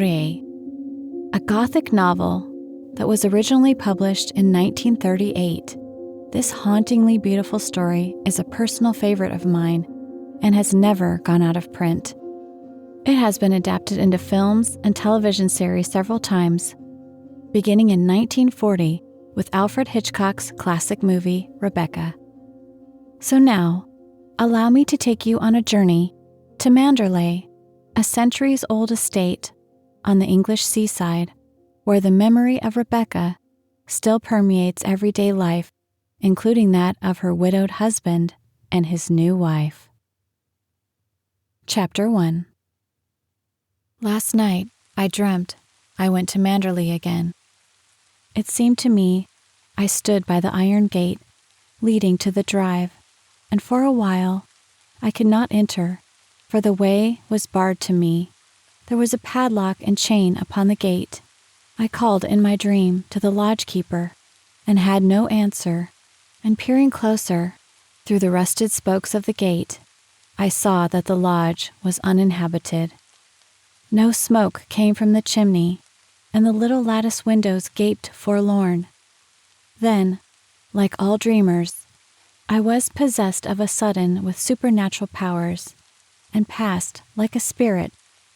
Maurier, a Gothic novel that was originally published in 1938. This hauntingly beautiful story is a personal favorite of mine and has never gone out of print. It has been adapted into films and television series several times, beginning in 1940 with Alfred Hitchcock's classic movie, Rebecca. So now, allow me to take you on a journey to Manderley, a centuries-old estate on the English seaside where the memory of Rebecca still permeates everyday life, including that of her widowed husband and his new wife. Chapter 1. Last night, I dreamt I went to Manderley again. It seemed to me I stood by the iron gate leading to the drive, and for a while I could not enter, for the way was barred to me. There was a padlock and chain upon the gate. I called in my dream to the lodge-keeper and had no answer, and peering closer through the rusted spokes of the gate, I saw that the lodge was uninhabited. No smoke came from the chimney, and the little lattice windows gaped forlorn. Then, like all dreamers, I was possessed of a sudden with supernatural powers, and passed like a spirit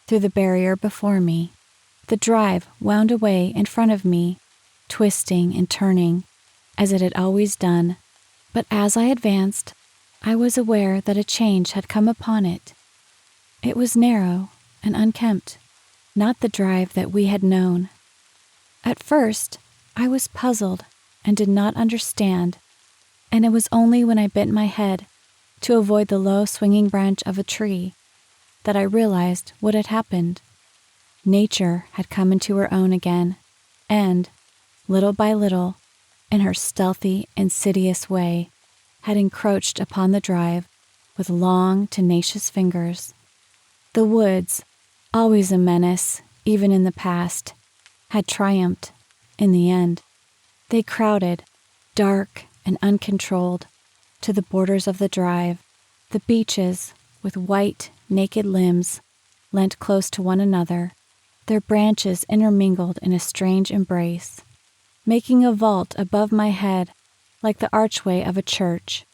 through the barrier before me. The drive wound away in front of me, twisting and turning, as it had always done, but as I advanced, I was aware that a change had come upon it. It was narrow and unkempt, not the drive that we had known. At first, I was puzzled and did not understand, and it was only when I bent my head to avoid the low swinging branch of a tree that I realized what had happened. Nature had come into her own again, and, little by little, in her stealthy, insidious way, had encroached upon the drive with long, tenacious fingers. The woods, always a menace, even in the past, had triumphed in the end. They crowded, dark and uncontrolled, to the borders of the drive. The beeches, with white, naked limbs, leant close to one another, their branches intermingled in a strange embrace, making a vault above my head like the archway of a church.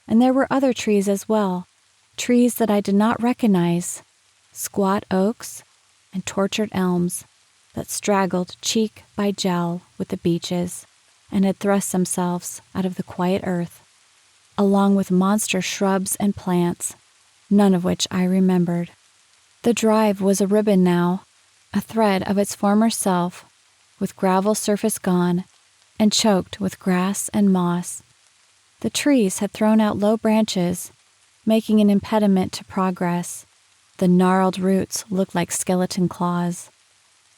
And there were other trees as well, trees that I did not recognize, squat oaks and tortured elms that straggled cheek by jowl with the beeches and had thrust themselves out of the quiet earth, along with monster shrubs and plants, none of which I remembered. The drive was a ribbon now, a thread of its former self, with gravel surface gone and choked with grass and moss. The trees had thrown out low branches, making an impediment to progress. The gnarled roots looked like skeleton claws.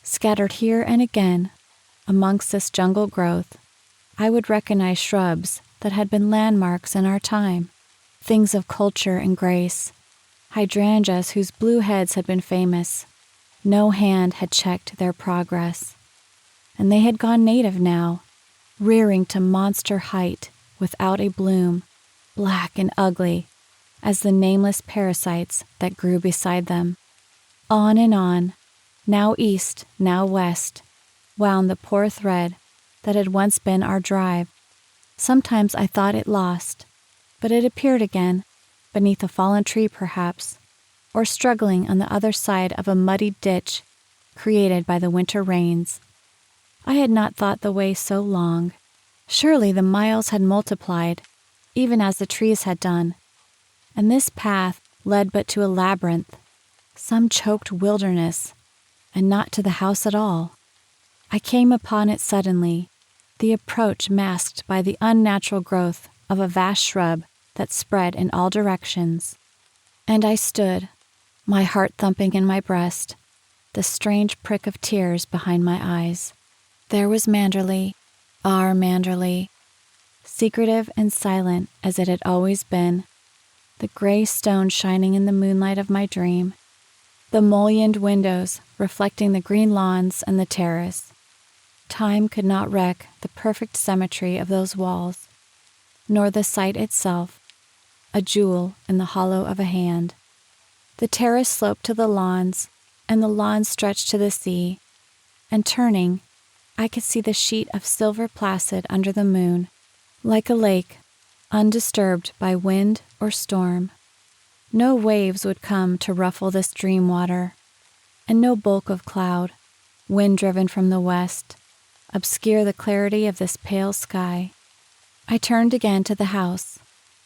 Scattered here and again, amongst this jungle growth, I would recognize shrubs that had been landmarks in our time, things of culture and grace, hydrangeas whose blue heads had been famous. No hand had checked their progress. And they had gone native now, rearing to monster height without a bloom, black and ugly as the nameless parasites that grew beside them. On and on, now east, now west, wound the poor thread that had once been our drive. Sometimes I thought it lost, but it appeared again, beneath a fallen tree perhaps, or struggling on the other side of a muddy ditch created by the winter rains. I had not thought the way so long. Surely the miles had multiplied, even as the trees had done, and this path led but to a labyrinth, some choked wilderness, and not to the house at all. I came upon it suddenly, the approach masked by the unnatural growth of a vast shrub that spread in all directions. And I stood, my heart thumping in my breast, the strange prick of tears behind my eyes. There was Manderley, our Manderley, secretive and silent as it had always been, the gray stone shining in the moonlight of my dream, the mullioned windows reflecting the green lawns and the terrace. Time could not wreck the perfect symmetry of those walls, nor the site itself, a jewel in the hollow of a hand. The terrace sloped to the lawns, and the lawn stretched to the sea, and turning, I could see the sheet of silver placid under the moon, like a lake, undisturbed by wind or storm. No waves would come to ruffle this dream water, and no bulk of cloud, wind-driven from the west, obscure the clarity of this pale sky. I turned again to the house,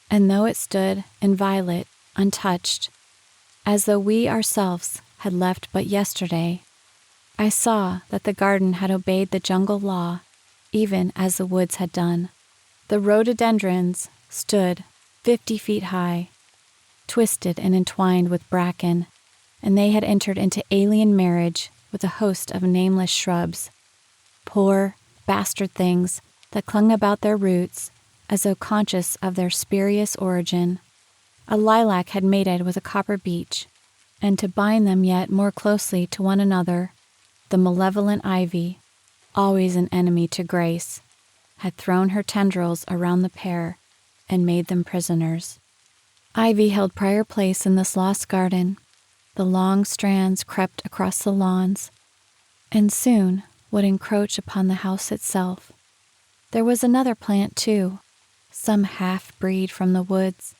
and though it stood inviolate, untouched, as though we ourselves had left but yesterday, I saw that the garden had obeyed the jungle law, even as the woods had done. The rhododendrons stood 50 feet high, twisted and entwined with bracken, and they had entered into alien marriage with a host of nameless shrubs, poor, bastard things that clung about their roots as though conscious of their spurious origin. A lilac had mated with a copper beech, and to bind them yet more closely to one another, the malevolent ivy, always an enemy to grace, had thrown her tendrils around the pair and made them prisoners. Ivy held prior place in this lost garden. The long strands crept across the lawns, and soon would encroach upon the house itself. There was another plant, too, some half-breed from the woods,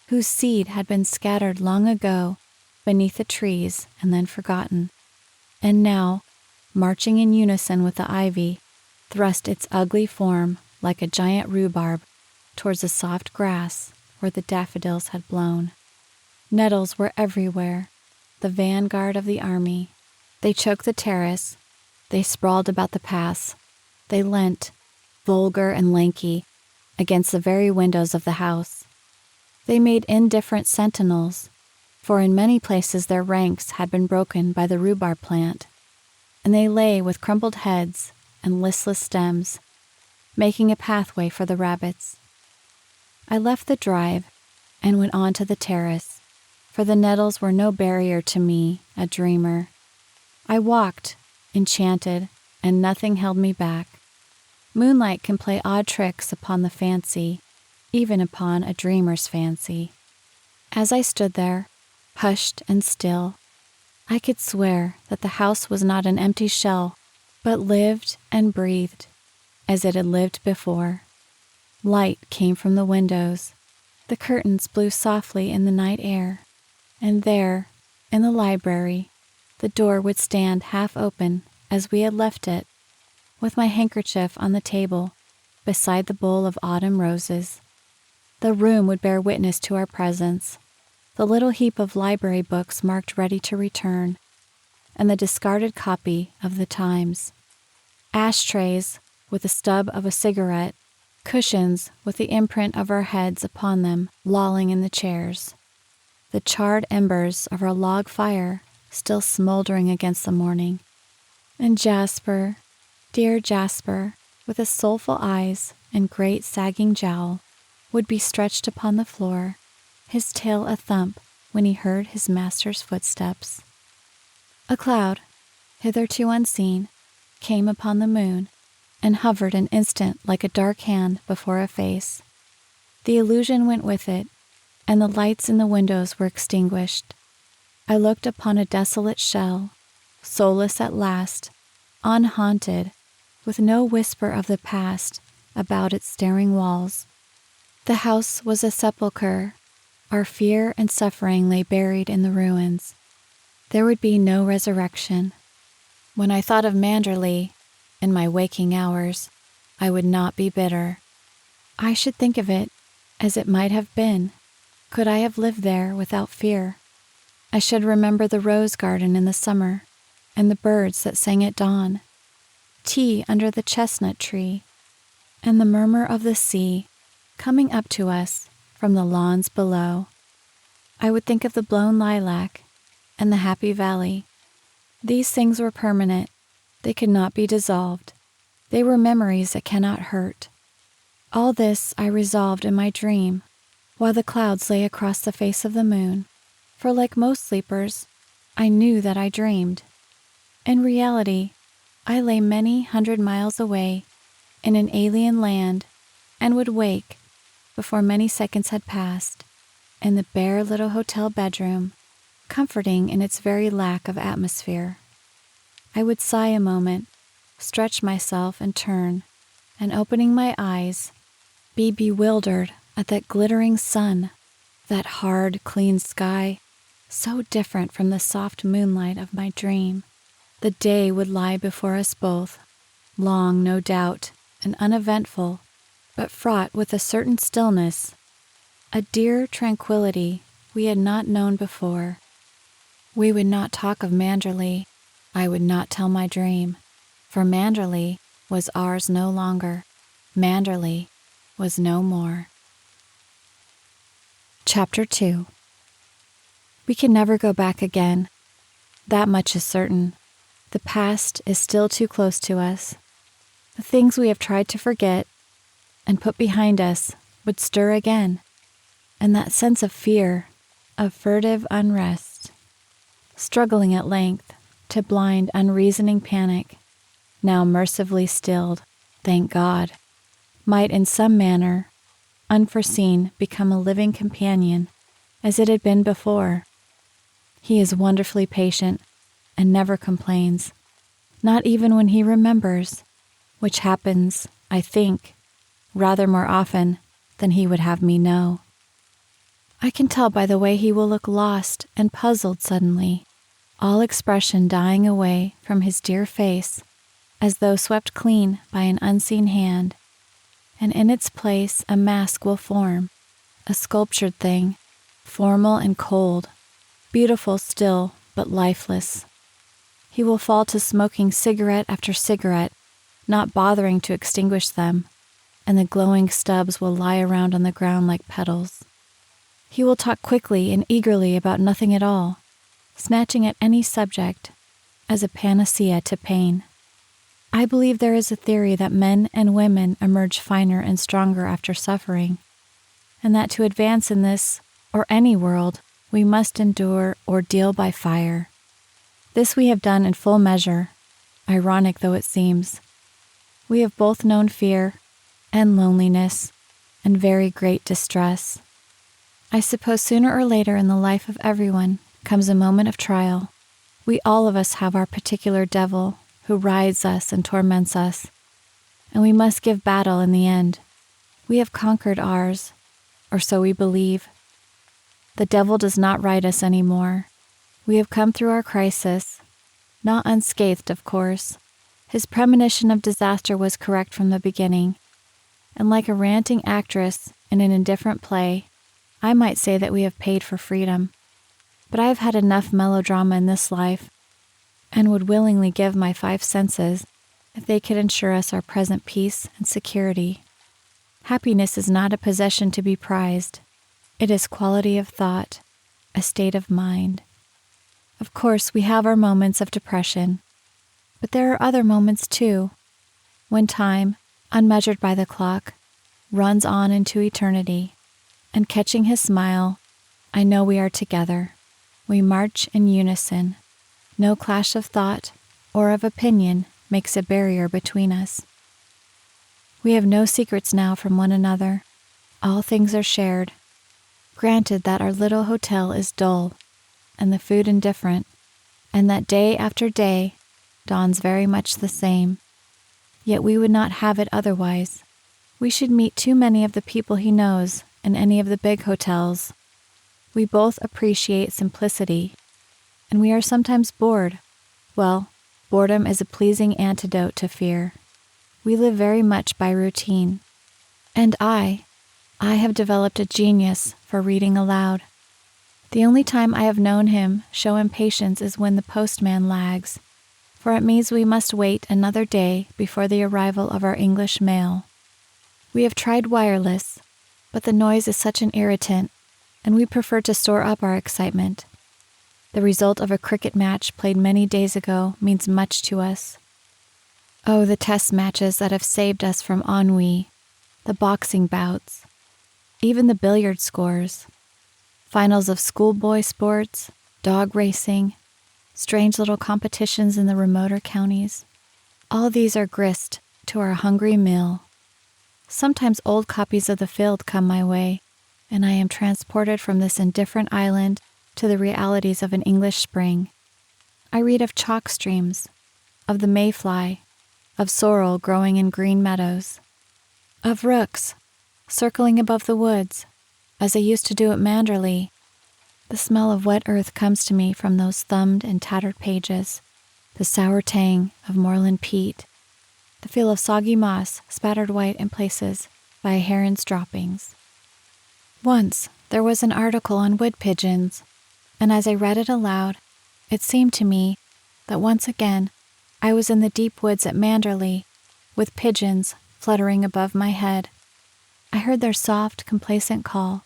whose seed had been scattered long ago beneath the trees and then forgotten, and now, marching in unison with the ivy, thrust its ugly form like a giant rhubarb towards the soft grass where the daffodils had blown. Nettles were everywhere, the vanguard of the army. They choked the terrace, they sprawled about the paths, they leant, vulgar and lanky, against the very windows of the house. They made indifferent sentinels, for in many places their ranks had been broken by the rhubarb plant, and they lay with crumpled heads and listless stems, making a pathway for the rabbits. I left the drive and went on to the terrace, for the nettles were no barrier to me, a dreamer. I walked, enchanted, and nothing held me back. Moonlight can play odd tricks upon the fancy, even upon a dreamer's fancy. As I stood there, hushed and still, I could swear that the house was not an empty shell, but lived and breathed, as it had lived before. Light came from the windows, the curtains blew softly in the night air, and there, in the library, the door would stand half open as we had left it, with my handkerchief on the table beside the bowl of autumn roses. The room would bear witness to our presence, the little heap of library books marked ready to return, and the discarded copy of the Times. Ashtrays with the stub of a cigarette, cushions with the imprint of our heads upon them lolling in the chairs, the charred embers of our log fire still smoldering against the morning, and Jasper, dear Jasper, with his soulful eyes and great sagging jowl, would be stretched upon the floor, his tail a thump when he heard his master's footsteps. A cloud, hitherto unseen, came upon the moon and hovered an instant like a dark hand before a face. The illusion went with it, and the lights in the windows were extinguished. I looked upon a desolate shell, soulless at last, unhaunted, with no whisper of the past about its staring walls. The house was a sepulchre. Our fear and suffering lay buried in the ruins. There would be no resurrection. When I thought of Manderley, in my waking hours, I would not be bitter. I should think of it as it might have been, could I have lived there without fear. I should remember the rose garden in the summer, and the birds that sang at dawn, tea under the chestnut tree, and the murmur of the sea coming up to us from the lawns below. I would think of the blown lilac and the happy valley. These things were permanent. They could not be dissolved. They were memories that cannot hurt. All this I resolved in my dream, while the clouds lay across the face of the moon, for like most sleepers, I knew that I dreamed. In reality, I lay many 100 miles away in an alien land and would wake, before many seconds had passed, in the bare little hotel bedroom, comforting in its very lack of atmosphere. I would sigh a moment, stretch myself and turn, and opening my eyes, be bewildered at that glittering sun, that hard, clean sky, so different from the soft moonlight of my dream. The day would lie before us both, long, no doubt, and uneventful, but fraught with a certain stillness, a dear tranquility we had not known before. We would not talk of Manderley. I would not tell my dream, for Manderley was ours no longer. Manderley was no more. Chapter 2. We can never go back again. That much is certain. The past is still too close to us. The things we have tried to forget and put behind us would stir again, and that sense of fear, of furtive unrest, struggling at length to blind unreasoning panic, now mercifully stilled, thank God, might in some manner, unforeseen, become a living companion as it had been before. He is wonderfully patient and never complains, not even when he remembers, which happens, I think, rather more often than he would have me know. I can tell by the way he will look lost and puzzled suddenly, all expression dying away from his dear face, as though swept clean by an unseen hand, and in its place a mask will form, a sculptured thing, formal and cold, beautiful still but lifeless. He will fall to smoking cigarette after cigarette, not bothering to extinguish them, and the glowing stubs will lie around on the ground like petals. He will talk quickly and eagerly about nothing at all, snatching at any subject as a panacea to pain. I believe there is a theory that men and women emerge finer and stronger after suffering, and that to advance in this or any world, we must endure ordeal by fire. This we have done in full measure, ironic though it seems. We have both known fear and loneliness and very great distress. I suppose sooner or later in the life of everyone comes a moment of trial. We all of us have our particular devil who rides us and torments us, and we must give battle in the end. We have conquered ours, or so we believe. The devil does not ride us anymore. We have come through our crisis, not unscathed, of course. His premonition of disaster was correct from the beginning, and like a ranting actress in an indifferent play, I might say that we have paid for freedom. But I have had enough melodrama in this life, and would willingly give my 5 senses if they could ensure us our present peace and security. Happiness is not a possession to be prized. It is quality of thought, a state of mind. Of course, we have our moments of depression, but there are other moments too, when time, unmeasured by the clock, runs on into eternity, and catching his smile, I know we are together. We march in unison. No clash of thought or of opinion makes a barrier between us. We have no secrets now from one another. All things are shared. Granted that our little hotel is dull, and the food indifferent, and that day after day dawns very much the same, yet we would not have it otherwise. We should meet too many of the people he knows in any of the big hotels. We both appreciate simplicity, and we are sometimes bored. Well, boredom is a pleasing antidote to fear. We live very much by routine. And I have developed a genius for reading aloud. The only time I have known him show impatience is when the postman lags, for it means we must wait another day before the arrival of our English mail. We have tried wireless, but the noise is such an irritant, and we prefer to store up our excitement. The result of a cricket match played many days ago means much to us. Oh, the test matches that have saved us from ennui, the boxing bouts, even the billiard scores, finals of schoolboy sports, dog racing, strange little competitions in the remoter counties. All these are grist to our hungry mill. Sometimes old copies of The Field come my way, and I am transported from this indifferent island to the realities of an English spring. I read of chalk streams, of the mayfly, of sorrel growing in green meadows, of rooks circling above the woods, as they used to do at Manderley. The smell of wet earth comes to me from those thumbed and tattered pages, the sour tang of moorland peat, the feel of soggy moss spattered white in places by a heron's droppings. Once there was an article on wood pigeons, and as I read it aloud, it seemed to me that once again I was in the deep woods at Manderley, with pigeons fluttering above my head. I heard their soft, complacent call,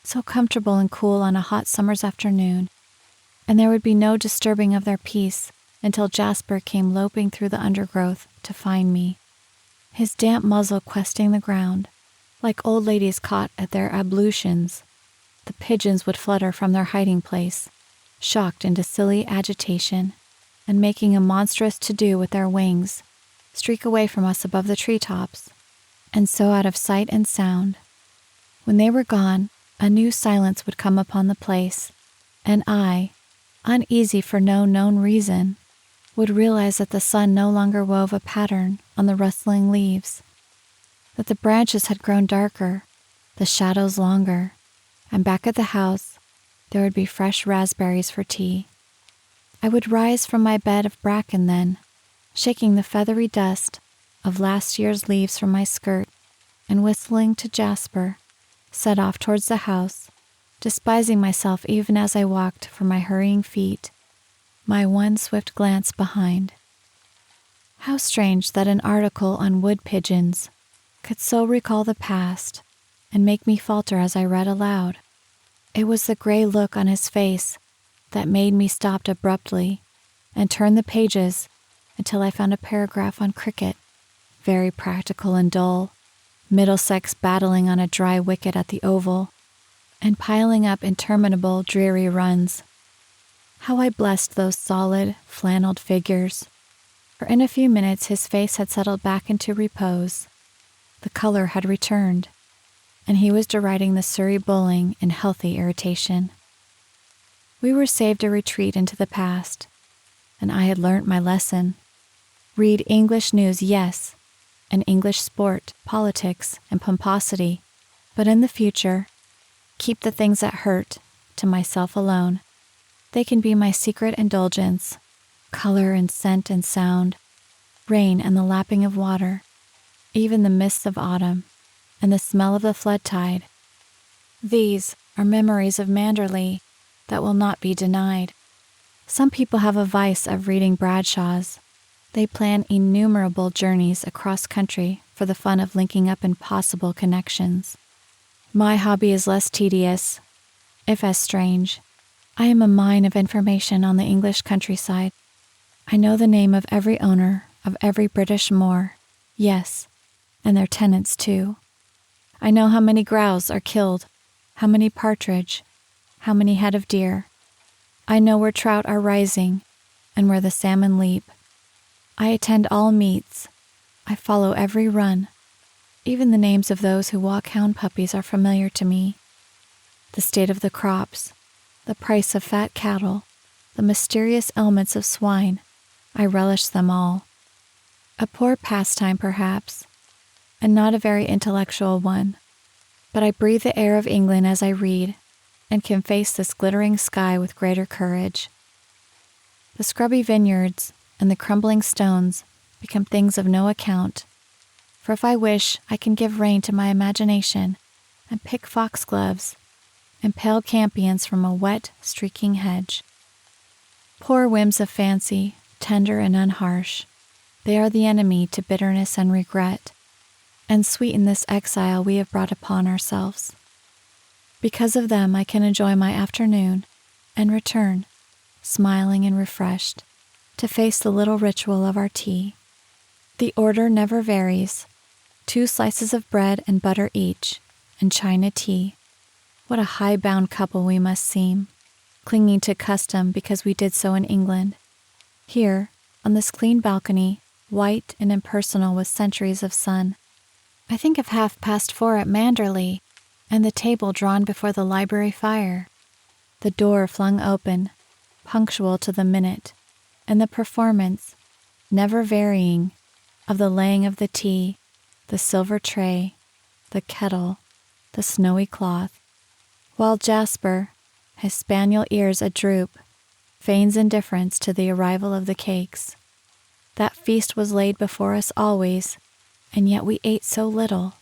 so comfortable and cool on a hot summer's afternoon, and there would be no disturbing of their peace until Jasper came loping through the undergrowth to find me, his damp muzzle questing the ground. Like old ladies caught at their ablutions, the pigeons would flutter from their hiding place, shocked into silly agitation, and making a monstrous to-do with their wings, streak away from us above the treetops, and so out of sight and sound. When they were gone, a new silence would come upon the place, and I, uneasy for no known reason, would realize that the sun no longer wove a pattern on the rustling leaves, that the branches had grown darker, the shadows longer, and back at the house there would be fresh raspberries for tea. I would rise from my bed of bracken then, shaking the feathery dust of last year's leaves from my skirt, and whistling to Jasper, set off towards the house, despising myself even as I walked for my hurrying feet, my one swift glance behind. How strange that an article on wood pigeons could so recall the past and make me falter as I read aloud. It was the gray look on his face that made me stop abruptly and turn the pages until I found a paragraph on cricket, very practical and dull, Middlesex battling on a dry wicket at the Oval, and piling up interminable dreary runs. How I blessed those solid, flannelled figures, for in a few minutes his face had settled back into repose. The color had returned, and he was deriding the Surrey bowling in healthy irritation. We were saved a retreat into the past, and I had learnt my lesson. Read English news, yes, and English sport, politics, and pomposity, but in the future, keep the things that hurt to myself alone. They can be my secret indulgence, color and scent and sound, rain and the lapping of water, even the mists of autumn, and the smell of the flood tide. These are memories of Manderley that will not be denied. Some people have a vice of reading Bradshaws. They plan innumerable journeys across country for the fun of linking up impossible connections. My hobby is less tedious, if as strange. I am a mine of information on the English countryside. I know the name of every owner of every British moor, yes, and their tenants too. I know how many grouse are killed, how many partridge, how many head of deer. I know where trout are rising, and where the salmon leap. I attend all meets. I follow every run. Even the names of those who walk hound puppies are familiar to me. The state of the crops, the price of fat cattle, the mysterious ailments of swine, I relish them all. A poor pastime, perhaps, and not a very intellectual one, but I breathe the air of England as I read, and can face this glittering sky with greater courage. The scrubby vineyards and the crumbling stones become things of no account, for if I wish, I can give rein to my imagination and pick foxgloves and pale campions from a wet, streaking hedge. Poor whims of fancy, tender and unharsh, they are the enemy to bitterness and regret, and sweeten this exile we have brought upon ourselves. Because of them I can enjoy my afternoon and return, smiling and refreshed, to face the little ritual of our tea. The order never varies. 2 slices of bread and butter each, and China tea. What a high-bound couple we must seem, clinging to custom because we did so in England. Here, on this clean balcony, white and impersonal with centuries of sun, I think of 4:30 at Manderley, and the table drawn before the library fire. the door flung open, punctual to the minute, and the performance, never varying, of the laying of the tea, the silver tray, the kettle, the snowy cloth, while Jasper, his spaniel ears a-droop, feigns indifference to the arrival of the cakes. That feast was laid before us always, and yet we ate so little.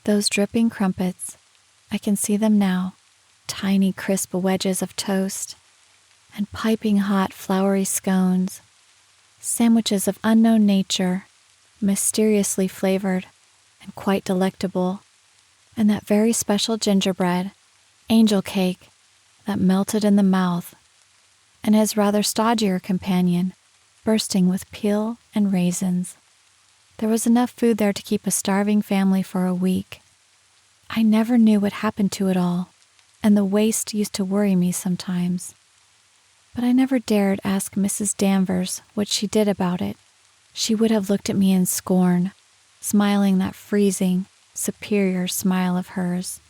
Those dripping crumpets, I can see them now, tiny crisp wedges of toast, and piping hot floury scones, sandwiches of unknown nature, mysteriously flavored and quite delectable, and that very special gingerbread, angel cake, that melted in the mouth, and his rather stodgier companion, bursting with peel and raisins. There was enough food there to keep a starving family for a week. I never knew what happened to it all, and the waste used to worry me sometimes. But I never dared ask Mrs. Danvers what she did about it. She would have looked at me in scorn, smiling that freezing, superior smile of hers,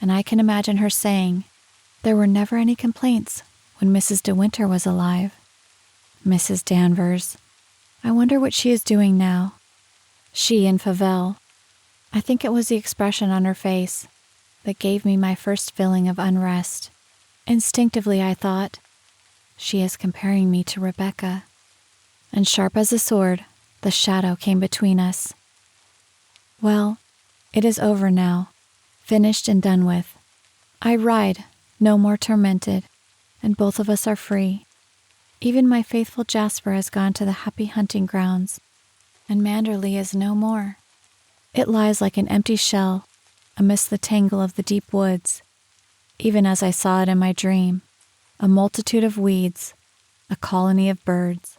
and I can imagine her saying, "There were never any complaints when Mrs. De Winter was alive." Mrs. Danvers. I wonder what she is doing now. She in Favell. I think it was the expression on her face that gave me my first feeling of unrest. Instinctively I thought, she is comparing me to Rebecca. And sharp as a sword, the shadow came between us. Well, it is over now, finished and done with. I ride, no more tormented, and both of us are free. Even my faithful Jasper has gone to the happy hunting grounds, and Manderley is no more. It lies like an empty shell amidst the tangle of the deep woods, even as I saw it in my dream, a multitude of weeds, a colony of birds.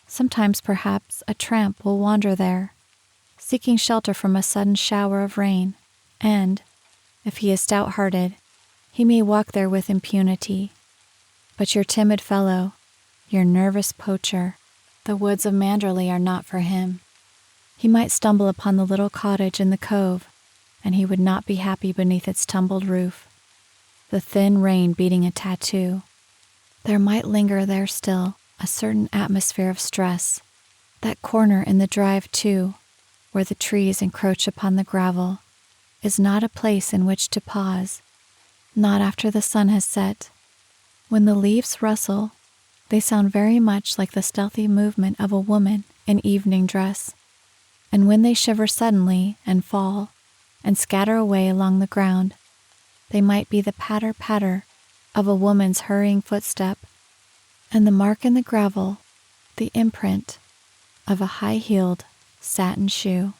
Sometimes, perhaps, a tramp will wander there, seeking shelter from a sudden shower of rain, and, if he is stout-hearted, he may walk there with impunity. But your timid fellow, your nervous poacher, the woods of Manderley are not for him. He might stumble upon the little cottage in the cove, and he would not be happy beneath its tumbled roof, the thin rain beating a tattoo. There might linger there still a certain atmosphere of stress, that corner in the drive, too, where the trees encroach upon the gravel, is not a place in which to pause, not after the sun has set. When the leaves rustle, they sound very much like the stealthy movement of a woman in evening dress, and when they shiver suddenly and fall and scatter away along the ground, they might be the patter-patter of a woman's hurrying footstep, and the mark in the gravel, the imprint of a high-heeled satin shoe.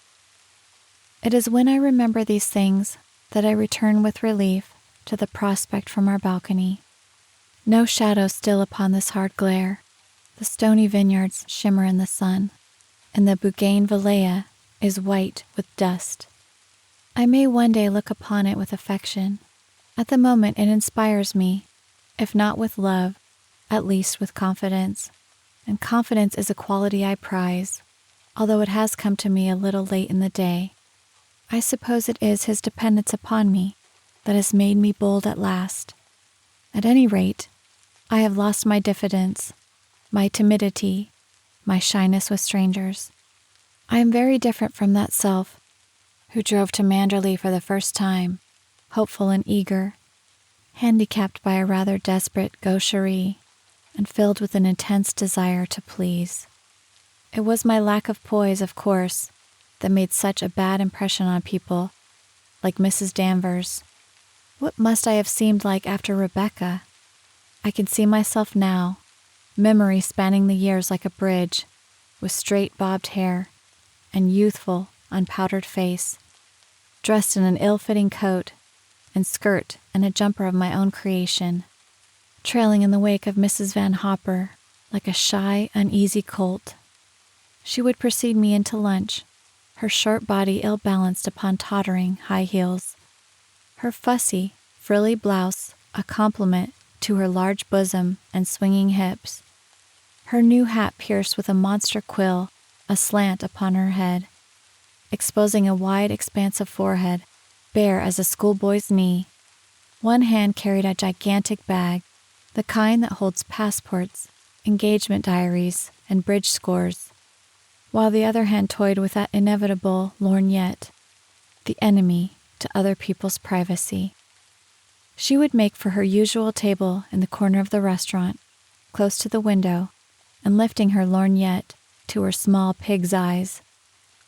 It is when I remember these things that I return with relief to the prospect from our balcony. No shadow still upon this hard glare. The stony vineyards shimmer in the sun, and the Bougainvillea is white with dust. I may one day look upon it with affection. At the moment it inspires me, if not with love, at least with confidence, and confidence is a quality I prize, although it has come to me a little late in the day. I suppose it is his dependence upon me that has made me bold at last. At any rate, I have lost my diffidence, my timidity, my shyness with strangers. I am very different from that self who drove to Manderley for the first time, hopeful and eager, handicapped by a rather desperate gaucherie, and filled with an intense desire to please. It was my lack of poise, of course, that made such a bad impression on people like Mrs. Danvers. What must I have seemed like after Rebecca? I can see myself now, memory spanning the years like a bridge, with straight bobbed hair and youthful, unpowdered face, dressed in an ill-fitting coat and skirt and a jumper of my own creation, trailing in the wake of Mrs. Van Hopper like a shy, uneasy colt. She would precede me into lunch, her short body ill-balanced upon tottering high heels, her fussy, frilly blouse a complement to her large bosom and swinging hips, her new hat pierced with a monster quill aslant upon her head, exposing a wide expanse of forehead, bare as a schoolboy's knee, One hand carried a gigantic bag, the kind that holds passports, engagement diaries, and bridge scores, while the other hand toyed with that inevitable lorgnette, the enemy to other people's privacy. She would make for her usual table in the corner of the restaurant, close to the window, and lifting her lorgnette to her small pig's eyes,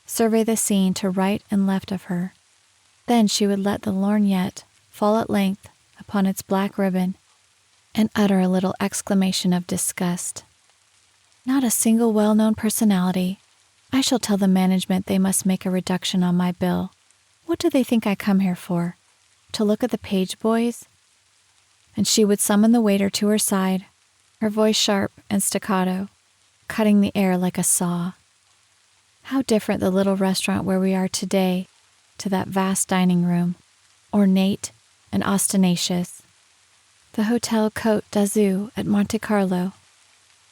survey the scene to right and left of her. Then she would let the lorgnette fall at length upon its black ribbon and utter a little exclamation of disgust. Not a single well-known personality. I shall tell the management they must make a reduction on my bill. What do they think I come here for? To look at the page boys? And she would summon the waiter to her side, her voice sharp and staccato, cutting the air like a saw. How different the little restaurant where we are today to that vast dining room, ornate and ostentatious. The Hotel Côte d'Azur at Monte Carlo.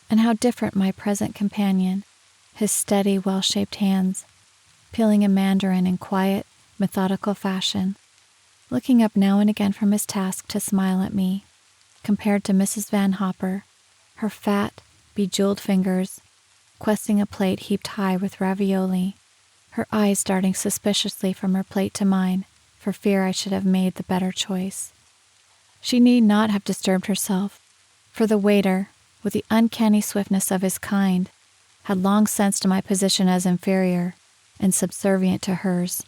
And how different my present companion, his steady, well-shaped hands, peeling a mandarin in quiet, methodical fashion, looking up now and again from his task to smile at me, compared to Mrs. Van Hopper, her fat, bejeweled fingers, questing a plate heaped high with ravioli, her eyes darting suspiciously from her plate to mine, for fear I should have made the better choice. She need not have disturbed herself, for the waiter, with the uncanny swiftness of his kind, had long sensed my position as inferior and subservient to hers,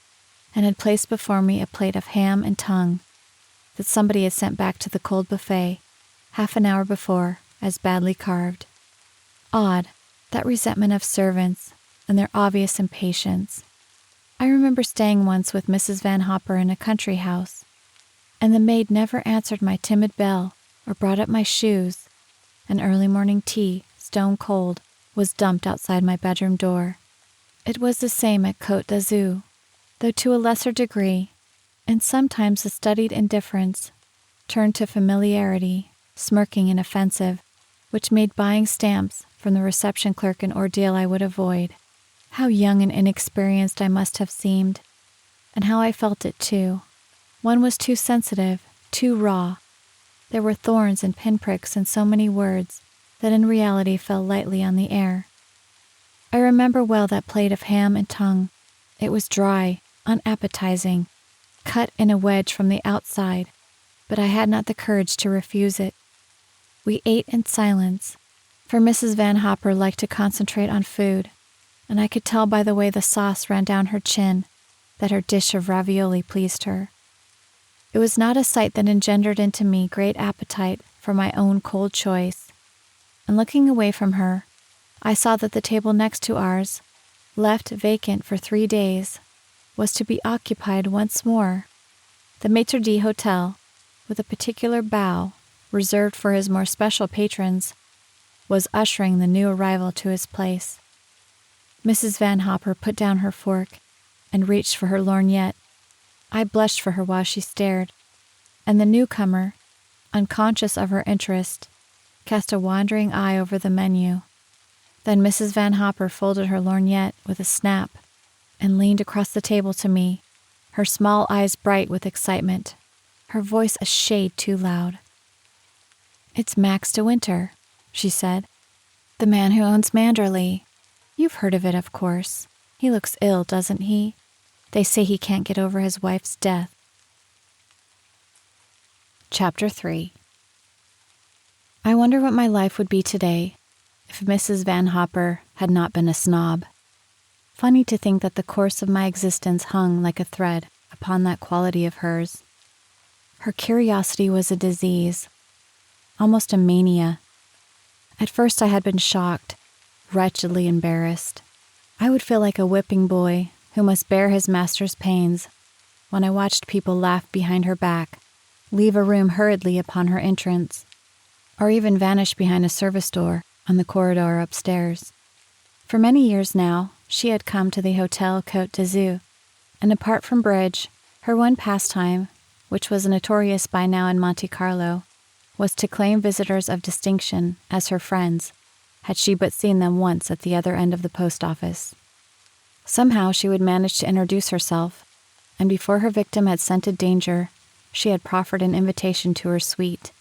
and had placed before me a plate of ham and tongue that somebody had sent back to the cold buffet half an hour before as badly carved. Odd, that resentment of servants and their obvious impatience. I remember staying once with Mrs. Van Hopper in a country house, and the maid never answered my timid bell or brought up my shoes, and early morning tea, stone cold, was dumped outside my bedroom door. It was the same at Côte d'Azur, though to a lesser degree, and sometimes the studied indifference turned to familiarity, smirking and offensive, which made buying stamps from the reception clerk an ordeal I would avoid. How young and inexperienced I must have seemed, and how I felt it too. One was too sensitive, too raw. There were thorns and pinpricks in so many words that in reality fell lightly on the air. I remember well that plate of ham and tongue. It was dry, unappetizing, cut in a wedge from the outside, but I had not the courage to refuse it. We ate in silence, for Mrs. Van Hopper liked to concentrate on food, and I could tell by the way the sauce ran down her chin that her dish of ravioli pleased her. It was not a sight that engendered into me great appetite for my own cold choice, and looking away from her, I saw that the table next to ours, left vacant for 3 days, was to be occupied once more. The maitre d'hotel, with a particular bow reserved for his more special patrons, was ushering the new arrival to his place. Mrs. Van Hopper put down her fork and reached for her lorgnette. I blushed for her while she stared, and the newcomer, unconscious of her interest, cast a wandering eye over the menu. Then Mrs. Van Hopper folded her lorgnette with a snap and leaned across the table to me, her small eyes bright with excitement, her voice a shade too loud. "It's Max de Winter," she said. "The man who owns Manderley. You've heard of it, of course. He looks ill, doesn't he? They say he can't get over his wife's death." Chapter 3. I wonder what my life would be today if Mrs. Van Hopper had not been a snob. Funny to think that the course of my existence hung like a thread upon that quality of hers. Her curiosity was a disease, almost a mania. At first I had been shocked, wretchedly embarrassed. I would feel like a whipping boy who must bear his master's pains when I watched people laugh behind her back, leave a room hurriedly upon her entrance, or even vanish behind a service door on the corridor upstairs. For many years now, she had come to the Hotel Côte d'Azur, and apart from bridge, her one pastime, which was notorious by now in Monte Carlo, was to claim visitors of distinction as her friends, had she but seen them once at the other end of the post office. Somehow she would manage to introduce herself, and before her victim had scented danger, she had proffered an invitation to her suite.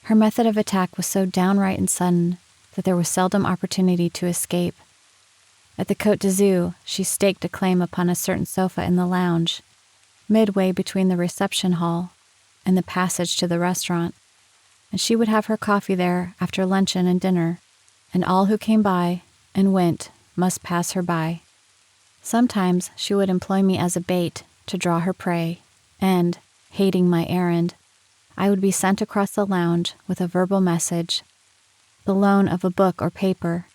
Her method of attack was so downright and sudden that there was seldom opportunity to escape. At the Côte d'Azur, she staked a claim upon a certain sofa in the lounge, midway between the reception hall and the passage to the restaurant, and she would have her coffee there after luncheon and dinner, and all who came by and went must pass her by. Sometimes she would employ me as a bait to draw her prey, and, hating my errand, I would be sent across the lounge with a verbal message, the loan of a book or paper,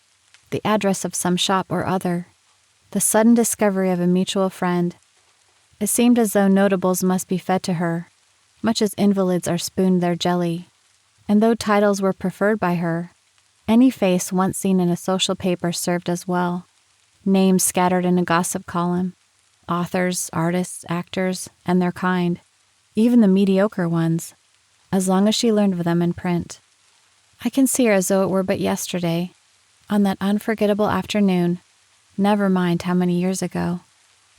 the address of some shop or other, the sudden discovery of a mutual friend. It seemed as though notables must be fed to her, much as invalids are spooned their jelly, and though titles were preferred by her, any face once seen in a social paper served as well. Names scattered in a gossip column, authors, artists, actors, and their kind, even the mediocre ones, as long as she learned of them in print. I can see her as though it were but yesterday, on that unforgettable afternoon, never mind how many years ago,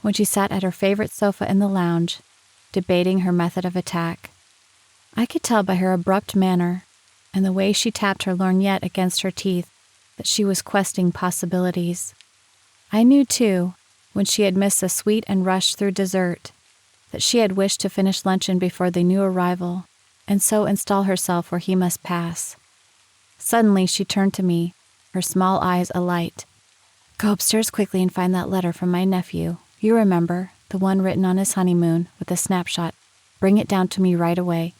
when she sat at her favorite sofa in the lounge, debating her method of attack. I could tell by her abrupt manner, and the way she tapped her lorgnette against her teeth, that she was questing possibilities. I knew, too, when she had missed the sweet and rushed through dessert, that she had wished to finish luncheon before the new arrival, and so install herself where he must pass. Suddenly she turned to me, her small eyes alight. "Go upstairs quickly and find that letter from my nephew. You remember, the one written on his honeymoon, with a snapshot. Bring it down to me right away."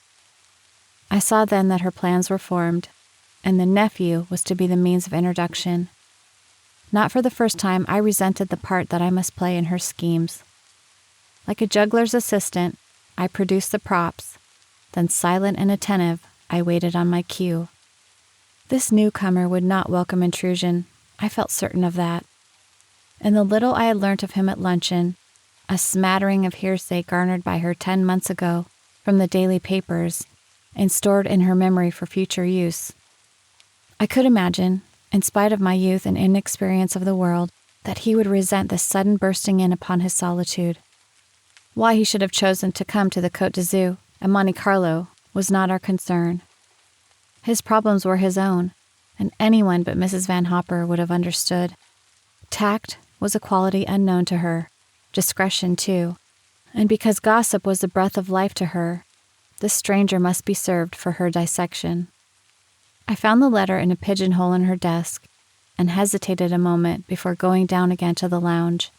I saw then that her plans were formed, and the nephew was to be the means of introduction. Not for the first time I resented the part that I must play in her schemes. Like a juggler's assistant, I produced the props, then silent and attentive, I waited on my cue. This newcomer would not welcome intrusion, I felt certain of that. In the little I had learnt of him at luncheon, a smattering of hearsay garnered by her 10 months ago from the daily papers, and stored in her memory for future use, I could imagine, in spite of my youth and inexperience of the world, that he would resent this sudden bursting in upon his solitude. Why he should have chosen to come to the Côte d'Azur and Monte Carlo was not our concern. His problems were his own, and anyone but Mrs. Van Hopper would have understood. Tact was a quality unknown to her, discretion too, and because gossip was the breath of life to her, this stranger must be served for her dissection. I found the letter in a pigeonhole in her desk, and hesitated a moment before going down again to the lounge.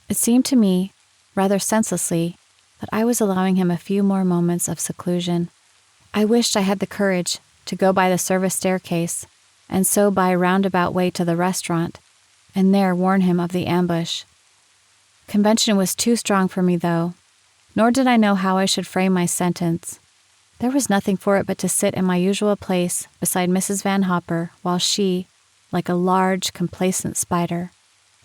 It seemed to me, rather senselessly, that I was allowing him a few more moments of seclusion. I wished I had the courage to go by the service staircase, and so by a roundabout way to the restaurant, and there warn him of the ambush. Convention was too strong for me, though, nor did I know how I should frame my sentence. There was nothing for it but to sit in my usual place beside Mrs. Van Hopper while she, like a large, complacent spider,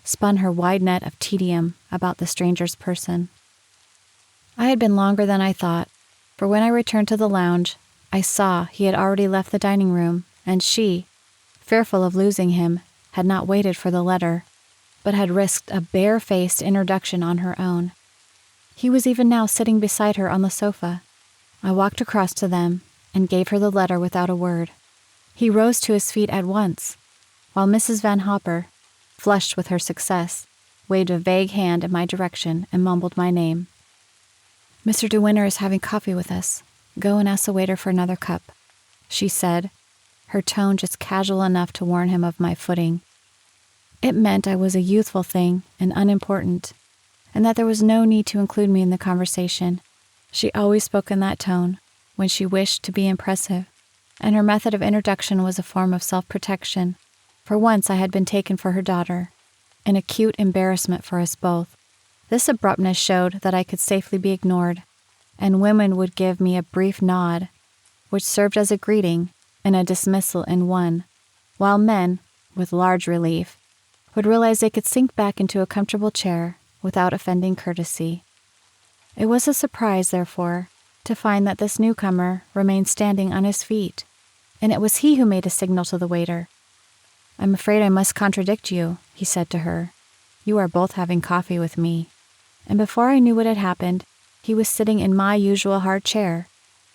spun her wide net of tedium about the stranger's person. I had been longer than I thought, for when I returned to the lounge, I saw he had already left the dining room, and she, fearful of losing him, had not waited for the letter, but had risked a bare-faced introduction on her own. He was even now sitting beside her on the sofa. I walked across to them and gave her the letter without a word. He rose to his feet at once, while Mrs. Van Hopper, flushed with her success, waved a vague hand in my direction and mumbled my name. "Mr. De Winter is having coffee with us. Go and ask the waiter for another cup," she said, her tone just casual enough to warn him of my footing. It meant I was a youthful thing and unimportant, and that there was no need to include me in the conversation. She always spoke in that tone when she wished to be impressive, and her method of introduction was a form of self-protection. For once I had been taken for her daughter, an acute embarrassment for us both. This abruptness showed that I could safely be ignored, and women would give me a brief nod, which served as a greeting and a dismissal in one, while men, with large relief, would realize they could sink back into a comfortable chair without offending courtesy. It was a surprise, therefore, to find that this newcomer remained standing on his feet, and it was he who made a signal to the waiter. "I'm afraid I must contradict you," he said to her. "You are both having coffee with me." And before I knew what had happened, He was sitting in my usual hard chair,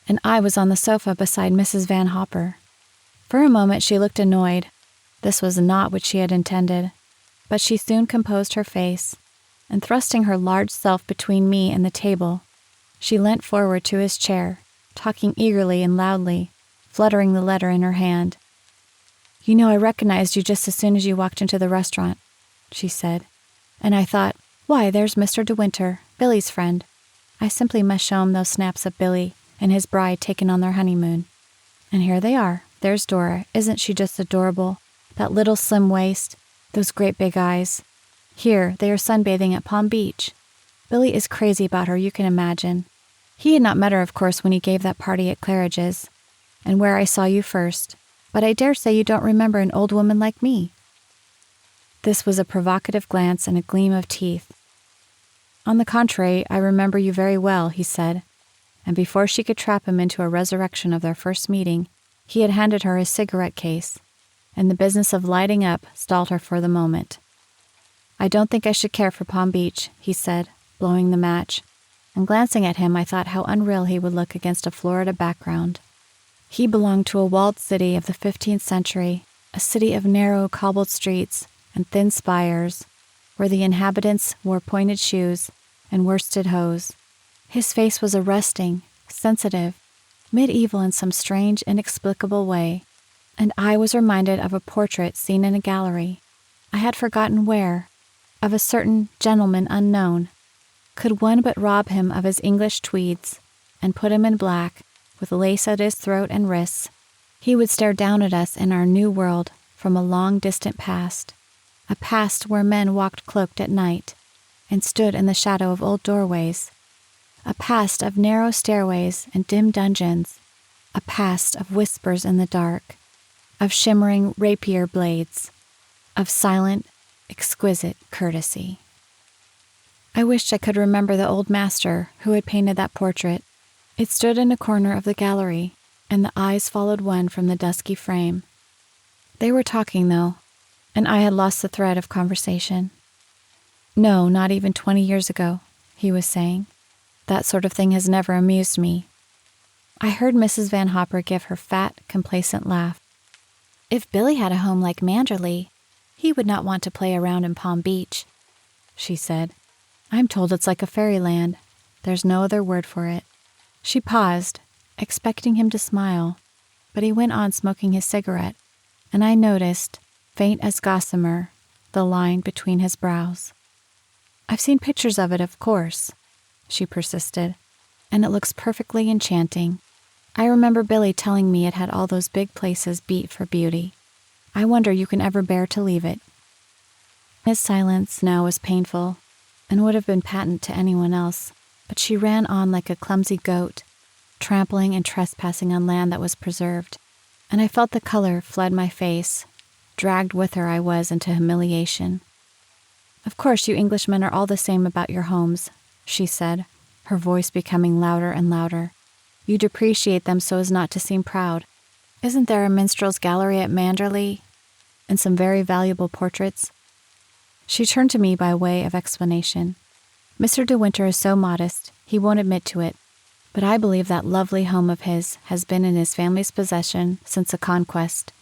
and I was on the sofa beside Mrs. Van Hopper. For a moment she looked annoyed. This was not what she had intended, but she soon composed her face, and thrusting her large self between me and the table, she leant forward to his chair, talking eagerly and loudly, fluttering the letter in her hand. "You know, I recognized you just as soon as you walked into the restaurant," she said, "and I thought, why, there's Mr. De Winter, Billy's friend. I simply must show him those snaps of Billy and his bride taken on their honeymoon. And here they are. There's Dora. Isn't she just adorable? That little slim waist, those great big eyes. Here, they are sunbathing at Palm Beach. Billy is crazy about her, you can imagine. He had not met her, of course, when he gave that party at Claridge's, and where I saw you first, but I dare say you don't remember an old woman like me." This was a provocative glance and a gleam of teeth. "On the contrary, I remember you very well," he said, and before she could trap him into a resurrection of their first meeting, he had handed her his cigarette case, and the business of lighting up stalled her for the moment. "I don't think I should care for Palm Beach," he said, blowing the match, and glancing at him I thought how unreal he would look against a Florida background. He belonged to a walled city of the 15th century, a city of narrow cobbled streets and thin spires, where the inhabitants wore pointed shoes and worsted hose. His face was arresting, sensitive, medieval in some strange, inexplicable way, and I was reminded of a portrait seen in a gallery, I had forgotten where, of a certain gentleman unknown. Could one but rob him of his English tweeds and put him in black, with lace at his throat and wrists, he would stare down at us in our new world from a long distant past, a past where men walked cloaked at night and stood in the shadow of old doorways, a past of narrow stairways and dim dungeons, a past of whispers in the dark, of shimmering rapier blades, of silent, exquisite courtesy. I wished I could remember the old master who had painted that portrait. It stood in a corner of the gallery, and the eyes followed one from the dusky frame. They were talking, though, and I had lost the thread of conversation. "No, not even 20 years ago," he was saying. "That sort of thing has never amused me." I heard Mrs. Van Hopper give her fat, complacent laugh. "If Billy had a home like Manderley, he would not want to play around in Palm Beach," she said. "I'm told it's like a fairyland. There's no other word for it." She paused, expecting him to smile, but he went on smoking his cigarette, and I noticed, faint as gossamer, the line between his brows. "I've seen pictures of it, of course," she persisted, "and it looks perfectly enchanting. I remember Billy telling me it had all those big places beat for beauty. I wonder you can ever bear to leave it." His silence now was painful, and would have been patent to anyone else, but she ran on like a clumsy goat, trampling and trespassing on land that was preserved, and I felt the color flood my face. Dragged with her I was into humiliation. "Of course you Englishmen are all the same about your homes," she said, her voice becoming louder and louder. "You depreciate them so as not to seem proud. Isn't there a minstrel's gallery at Manderley? And some very valuable portraits?" She turned to me by way of explanation. "Mr. De Winter is so modest, he won't admit to it, but I believe that lovely home of his has been in his family's possession since the conquest.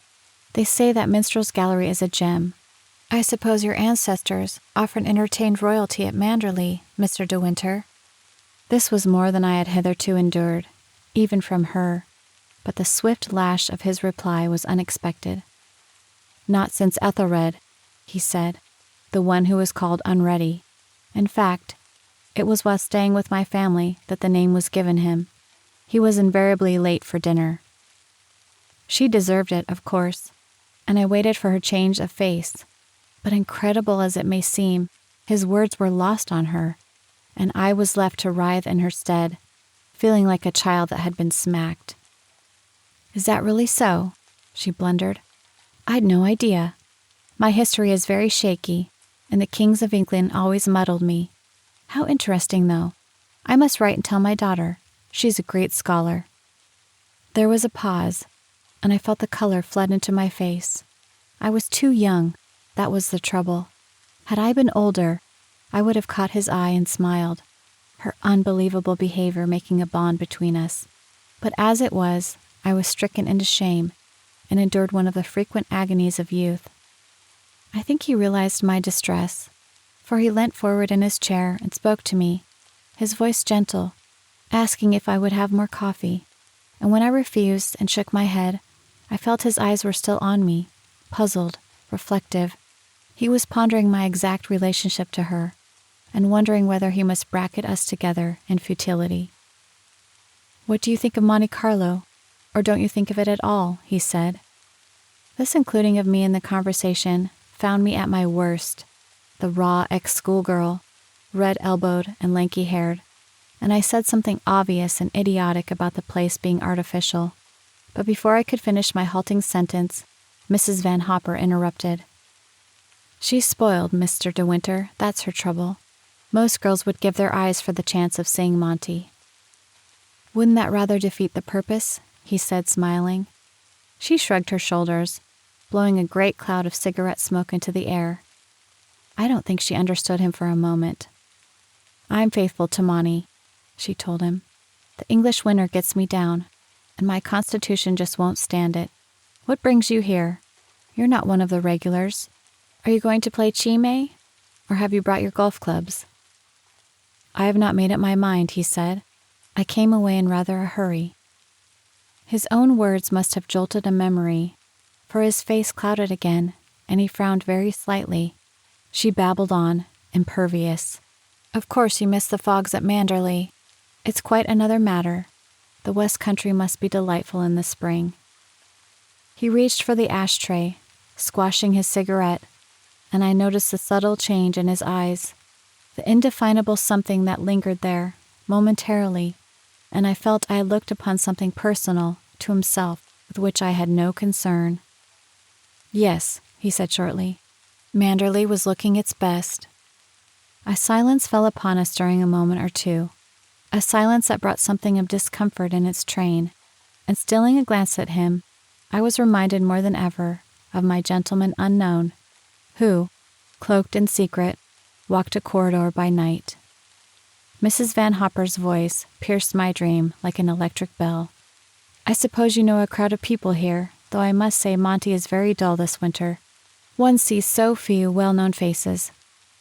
They say that minstrel's gallery is a gem. I suppose your ancestors often entertained royalty at Manderley, Mr. De Winter." This was more than I had hitherto endured, even from her, but the swift lash of his reply was unexpected. "Not since Ethelred," he said, "the one who was called Unready. In fact, it was while staying with my family that the name was given him. He was invariably late for dinner." She deserved it, of course, and I waited for her change of face, but incredible as it may seem, his words were lost on her, and I was left to writhe in her stead, feeling like a child that had been smacked. "Is that really so?" she blundered. "I'd no idea. My history is very shaky, and the kings of England always muddled me. How interesting, though. I must write and tell my daughter. She's a great scholar." There was a pause, and I felt the color flood into my face. I was too young, that was the trouble. Had I been older, I would have caught his eye and smiled. her unbelievable behavior making a bond between us. But as it was, I was stricken into shame and endured one of the frequent agonies of youth. I think he realized my distress, for he leant forward in his chair and spoke to me, his voice gentle, asking if I would have more coffee, and when I refused and shook my head, I felt his eyes were still on me, puzzled, reflective. He was pondering my exact relationship to her, and wondering whether he must bracket us together in futility. "What do you think of Monte Carlo? Or don't you think of it at all?" he said. This including of me in the conversation found me at my worst, the raw ex-schoolgirl, red-elbowed and lanky-haired, and I said something obvious and idiotic about the place being artificial. But before I could finish my halting sentence, Mrs. Van Hopper interrupted. "She's spoiled, Mr. De Winter, that's her trouble. Most girls would give their eyes for the chance of seeing Monty." "Wouldn't that rather defeat the purpose?" he said, smiling. She shrugged her shoulders, blowing a great cloud of cigarette smoke into the air. I don't think she understood him for a moment. "I'm faithful to Monty," she told him. "The English winter gets me down, and my constitution just won't stand it. What brings you here? You're not one of the regulars. Are you going to play Chime? Or have you brought your golf clubs?" "I have not made up my mind," he said. "I came away in rather a hurry." His own words must have jolted a memory, for his face clouded again, and he frowned very slightly. She babbled on, impervious. "Of course you miss the fogs at Manderley. It's quite another matter. The West Country must be delightful in the spring." He reached for the ashtray, squashing his cigarette, and I noticed the subtle change in his eyes, the indefinable something that lingered there, momentarily, and I felt I had looked upon something personal to himself with which I had no concern. "Yes," he said shortly. "Manderley was looking its best." A silence fell upon us during a moment or two, a silence that brought something of discomfort in its train, and stealing a glance at him, I was reminded more than ever of my gentleman unknown, who, cloaked in secret, walked a corridor by night. Mrs. Van Hopper's voice pierced my dream like an electric bell. "I suppose you know a crowd of people here, though I must say Monty is very dull this winter. One sees so few well-known faces.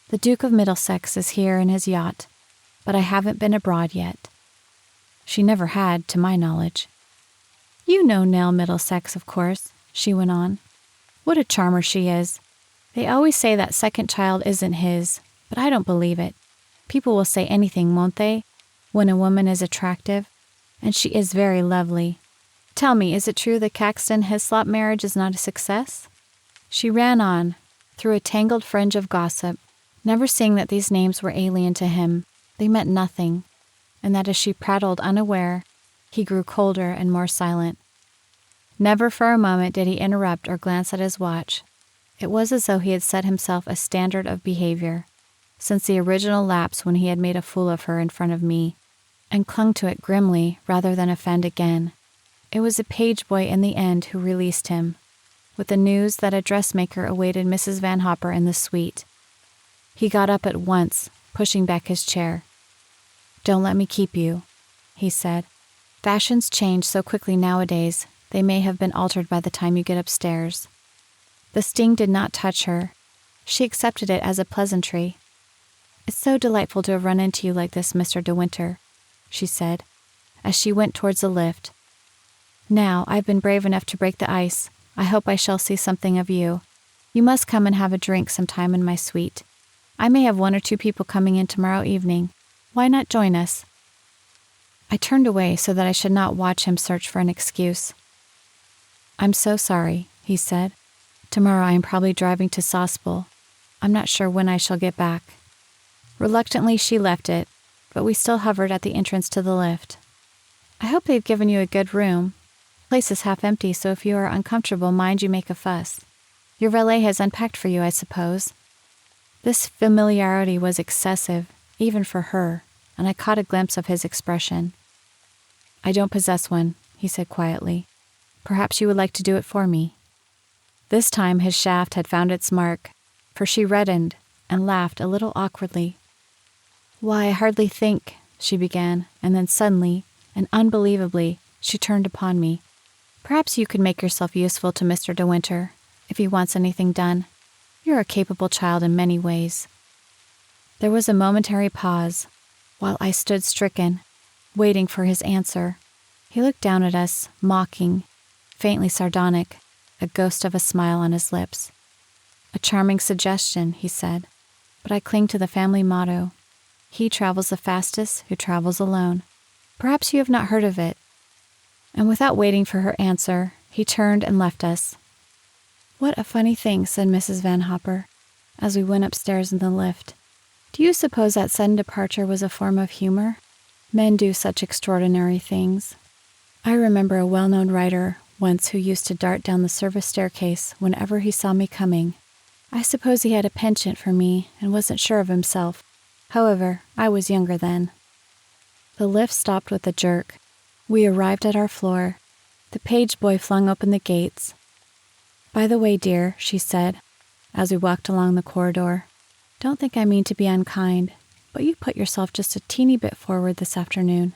The Duke of Middlesex is here in his yacht, but I haven't been abroad yet." She never had, to my knowledge. "You know Nell Middlesex, of course," she went on. "What a charmer she is. They always say that second child isn't his, but I don't believe it. People will say anything, won't they, when a woman is attractive? And she is very lovely. Tell me, is it true the Caxton-Hislop marriage is not a success?" She ran on, through a tangled fringe of gossip, never seeing that these names were alien to him. They meant nothing, and that as she prattled unaware, he grew colder and more silent. Never for a moment did he interrupt or glance at his watch. It was as though he had set himself a standard of behavior, since the original lapse when he had made a fool of her in front of me, and clung to it grimly rather than offend again. It was a page boy in the end who released him, with the news that a dressmaker awaited Mrs. Van Hopper in the suite. He got up at once, pushing back his chair. "Don't let me keep you," he said. "Fashions change so quickly nowadays, they may have been altered by the time you get upstairs." The sting did not touch her. She accepted it as a pleasantry. "It's so delightful to have run into you like this, Mr. De Winter," she said, as she went towards the lift. "Now I've been brave enough to break the ice, I hope I shall see something of you. You must come and have a drink sometime in my suite. I may have 1 or 2 people coming in tomorrow evening. Why not join us?" I turned away so that I should not watch him search for an excuse. "I'm so sorry," he said. "Tomorrow I am probably driving to Sauspel. I'm not sure when I shall get back." Reluctantly she left it, but we still hovered at the entrance to the lift. "I hope they've given you a good room. The place is half empty, so if you are uncomfortable, mind you make a fuss. Your valet has unpacked for you, I suppose." This familiarity was excessive, even for her, and I caught a glimpse of his expression. "I don't possess one," he said quietly. "Perhaps you would like to do it for me." This time his shaft had found its mark, for she reddened and laughed a little awkwardly. "Why, I hardly think," she began, and then suddenly, and unbelievably, she turned upon me. "Perhaps you could make yourself useful to Mr. De Winter, if he wants anything done. You're a capable child in many ways." There was a momentary pause, while I stood stricken, waiting for his answer. He looked down at us, mocking, faintly sardonic, a ghost of a smile on his lips. "A charming suggestion," he said, "but I cling to the family motto. He travels the fastest who travels alone. Perhaps you have not heard of it." And without waiting for her answer, he turned and left us. "What a funny thing," said Mrs. Van Hopper, as we went upstairs in the lift. "Do you suppose that sudden departure was a form of humor? Men do such extraordinary things. I remember a well-known writer once who used to dart down the service staircase whenever he saw me coming. I suppose he had a penchant for me and wasn't sure of himself. However, I was younger then." The lift stopped with a jerk. We arrived at our floor. The page boy flung open the gates. "By the way, dear," she said, as we walked along the corridor, "don't think I mean to be unkind, but you put yourself just a teeny bit forward this afternoon.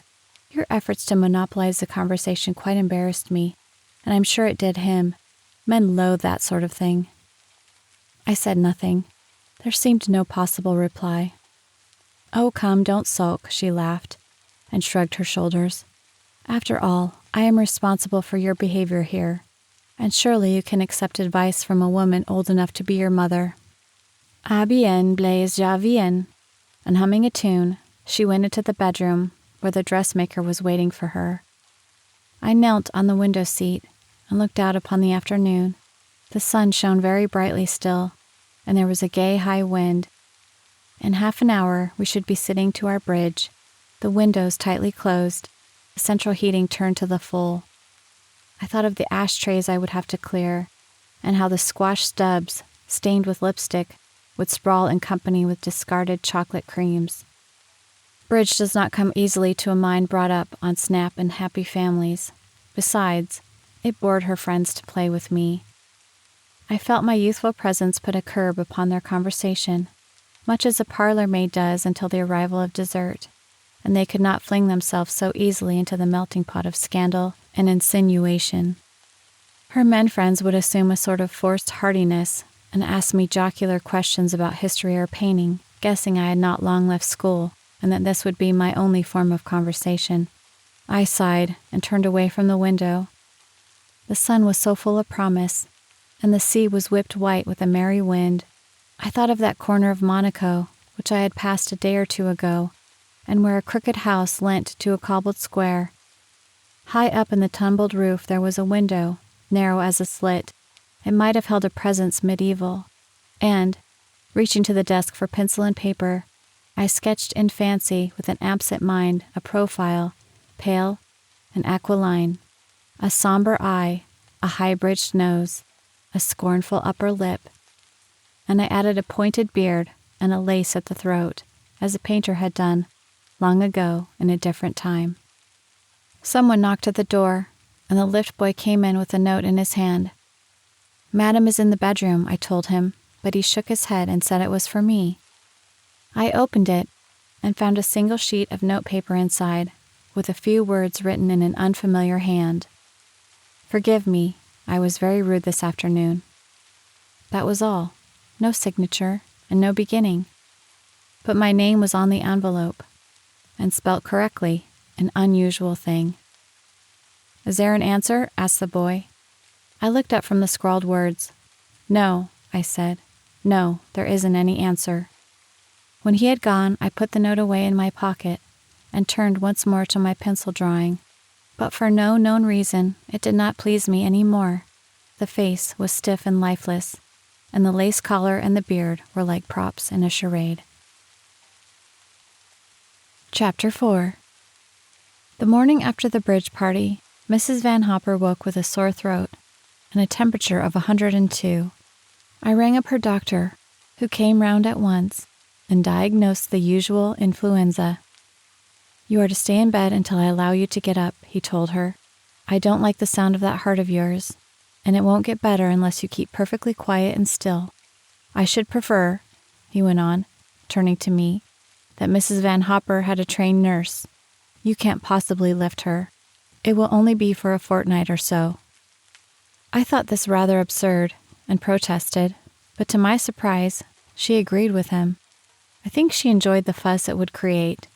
Your efforts to monopolize the conversation quite embarrassed me, and I'm sure it did him. Men loathe that sort of thing." I said nothing. There seemed no possible reply. "Oh, come, don't sulk," she laughed, and shrugged her shoulders. "After all, I am responsible for your behavior here, and surely you can accept advice from a woman old enough to be your mother." "Ah bien, Blaise, ja viens." And humming a tune, she went into the bedroom, where the dressmaker was waiting for her. I knelt on the window seat and looked out upon the afternoon. The sun shone very brightly still, and there was a gay high wind. In half an hour we should be sitting to our bridge, the windows tightly closed, the central heating turned to the full. I thought of the ashtrays I would have to clear, and how the squash stubs, stained with lipstick, would sprawl in company with discarded chocolate creams. Bridge does not come easily to a mind brought up on Snap and Happy Families. Besides, it bored her friends to play with me. I felt my youthful presence put a curb upon their conversation, much as a parlor maid does until the arrival of dessert, and they could not fling themselves so easily into the melting pot of scandal and insinuation. Her men friends would assume a sort of forced heartiness and ask me jocular questions about history or painting, guessing I had not long left school and that this would be my only form of conversation. I sighed and turned away from the window. The sun was so full of promise, and the sea was whipped white with a merry wind. I thought of that corner of Monaco, which I had passed a day or two ago, and where a crooked house leant to a cobbled square. High up in the tumbled roof there was a window, narrow as a slit. It might have held a presence medieval, and, reaching to the desk for pencil and paper, I sketched in fancy with an absent mind a profile, pale and aquiline, a somber eye, a high-bridged nose, a scornful upper lip, and I added a pointed beard and a lace at the throat, as a painter had done, long ago in a different time. Someone knocked at the door, and the lift boy came in with a note in his hand. "Madam is in the bedroom," I told him, but he shook his head and said it was for me. I opened it and found a single sheet of notepaper inside, with a few words written in an unfamiliar hand. "Forgive me, I was very rude this afternoon." That was all. No signature and no beginning. But my name was on the envelope, and spelt correctly, an unusual thing. "Is there an answer?" asked the boy. I looked up from the scrawled words. "No," I said. "No, there isn't any answer." When he had gone, I put the note away in my pocket and turned once more to my pencil drawing. But for no known reason, it did not please me any more. The face was stiff and lifeless, and the lace collar and the beard were like props in a charade. Chapter 4. The morning after the bridge party, Mrs. Van Hopper woke with a sore throat and a temperature of 102. I rang up her doctor, who came round at once and diagnosed the usual influenza. "You are to stay in bed until I allow you to get up," he told her. "I don't like the sound of that heart of yours, and it won't get better unless you keep perfectly quiet and still. I should prefer," he went on, turning to me, that Mrs. Van Hopper had a trained nurse. You can't possibly lift her. It will only be for a fortnight or so. I thought this rather absurd and protested, but to my surprise, she agreed with him. I think she enjoyed the fuss it would create,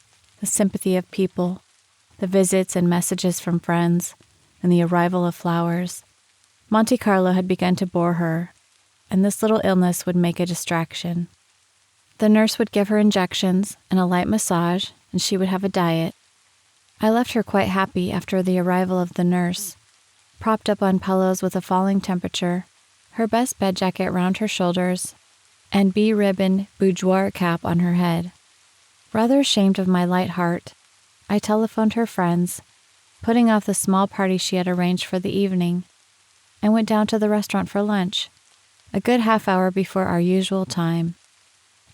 the sympathy of people, the visits and messages from friends, and the arrival of flowers. Monte Carlo had begun to bore her, and this little illness would make a distraction. The nurse would give her injections and a light massage, and she would have a diet. I left her quite happy after the arrival of the nurse, propped up on pillows with a falling temperature, her best bed jacket round her shoulders, and bee-ribboned boudoir cap on her head. Rather ashamed of my light heart, I telephoned her friends, putting off the small party she had arranged for the evening, and went down to the restaurant for lunch, a good half-hour before our usual time.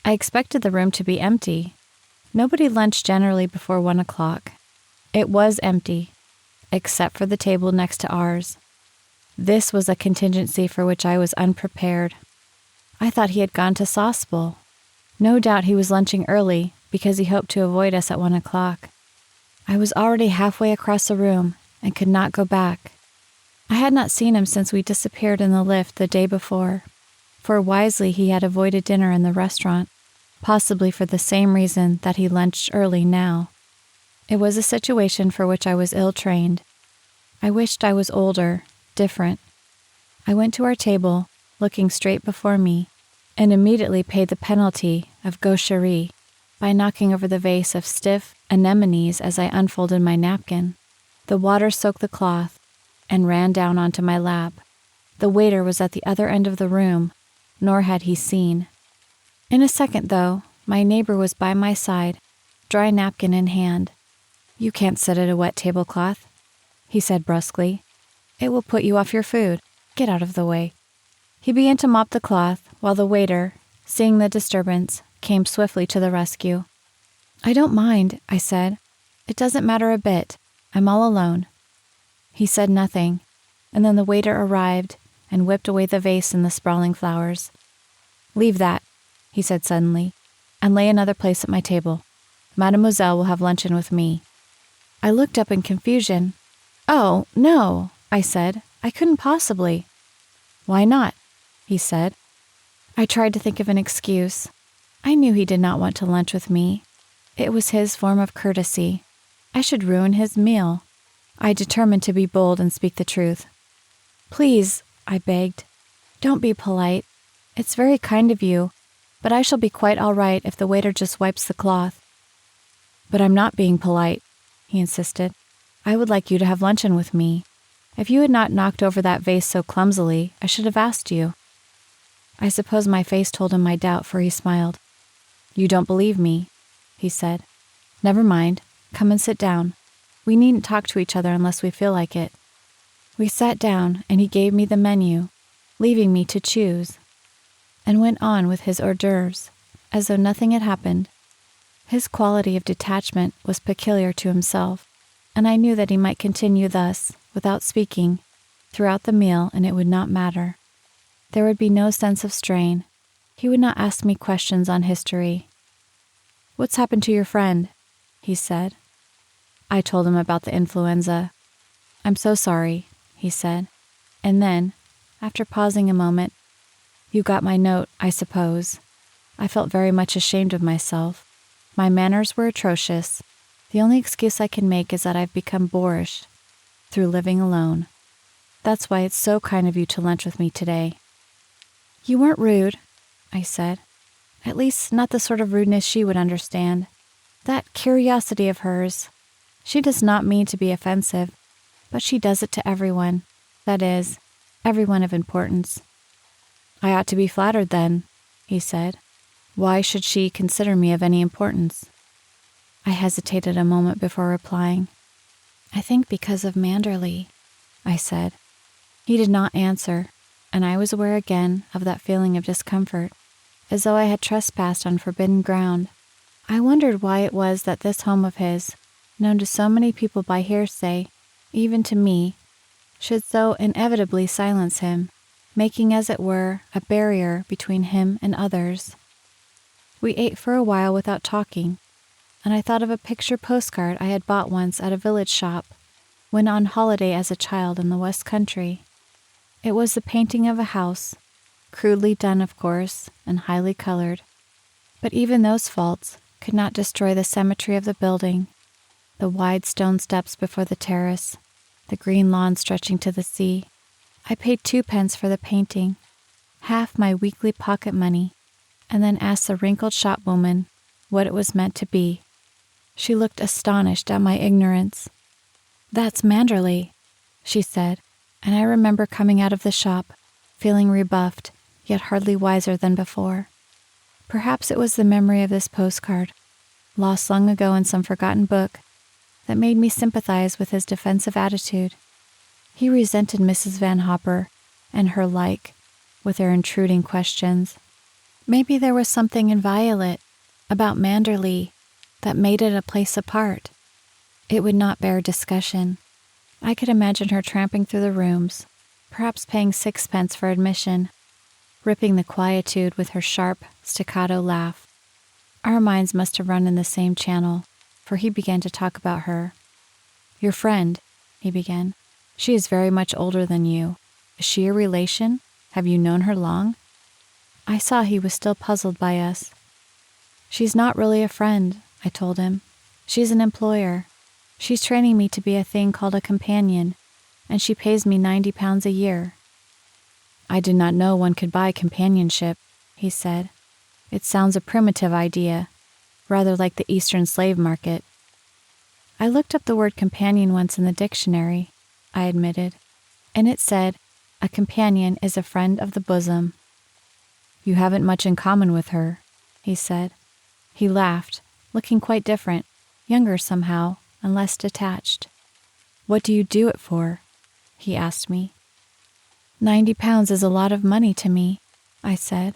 I expected the room to be empty. Nobody lunched generally before 1 o'clock. It was empty, except for the table next to ours. This was a contingency for which I was unprepared. I thought he had gone to Saucebowl. No doubt he was lunching early because he hoped to avoid us at 1 o'clock. I was already halfway across the room and could not go back. I had not seen him since we disappeared in the lift the day before, for wisely he had avoided dinner in the restaurant, possibly for the same reason that he lunched early now. It was a situation for which I was ill-trained. I wished I was older, different. I went to our table, looking straight before me, and immediately paid the penalty of gaucherie by knocking over the vase of stiff anemones as I unfolded my napkin. The water soaked the cloth and ran down onto my lap. The waiter was at the other end of the room, nor had he seen. In a second, though, my neighbor was by my side, dry napkin in hand. "You can't sit at a wet tablecloth," he said brusquely. "It will put you off your food. Get out of the way." He began to mop the cloth, while the waiter, seeing the disturbance, came swiftly to the rescue. "I don't mind," I said. "It doesn't matter a bit. I'm all alone." He said nothing, and then the waiter arrived and whipped away the vase and the sprawling flowers. "Leave that," he said suddenly, "and lay another place at my table. Mademoiselle will have luncheon with me." I looked up in confusion. "Oh, no," I said. "I couldn't possibly." "Why not?" he said. I tried to think of an excuse. I knew he did not want to lunch with me. It was his form of courtesy. I should ruin his meal. I determined to be bold and speak the truth. "Please," I begged, "don't be polite. It's very kind of you, but I shall be quite all right if the waiter just wipes the cloth." "But I'm not being polite," he insisted. "I would like you to have luncheon with me. If you had not knocked over that vase so clumsily, I should have asked you." I suppose my face told him my doubt, for he smiled. "You don't believe me," he said. "Never mind. Come and sit down. We needn't talk to each other unless we feel like it." We sat down, and he gave me the menu, leaving me to choose, and went on with his hors d'oeuvres, as though nothing had happened. His quality of detachment was peculiar to himself, and I knew that he might continue thus, without speaking, throughout the meal, and it would not matter. There would be no sense of strain. He would not ask me questions on history. "What's happened to your friend?" he said. I told him about the influenza. "I'm so sorry," he said. And then, after pausing a moment, "You got my note, I suppose." I felt very much ashamed of myself. My manners were atrocious. The only excuse I can make is that I've become boorish through living alone. That's why it's so kind of you to lunch with me today. "You weren't rude," I said. "At least, not the sort of rudeness she would understand. That curiosity of hers. She does not mean to be offensive, but she does it to everyone. That is, everyone of importance." "I ought to be flattered then," he said. "Why should she consider me of any importance?" I hesitated a moment before replying. "I think because of Manderley," I said. He did not answer, and I was aware again of that feeling of discomfort, as though I had trespassed on forbidden ground. I wondered why it was that this home of his, known to so many people by hearsay, even to me, should so inevitably silence him, making, as it were, a barrier between him and others. We ate for a while without talking, and I thought of a picture postcard I had bought once at a village shop when on holiday as a child in the West Country. It was the painting of a house, crudely done, of course, and highly colored. But even those faults could not destroy the symmetry of the building, the wide stone steps before the terrace, the green lawn stretching to the sea. I paid 2 pence for the painting, half my weekly pocket money, and then asked the wrinkled shopwoman what it was meant to be. She looked astonished at my ignorance. "That's Manderley," she said, and I remember coming out of the shop, feeling rebuffed, yet hardly wiser than before. Perhaps it was the memory of this postcard, lost long ago in some forgotten book, that made me sympathize with his defensive attitude. He resented Mrs. Van Hopper and her like, with their intruding questions. Maybe there was something inviolate about Manderley that made it a place apart. It would not bear discussion. I could imagine her tramping through the rooms, perhaps paying 6 pence for admission, ripping the quietude with her sharp, staccato laugh. Our minds must have run in the same channel, for he began to talk about her. "Your friend," he began. "She is very much older than you. Is she a relation? Have you known her long?" I saw he was still puzzled by us. "She's not really a friend," I told him. "She's an employer. She's training me to be a thing called a companion, and she pays me 90 pounds a year." "I did not know one could buy companionship," he said. "It sounds a primitive idea, rather like the Eastern slave market." "I looked up the word companion once in the dictionary," I admitted, "and it said, a companion is a friend of the bosom." "You haven't much in common with her," he said. He laughed, looking quite different, younger somehow, and less detached. "What do you do it for?" he asked me. 90 pounds is a lot of money to me," I said.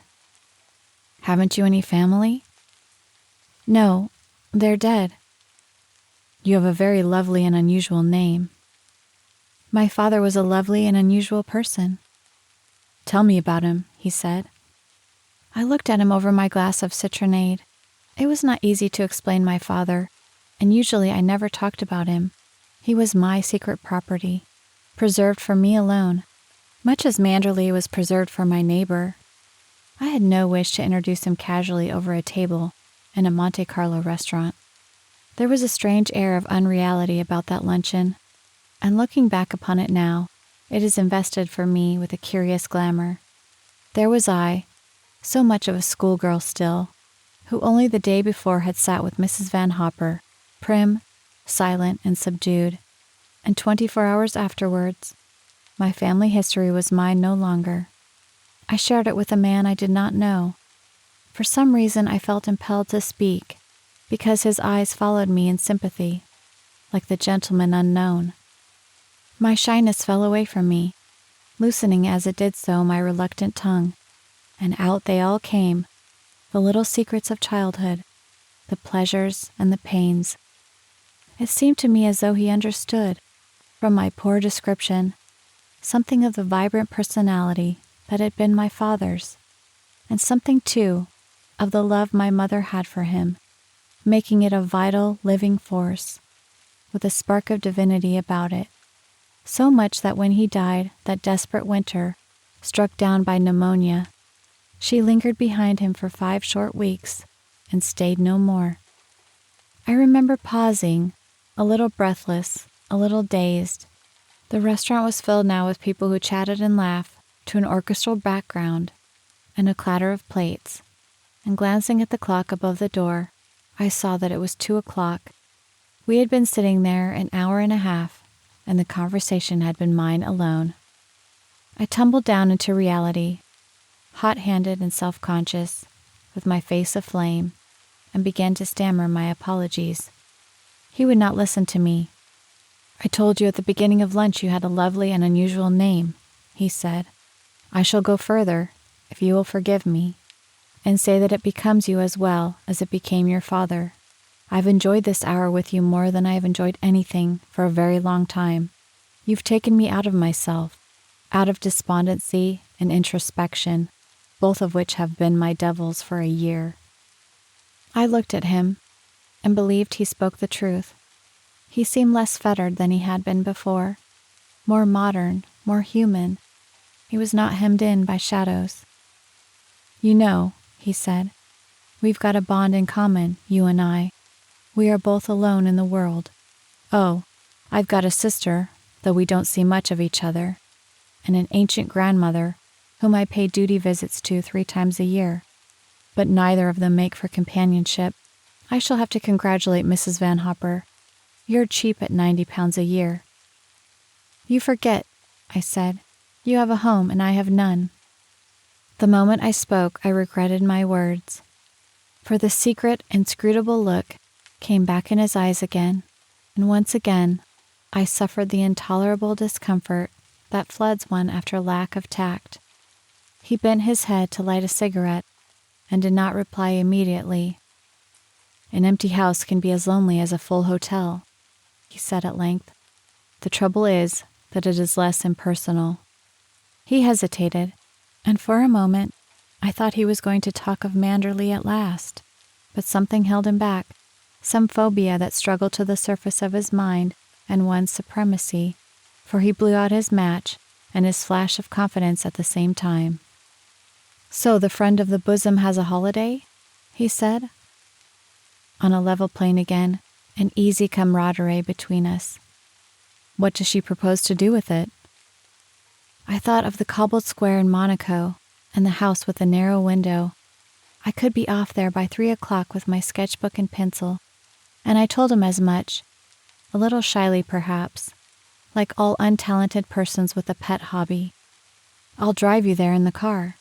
"Haven't you any family?" "No, they're dead." "You have a very lovely and unusual name." "My father was a lovely and unusual person." "Tell me about him," he said. I looked at him over my glass of citronade. It was not easy to explain my father, and usually I never talked about him. He was my secret property, preserved for me alone, much as Manderley was preserved for my neighbor. I had no wish to introduce him casually over a table in a Monte Carlo restaurant. There was a strange air of unreality about that luncheon, and looking back upon it now, it is invested for me with a curious glamour. There was I, so much of a schoolgirl still, who only the day before had sat with Mrs. Van Hopper, prim, silent, and subdued, and 24 hours afterwards, my family history was mine no longer. I shared it with a man I did not know. For some reason I felt impelled to speak, because his eyes followed me in sympathy, like the gentleman unknown. My shyness fell away from me, loosening as it did so my reluctant tongue, and out they all came, the little secrets of childhood, the pleasures and the pains. It seemed to me as though he understood, from my poor description, something of the vibrant personality that had been my father's, and something, too, of the love my mother had for him, making it a vital, living force, with a spark of divinity about it, so much that when he died that desperate winter, struck down by pneumonia, she lingered behind him for 5 short weeks and stayed no more. I remember pausing, a little breathless, a little dazed. The restaurant was filled now with people who chatted and laughed to an orchestral background and a clatter of plates, and glancing at the clock above the door, I saw that it was 2 o'clock. We had been sitting there an hour and a half, and the conversation had been mine alone. I tumbled down into reality, hot-handed and self-conscious, with my face aflame, and began to stammer my apologies. He would not listen to me. "I told you at the beginning of lunch you had a lovely and unusual name," he said. "I shall go further, if you will forgive me, and say that it becomes you as well as it became your father. I've enjoyed this hour with you more than I have enjoyed anything for a very long time. You've taken me out of myself, out of despondency and introspection, both of which have been my devils for a year." I looked at him, and believed he spoke the truth. He seemed less fettered than he had been before, more modern, more human. He was not hemmed in by shadows. "You know," he said, "we've got a bond in common, you and I. We are both alone in the world. Oh, I've got a sister, though we don't see much of each other, and an ancient grandmother whom I pay duty visits to 3 times a year. But neither of them make for companionship. I shall have to congratulate Mrs. Van Hopper. You're cheap at £90 a year." "You forget," I said. "You have a home and I have none." The moment I spoke, I regretted my words, for the secret, inscrutable look came back in his eyes again, and once again I suffered the intolerable discomfort that floods one after lack of tact. He bent his head to light a cigarette and did not reply immediately. "An empty house can be as lonely as a full hotel," he said at length. "The trouble is that it is less impersonal." He hesitated, and for a moment I thought he was going to talk of Manderley at last, but something held him back, some phobia that struggled to the surface of his mind and won supremacy, for he blew out his match and his flash of confidence at the same time. "So the friend of the bosom has a holiday?" he said. On a level plane again, an easy camaraderie between us. "What does she propose to do with it?" I thought of the cobbled square in Monaco and the house with the narrow window. I could be off there by 3 o'clock with my sketchbook and pencil, and I told him as much, a little shyly perhaps, like all untalented persons with a pet hobby. "I'll drive you there in the car,"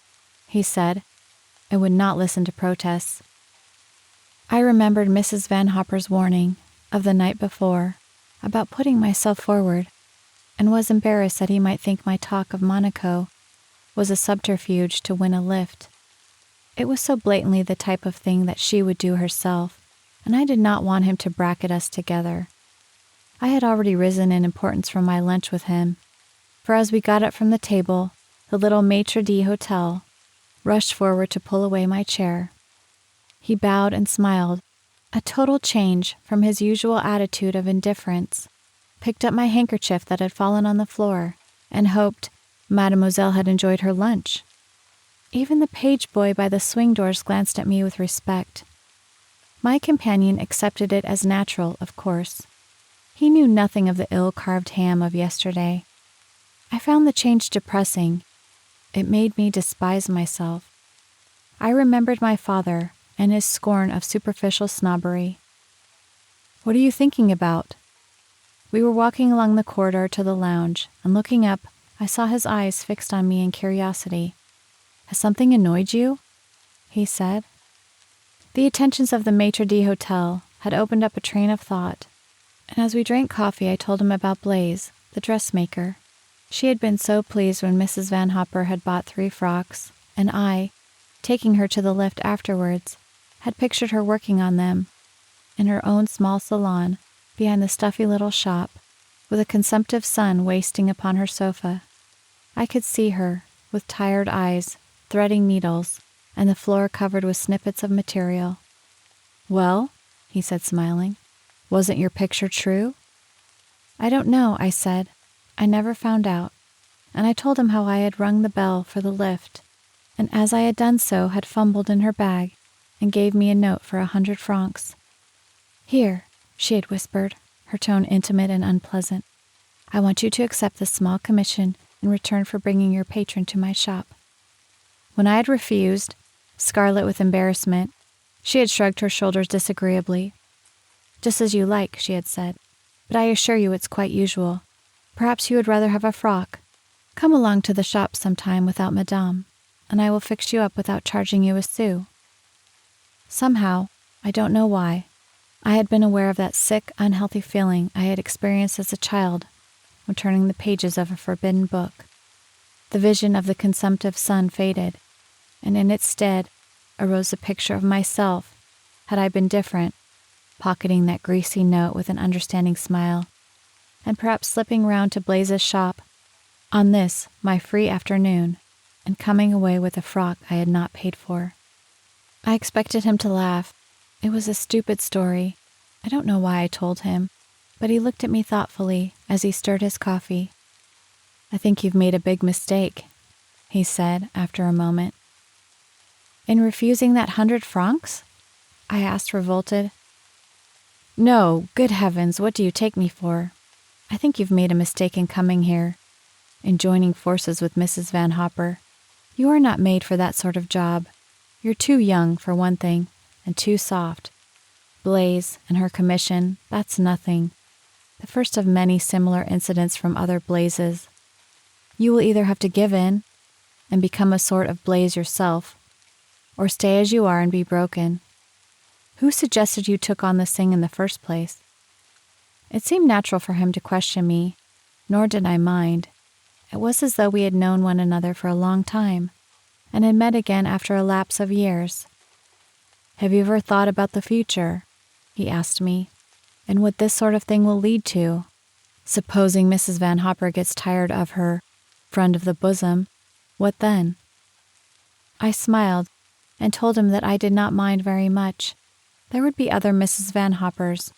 he said, and would not listen to protests. I remembered Mrs. Van Hopper's warning of the night before about putting myself forward, and was embarrassed that he might think my talk of Monaco was a subterfuge to win a lift. It was so blatantly the type of thing that she would do herself, and I did not want him to bracket us together. I had already risen in importance from my lunch with him, for as we got up from the table, the little maitre d' rushed forward to pull away my chair. He bowed and smiled, a total change from his usual attitude of indifference, picked up my handkerchief that had fallen on the floor, and hoped Mademoiselle had enjoyed her lunch. Even the page boy by the swing doors glanced at me with respect. My companion accepted it as natural, of course. He knew nothing of the ill-carved ham of yesterday. I found the change depressing. It made me despise myself. I remembered my father and his scorn of superficial snobbery. "What are you thinking about?" We were walking along the corridor to the lounge, and looking up, I saw his eyes fixed on me in curiosity. "Has something annoyed you?" he said. The attentions of the maitre d' had opened up a train of thought, and as we drank coffee I told him about Blaise, the dressmaker. She had been so pleased when Mrs. Van Hopper had bought 3 frocks, and I, taking her to the lift afterwards, had pictured her working on them, in her own small salon, behind the stuffy little shop, with a consumptive son wasting upon her sofa. I could see her, with tired eyes, threading needles, and the floor covered with snippets of material. "Well," he said, smiling, "wasn't your picture true?" "I don't know," I said. "I never found out." And I told him how I had rung the bell for the lift, and as I had done so had fumbled in her bag and gave me a note for 100 francs. "Here," she had whispered, her tone intimate and unpleasant. "I want you to accept this small commission in return for bringing your patron to my shop." When I had refused, scarlet with embarrassment, she had shrugged her shoulders disagreeably. "Just as you like," she had said, "but I assure you it's quite usual. Perhaps you would rather have a frock. Come along to the shop sometime without Madame, and I will fix you up without charging you a sou." Somehow, I don't know why, I had been aware of that sick, unhealthy feeling I had experienced as a child when turning the pages of a forbidden book. The vision of the consumptive son faded, and in its stead arose the picture of myself, had I been different, pocketing that greasy note with an understanding smile, and perhaps slipping round to Blaise's shop on this, my free afternoon, and coming away with a frock I had not paid for. I expected him to laugh. It was a stupid story, I don't know why I told him, but he looked at me thoughtfully as he stirred his coffee. "I think you've made a big mistake," he said after a moment. "In refusing that 100 francs?" I asked, revolted. "No, good heavens, what do you take me for? I think you've made a mistake in coming here, in joining forces with Mrs. Van Hopper. You are not made for that sort of job. You're too young, for one thing, and too soft. Blaise and her commission, that's nothing. The first of many similar incidents from other Blaises. You will either have to give in and become a sort of Blaise yourself, or stay as you are and be broken. Who suggested you took on this thing in the first place?" It seemed natural for him to question me, nor did I mind. It was as though we had known one another for a long time, and had met again after a lapse of years. "Have you ever thought about the future?" he asked me, "and what this sort of thing will lead to? Supposing Mrs. Van Hopper gets tired of her friend of the bosom, what then?" I smiled and told him that I did not mind very much. There would be other Mrs. Van Hoppers,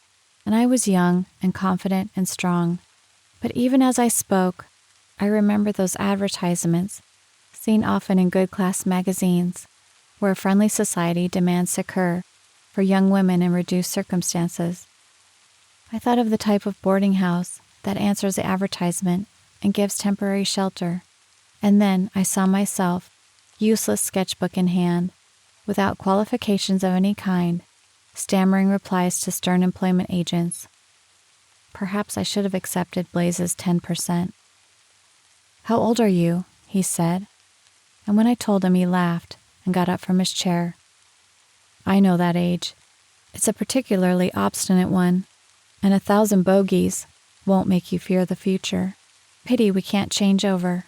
and I was young and confident and strong. But even as I spoke, I remembered those advertisements, seen often in good-class magazines, where a friendly society demands succor for young women in reduced circumstances. I thought of the type of boarding house that answers the advertisement and gives temporary shelter, and then I saw myself, useless sketchbook in hand, without qualifications of any kind, stammering replies to stern employment agents. Perhaps I should have accepted Blaise's 10%. "How old are you?" he said, and when I told him, he laughed and got up from his chair. "I know that age. It's a particularly obstinate one, and 1,000 bogies won't make you fear the future. Pity we can't change over.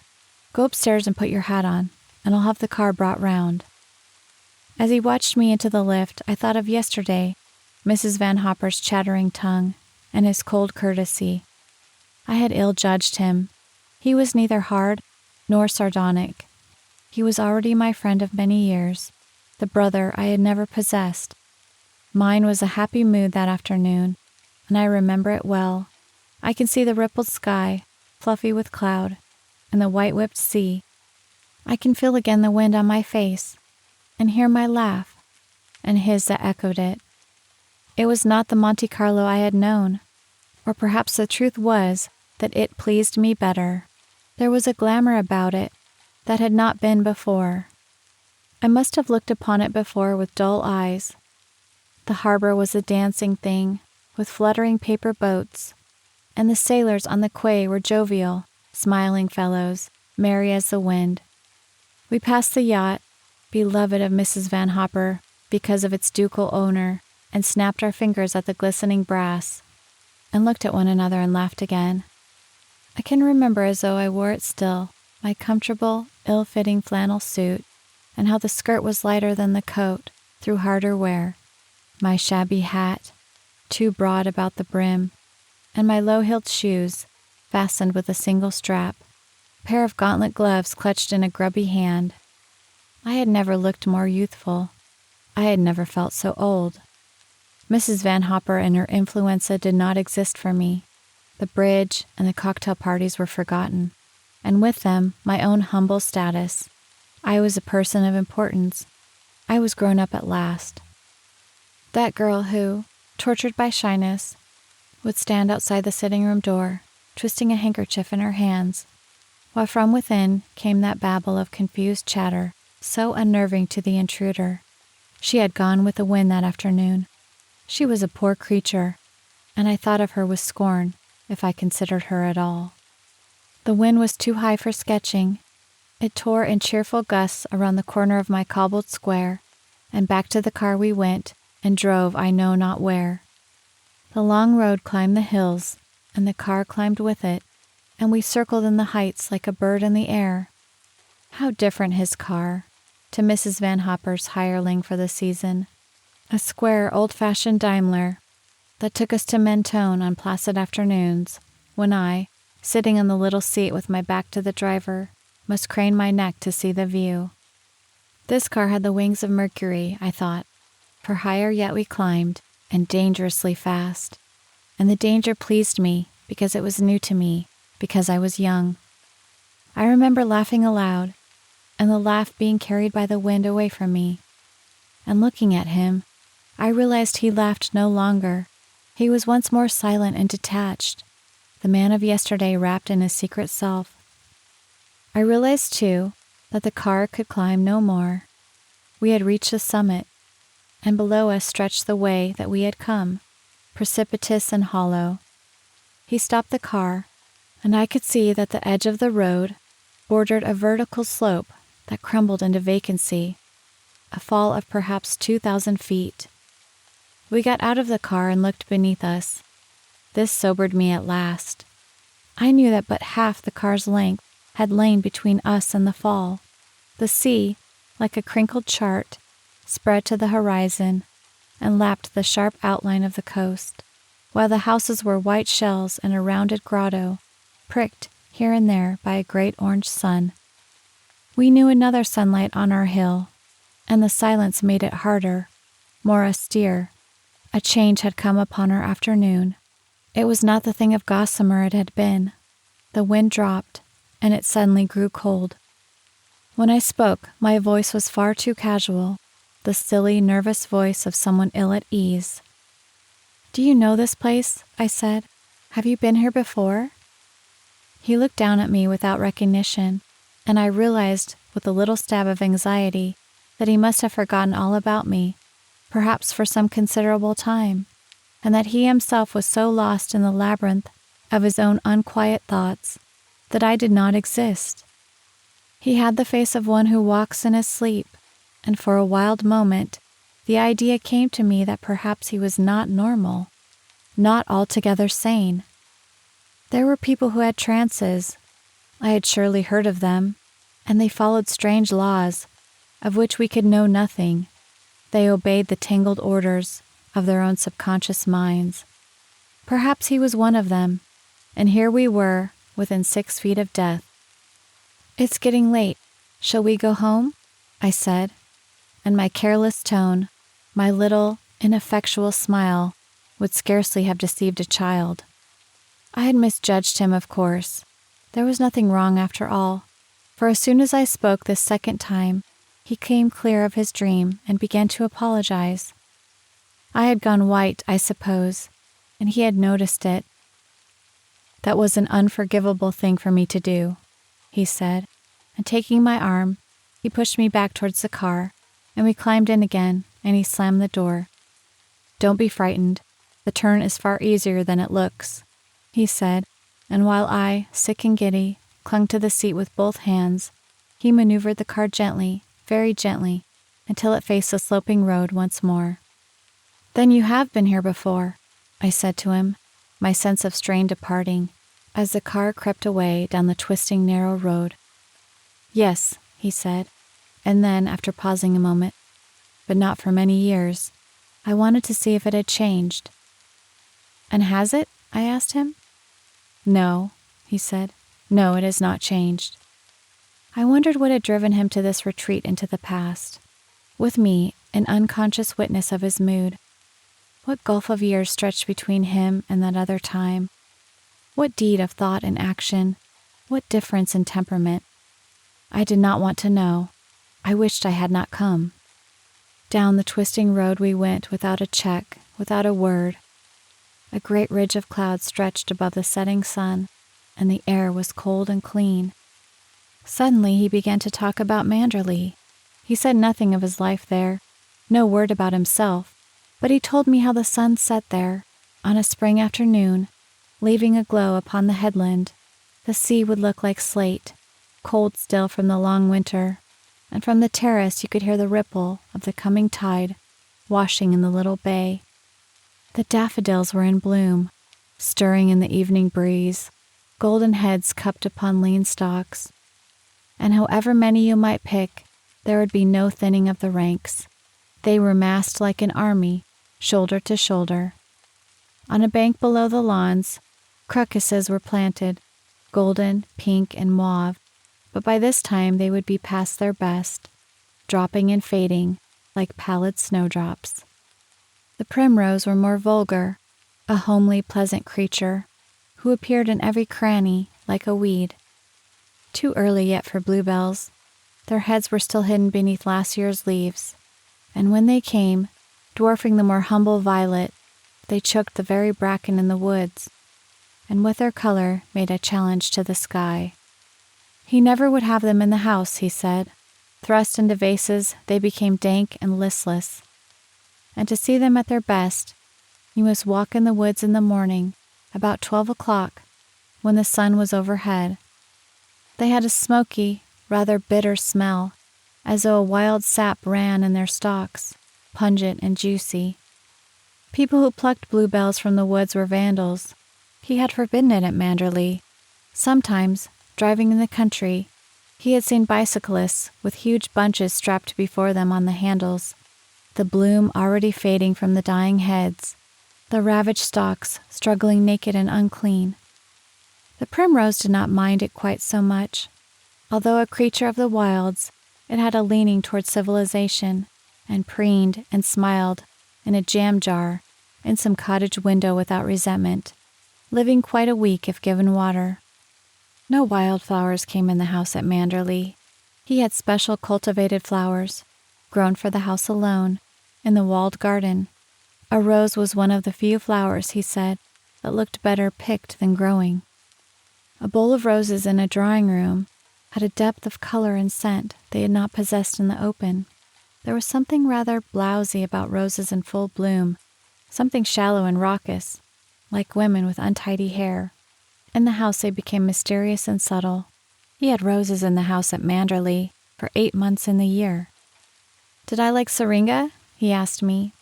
Go upstairs and put your hat on, and I'll have the car brought round." As he watched me into the lift, I thought of yesterday, Mrs. Van Hopper's chattering tongue, and his cold courtesy. I had ill-judged him. He was neither hard nor sardonic. He was already my friend of many years, the brother I had never possessed. Mine was a happy mood that afternoon, and I remember it well. I can see the rippled sky, fluffy with cloud, and the white-whipped sea. I can feel again the wind on my face, and hear my laugh, and his that echoed it. It was not the Monte Carlo I had known, or perhaps the truth was that it pleased me better. There was a glamour about it that had not been before. I must have looked upon it before with dull eyes. The harbor was a dancing thing, with fluttering paper boats, and the sailors on the quay were jovial, smiling fellows, merry as the wind. We passed the yacht, beloved of Mrs. Van Hopper because of its ducal owner, and snapped our fingers at the glistening brass, and looked at one another and laughed again. I can remember as though I wore it still, my comfortable, ill-fitting flannel suit, and how the skirt was lighter than the coat, through harder wear, my shabby hat, too broad about the brim, and my low-heeled shoes, fastened with a single strap, a pair of gauntlet gloves clutched in a grubby hand. I had never looked more youthful. I had never felt so old. Mrs. Van Hopper and her influenza did not exist for me. The bridge and the cocktail parties were forgotten, and with them my own humble status. I was a person of importance. I was grown up at last. That girl who, tortured by shyness, would stand outside the sitting-room door, twisting a handkerchief in her hands, while from within came that babble of confused chatter, so unnerving to the intruder. She had gone with the wind that afternoon. She was a poor creature, and I thought of her with scorn, if I considered her at all. The wind was too high for sketching. It tore in cheerful gusts around the corner of my cobbled square, and back to the car we went, and drove I know not where. The long road climbed the hills, and the car climbed with it, and we circled in the heights like a bird in the air. How different his car, to Mrs. Van Hopper's hireling for the season. A square, old-fashioned Daimler that took us to Mentone on placid afternoons, when I, sitting in the little seat with my back to the driver, must crane my neck to see the view. This car had the wings of Mercury, I thought, for higher yet we climbed, and dangerously fast. And the danger pleased me because it was new to me, because I was young. I remember laughing aloud, and the laugh being carried by the wind away from me. And looking at him, I realized he laughed no longer. He was once more silent and detached, the man of yesterday wrapped in his secret self. I realized, too, that the car could climb no more. We had reached the summit, and below us stretched the way that we had come, precipitous and hollow. He stopped the car, and I could see that the edge of the road bordered a vertical slope that crumbled into vacancy, a fall of perhaps 2,000 feet. We got out of the car and looked beneath us. This sobered me at last. I knew that but half the car's length had lain between us and the fall. The sea, like a crinkled chart, spread to the horizon and lapped the sharp outline of the coast, while the houses were white shells in a rounded grotto, pricked here and there by a great orange sun. We knew another sunlight on our hill, and the silence made it harder, more austere. A change had come upon our afternoon. It was not the thing of gossamer it had been. The wind dropped, and it suddenly grew cold. When I spoke, my voice was far too casual, the silly, nervous voice of someone ill at ease. "Do you know this place?" I said. "Have you been here before?" He looked down at me without recognition, and I realized with a little stab of anxiety that he must have forgotten all about me, perhaps for some considerable time, and that he himself was so lost in the labyrinth of his own unquiet thoughts that I did not exist. He had the face of one who walks in his sleep, and for a wild moment the idea came to me that perhaps he was not normal, not altogether sane. There were people who had trances. I had surely heard of them, and they followed strange laws, of which we could know nothing. They obeyed the tangled orders of their own subconscious minds. Perhaps he was one of them, and here we were, within 6 feet of death. "It's getting late. Shall we go home?" I said, and my careless tone, my little, ineffectual smile, would scarcely have deceived a child. I had misjudged him, of course. There was nothing wrong after all, for as soon as I spoke this second time, he came clear of his dream and began to apologize. I had gone white, I suppose, and he had noticed it. "That was an unforgivable thing for me to do," he said, and taking my arm, he pushed me back towards the car, and we climbed in again, and he slammed the door. "Don't be frightened. The turn is far easier than it looks," he said, and while I, sick and giddy, clung to the seat with both hands, he maneuvered the car gently, very gently, until it faced the sloping road once more. "Then you have been here before," I said to him, my sense of strain departing, as the car crept away down the twisting narrow road. "Yes," he said, and then, after pausing a moment, "but not for many years. I wanted to see if it had changed." "And has it?" I asked him. "No," he said. "No, it has not changed." I wondered what had driven him to this retreat into the past, with me, an unconscious witness of his mood. What gulf of years stretched between him and that other time? What deed of thought and action? What difference in temperament? I did not want to know. I wished I had not come. Down the twisting road we went without a check, without a word. A great ridge of clouds stretched above the setting sun, and the air was cold and clean. Suddenly he began to talk about Manderley. He said nothing of his life there, no word about himself, but he told me how the sun set there, on a spring afternoon, leaving a glow upon the headland. The sea would look like slate, cold still from the long winter, and from the terrace you could hear the ripple of the coming tide washing in the little bay. The daffodils were in bloom, stirring in the evening breeze, golden heads cupped upon lean stalks. And however many you might pick, there would be no thinning of the ranks. They were massed like an army, shoulder to shoulder. On a bank below the lawns, crocuses were planted, golden, pink, and mauve, but by this time they would be past their best, dropping and fading like pallid snowdrops. The primrose were more vulgar, a homely, pleasant creature, who appeared in every cranny like a weed. Too early yet for bluebells. Their heads were still hidden beneath last year's leaves, and when they came, dwarfing the more humble violet, they choked the very bracken in the woods, and with their color made a challenge to the sky. He never would have them in the house, he said. Thrust into vases, they became dank and listless. And to see them at their best, you must walk in the woods in the morning, about 12 o'clock, when the sun was overhead. They had a smoky, rather bitter smell, as though a wild sap ran in their stalks, pungent and juicy. People who plucked bluebells from the woods were vandals. He had forbidden it at Manderley. Sometimes, driving in the country, he had seen bicyclists with huge bunches strapped before them on the handles, the bloom already fading from the dying heads, the ravaged stalks struggling naked and unclean. The primrose did not mind it quite so much. Although a creature of the wilds, it had a leaning toward civilization, and preened and smiled in a jam jar in some cottage window without resentment, living quite a week if given water. No wildflowers came in the house at Manderley. He had special cultivated flowers, grown for the house alone, in the walled garden. A rose was one of the few flowers, he said, that looked better picked than growing. A bowl of roses in a drawing room had a depth of color and scent they had not possessed in the open. There was something rather blousy about roses in full bloom, something shallow and raucous, like women with untidy hair. In the house they became mysterious and subtle. He had roses in the house at Manderley for 8 months in the year. Did I like syringa? He asked me.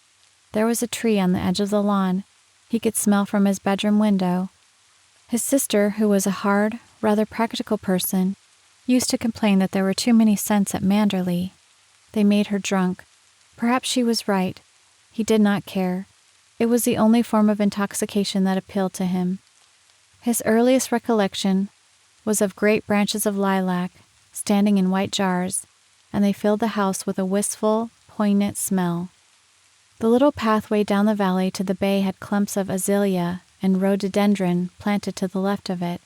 There was a tree on the edge of the lawn he could smell from his bedroom window. His sister, who was a hard, rather practical person, used to complain that there were too many scents at Manderley. They made her drunk. Perhaps she was right. He did not care. It was the only form of intoxication that appealed to him. His earliest recollection was of great branches of lilac standing in white jars, and they filled the house with a wistful, poignant smell. The little pathway down the valley to the bay had clumps of azalea and rhododendron planted to the left of it,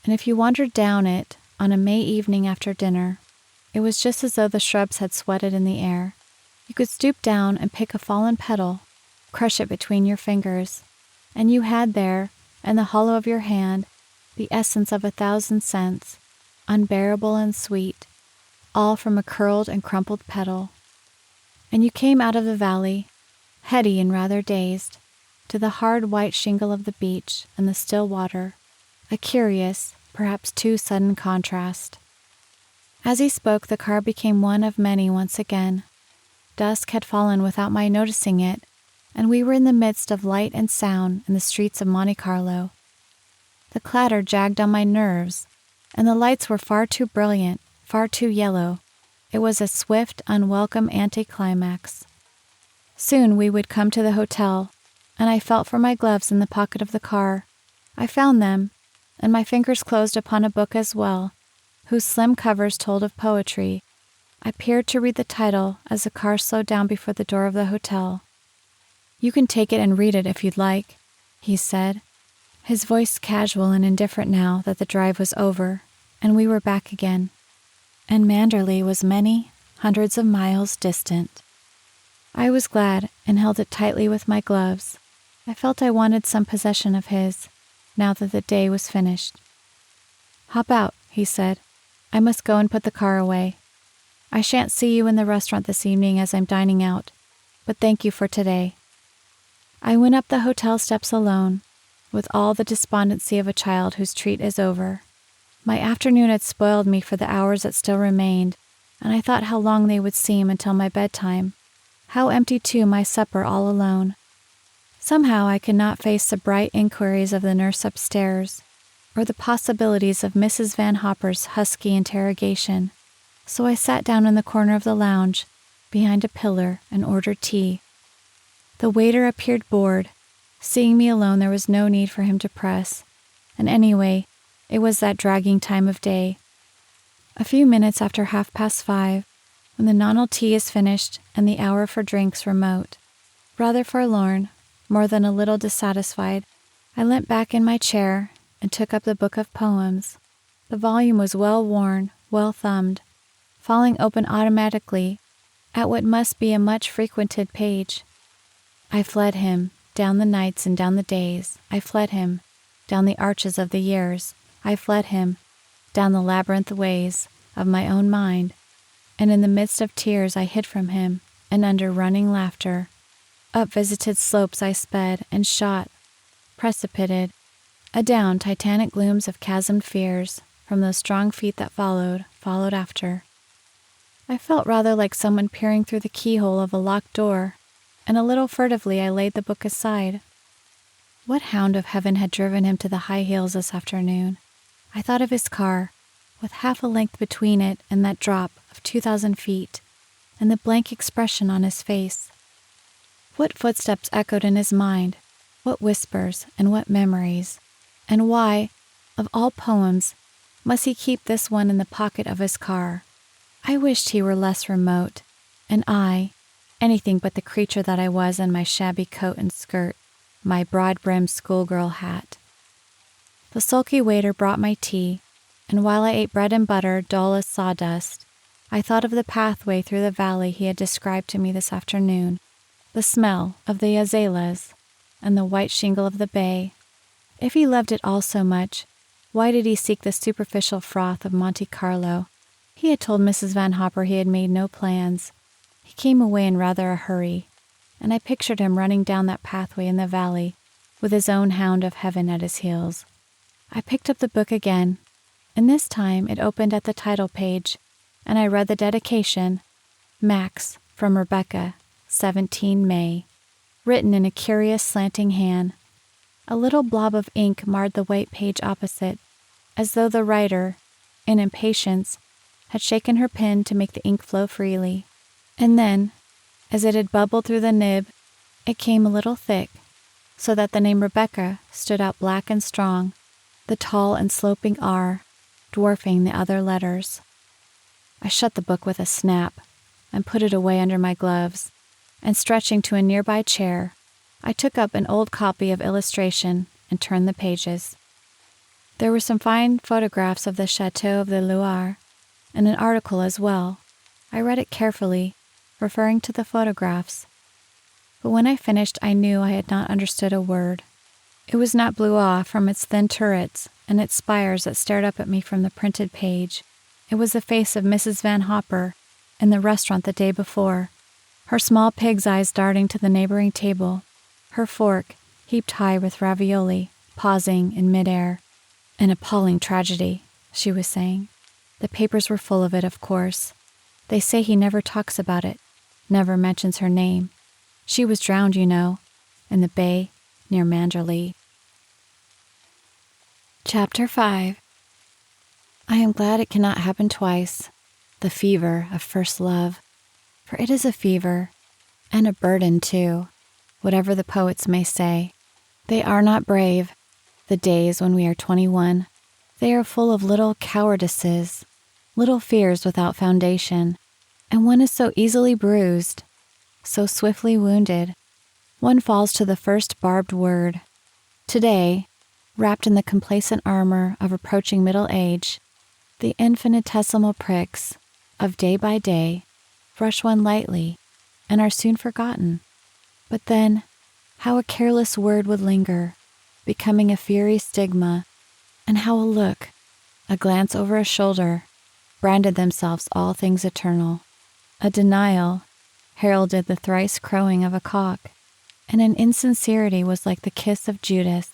and if you wandered down it on a May evening after dinner, it was just as though the shrubs had sweated in the air. You could stoop down and pick a fallen petal, crush it between your fingers, and you had there, in the hollow of your hand, the essence of 1,000 scents, unbearable and sweet, all from a curled and crumpled petal. And you came out of the valley, heady and rather dazed, to the hard white shingle of the beach and the still water, a curious, perhaps too sudden contrast. As he spoke, the car became one of many once again. Dusk had fallen without my noticing it, and we were in the midst of light and sound in the streets of Monte Carlo. The clatter jagged on my nerves, and the lights were far too brilliant, far too yellow. It was a swift, unwelcome anticlimax. Soon we would come to the hotel, and I felt for my gloves in the pocket of the car. I found them, and my fingers closed upon a book as well, whose slim covers told of poetry. I peered to read the title as the car slowed down before the door of the hotel. "You can take it and read it if you'd like," he said, his voice casual and indifferent now that the drive was over, and we were back again. And Manderley was many hundreds of miles distant. I was glad and held it tightly with my gloves. I felt I wanted some possession of his, now that the day was finished. "Hop out," he said. "I must go and put the car away. I shan't see you in the restaurant this evening as I'm dining out, but thank you for today." I went up the hotel steps alone, with all the despondency of a child whose treat is over. My afternoon had spoiled me for the hours that still remained, and I thought how long they would seem until my bedtime. How empty, too, my supper all alone. Somehow I could not face the bright inquiries of the nurse upstairs, or the possibilities of Mrs. Van Hopper's husky interrogation, so I sat down in the corner of the lounge, behind a pillar, and ordered tea. The waiter appeared bored. Seeing me alone, there was no need for him to press, and anyway, it was that dragging time of day. A few minutes after 5:30, when the noddle tea is finished and the hour for drinks remote, Rather forlorn, more than a little dissatisfied, I leant back in my chair and took up the book of poems. The volume was well worn, well thumbed, falling open automatically at what must be a much frequented page. I fled him, down the nights and down the days. I fled him, down the arches of the years. I fled him, down the labyrinth ways of my own mind. And in the midst of tears I hid from him, and under running laughter. Up visited slopes I sped and shot, precipitated, adown titanic glooms of chasmed fears from those strong feet that followed after. I felt rather like someone peering through the keyhole of a locked door, and a little furtively I laid the book aside. What hound of heaven had driven him to the high hills this afternoon? I thought of his car, with half a length between it and that drop of 2,000 feet, and the blank expression on his face. What footsteps echoed in his mind, what whispers and what memories, and why, of all poems, must he keep this one in the pocket of his car? I wished he were less remote, and I, anything but the creature that I was in my shabby coat and skirt, my broad-brimmed schoolgirl hat. The sulky waiter brought my tea, and while I ate bread and butter dull as sawdust, I thought of the pathway through the valley he had described to me this afternoon, the smell of the azaleas, and the white shingle of the bay. If he loved it all so much, why did he seek the superficial froth of Monte Carlo? He had told Mrs. Van Hopper he had made no plans. He came away in rather a hurry, and I pictured him running down that pathway in the valley with his own hound of heaven at his heels. I picked up the book again, and this time it opened at the title page, and I read the dedication, Max, from Rebecca, 17 May, written in a curious slanting hand. A little blob of ink marred the white page opposite, as though the writer, in impatience, had shaken her pen to make the ink flow freely. And then, as it had bubbled through the nib, it came a little thick, so that the name Rebecca stood out black and strong, the tall and sloping R dwarfing the other letters. I shut the book with a snap and put it away under my gloves, and stretching to a nearby chair, I took up an old copy of illustration and turned the pages. There were some fine photographs of the Chateau of the Loire, and an article as well. I read it carefully, referring to the photographs. But when I finished, I knew I had not understood a word. It was not Blois from its thin turrets and its spires that stared up at me from the printed page. It was the face of Mrs. Van Hopper in the restaurant the day before, her small pig's eyes darting to the neighboring table, her fork, heaped high with ravioli, pausing in midair. An appalling tragedy, she was saying. The papers were full of it, of course. They say he never talks about it, never mentions her name. She was drowned, you know, in the bay near Manderley. Chapter 5. I am glad it cannot happen twice, the fever of first love, for it is a fever, and a burden too, whatever the poets may say. They are not brave, the days when we are 21. They are full of little cowardices, little fears without foundation, and one is so easily bruised, so swiftly wounded. One falls to the first barbed word. Today, wrapped in the complacent armor of approaching middle age, the infinitesimal pricks of day by day brush one lightly and are soon forgotten. But then, how a careless word would linger, becoming a fiery stigma, and how a look, a glance over a shoulder, branded themselves all things eternal. A denial heralded the thrice crowing of a cock, and an insincerity was like the kiss of Judas.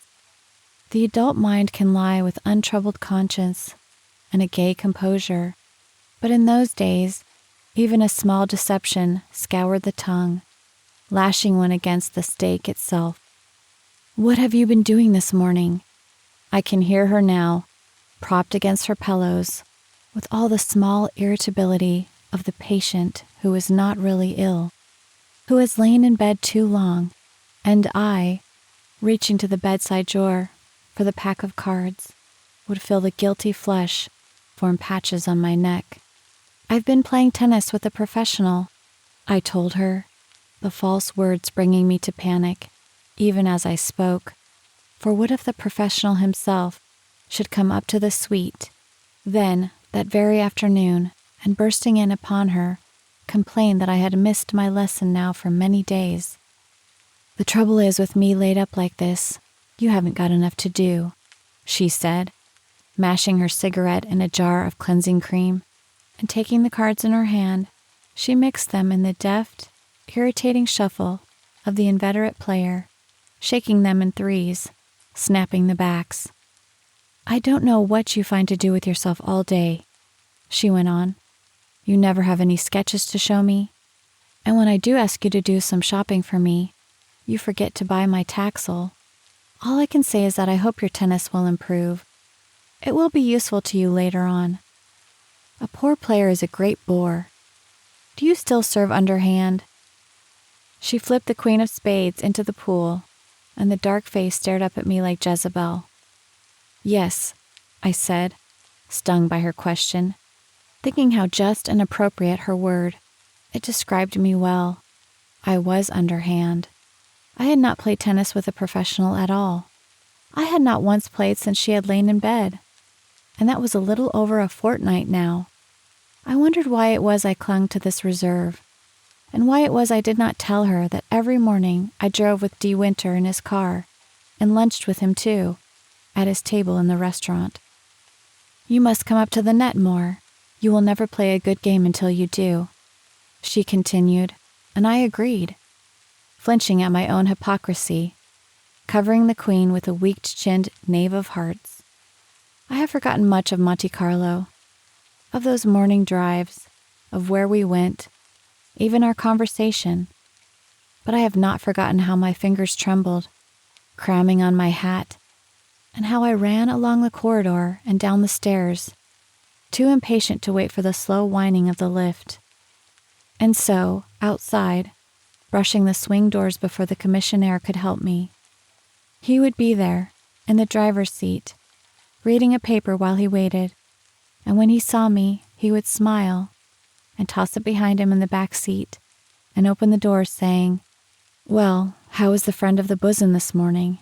The adult mind can lie with untroubled conscience and a gay composure, but in those days, even a small deception scoured the tongue, lashing one against the stake itself. What have you been doing this morning? I can hear her now, propped against her pillows, with all the small irritability of the patient who is not really ill, who has lain in bed too long, and I, reaching to the bedside drawer for the pack of cards, would feel the guilty flush form patches on my neck. I've been playing tennis with a professional, I told her, the false words bringing me to panic, even as I spoke. For what if the professional himself should come up to the suite, then, that very afternoon, and bursting in upon her, complain that I had missed my lesson now for many days? "The trouble is with me laid up like this, you haven't got enough to do," she said, mashing her cigarette in a jar of cleansing cream, and taking the cards in her hand, she mixed them in the deft, irritating shuffle of the inveterate player, shaking them in threes, snapping the backs. "I don't know what you find to do with yourself all day," she went on. "You never have any sketches to show me, and when I do ask you to do some shopping for me, you forget to buy my taxel. All I can say is that I hope your tennis will improve. It will be useful to you later on. A poor player is a great bore. Do you still serve underhand?" She flipped the queen of spades into the pool, and the dark face stared up at me like Jezebel. "Yes," I said, stung by her question, thinking how just and appropriate her word. It described me well. I was underhand. I had not played tennis with a professional at all. I had not once played since she had lain in bed, and that was a little over a fortnight now. I wondered why it was I clung to this reserve, and why it was I did not tell her that every morning I drove with De Winter in his car, and lunched with him too, at his table in the restaurant. "You must come up to the net more. You will never play a good game until you do," she continued, and I agreed, flinching at my own hypocrisy, covering the queen with a weak-chinned knave of hearts. I have forgotten much of Monte Carlo, of those morning drives, of where we went, even our conversation, but I have not forgotten how my fingers trembled, cramming on my hat, and how I ran along the corridor and down the stairs, too impatient to wait for the slow whining of the lift. And so, outside, brushing the swing doors before the commissionaire could help me, he would be there, in the driver's seat, reading a paper while he waited, and when he saw me, he would smile, and toss it behind him in the back seat, and open the door saying, "Well, how is the friend of the bosom this morning,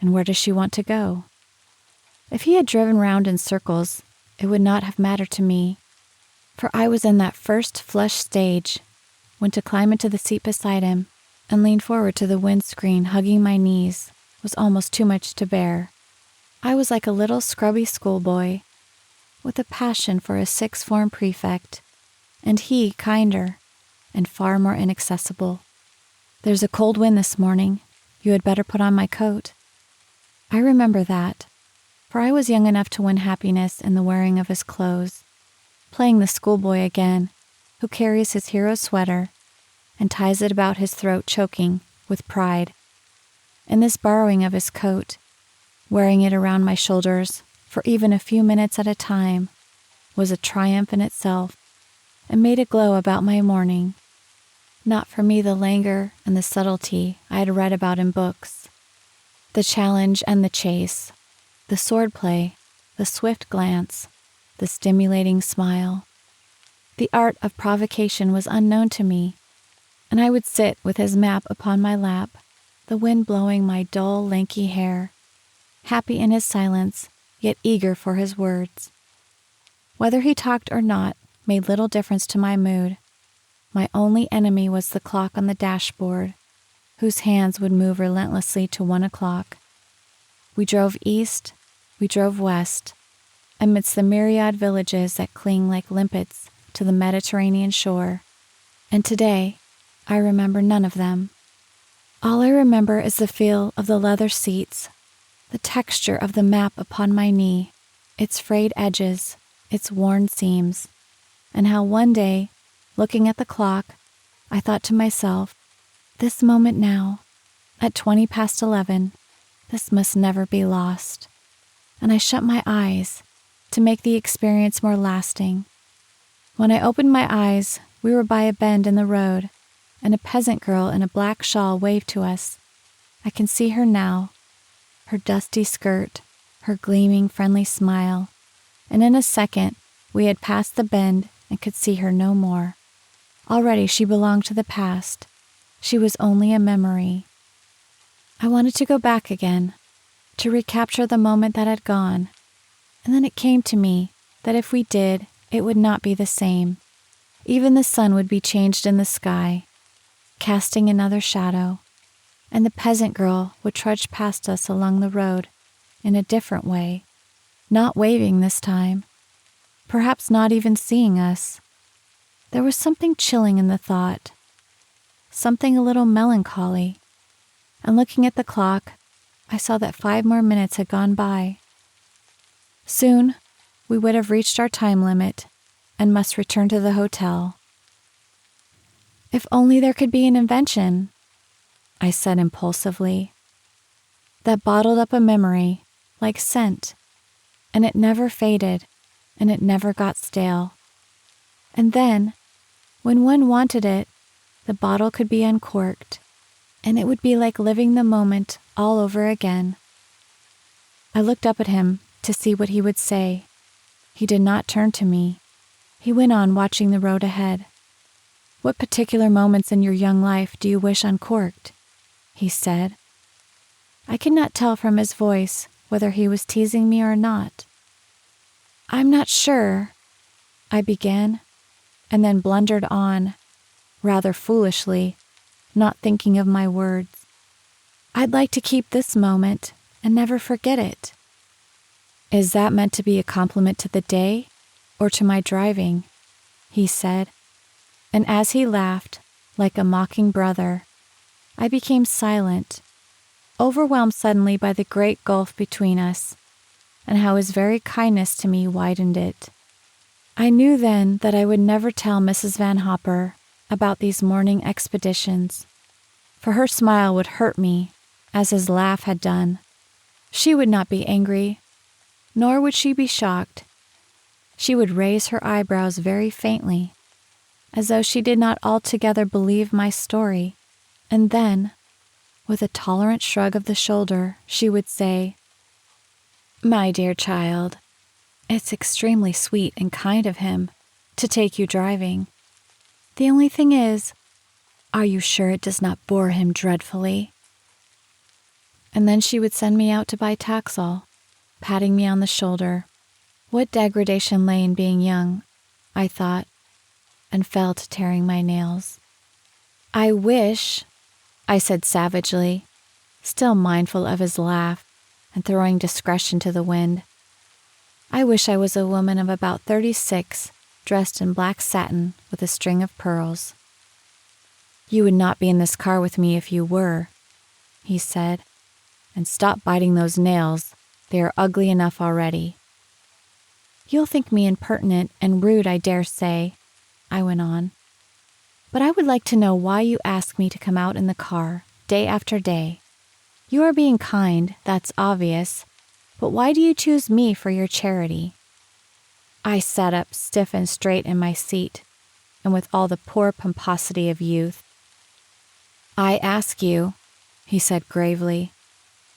and where does she want to go?" If he had driven round in circles, it would not have mattered to me, for I was in that first flushed stage, when to climb into the seat beside him and lean forward to the windscreen hugging my knees was almost too much to bear. I was like a little scrubby schoolboy, with a passion for a sixth form prefect, and he kinder and far more inaccessible. "There's a cold wind this morning. You had better put on my coat." I remember that, for I was young enough to win happiness in the wearing of his clothes, playing the schoolboy again, who carries his hero sweater and ties it about his throat choking with pride. And this borrowing of his coat, wearing it around my shoulders for even a few minutes at a time, was a triumph in itself, and made a glow about my morning. Not for me the languor and the subtlety I had read about in books, the challenge and the chase, the swordplay, the swift glance, the stimulating smile. The art of provocation was unknown to me, and I would sit with his map upon my lap, the wind blowing my dull, lanky hair, happy in his silence, yet eager for his words. Whether he talked or not made little difference to my mood. My only enemy was the clock on the dashboard, whose hands would move relentlessly to 1 o'clock. We drove east, we drove west, amidst the myriad villages that cling like limpets to the Mediterranean shore, and today I remember none of them. All I remember is the feel of the leather seats, the texture of the map upon my knee, its frayed edges, its worn seams, and how one day, looking at the clock, I thought to myself, this moment now, at 11:20, this must never be lost. And I shut my eyes to make the experience more lasting. When I opened my eyes, we were by a bend in the road, and a peasant girl in a black shawl waved to us. I can see her now, her dusty skirt, her gleaming, friendly smile, and in a second we had passed the bend and could see her no more. Already she belonged to the past, She was only a memory. I wanted to go back again, to recapture the moment that had gone, and then it came to me that if we did, it would not be the same. Even the sun would be changed in the sky, casting another shadow, and the peasant girl would trudge past us along the road in a different way, not waving this time, perhaps not even seeing us. There was something chilling in the thought, something a little melancholy, and looking at the clock, I saw that 5 more minutes had gone by. Soon, we would have reached our time limit and must return to the hotel. If only there could be an invention, I said impulsively, that bottled up a memory like scent, and it never faded, and it never got stale. And then, when one wanted it, the bottle could be uncorked, and it would be like living the moment all over again. I looked up at him to see what he would say. He did not turn to me. He went on watching the road ahead. "What particular moments in your young life do you wish uncorked?" he said. I could not tell from his voice whether he was teasing me or not. "I'm not sure," I began, and then blundered on, rather foolishly, not thinking of my words. "I'd like to keep this moment and never forget it." "Is that meant to be a compliment to the day or to my driving?" he said, and as he laughed, like a mocking brother, I became silent, overwhelmed suddenly by the great gulf between us, and how his very kindness to me widened it. I knew then that I would never tell Mrs. Van Hopper about these morning expeditions, for her smile would hurt me, as his laugh had done. She would not be angry, nor would she be shocked. She would raise her eyebrows very faintly, as though she did not altogether believe my story, and then, with a tolerant shrug of the shoulder, she would say, "My dear child, it's extremely sweet and kind of him to take you driving. The only thing is, are you sure it does not bore him dreadfully?" And then she would send me out to buy Taxol, patting me on the shoulder. What degradation lay in being young, I thought, and fell to tearing my nails. "I wish," I said savagely, still mindful of his laugh and throwing discretion to the wind. "I wish I was a woman of about 36, dressed in black satin with a string of pearls." "You would not be in this car with me if you were," he said, "and stop biting those nails. They are ugly enough already." "You'll think me impertinent and rude, I dare say," I went on. "But I would like to know why you ask me to come out in the car, day after day. You are being kind, that's obvious, but why do you choose me for your charity?" I sat up stiff and straight in my seat, and with all the poor pomposity of youth. "I ask you," he said gravely,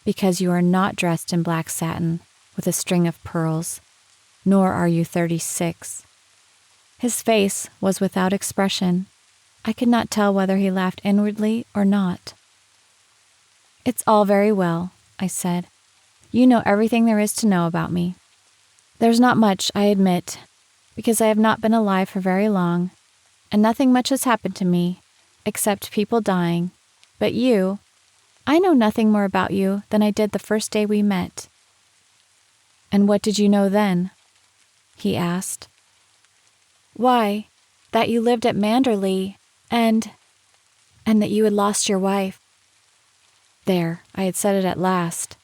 "because you are not dressed in black satin with a string of pearls, nor are you 36. His face was without expression. I could not tell whether he laughed inwardly or not. "It's all very well," I said. "You know everything there is to know about me. There's not much, I admit, because I have not been alive for very long, and nothing much has happened to me, except people dying. But you, I know nothing more about you than I did the first day we met." "And what did you know then?" he asked. "Why, that you lived at Manderley, and that you had lost your wife." There, I had said it at last.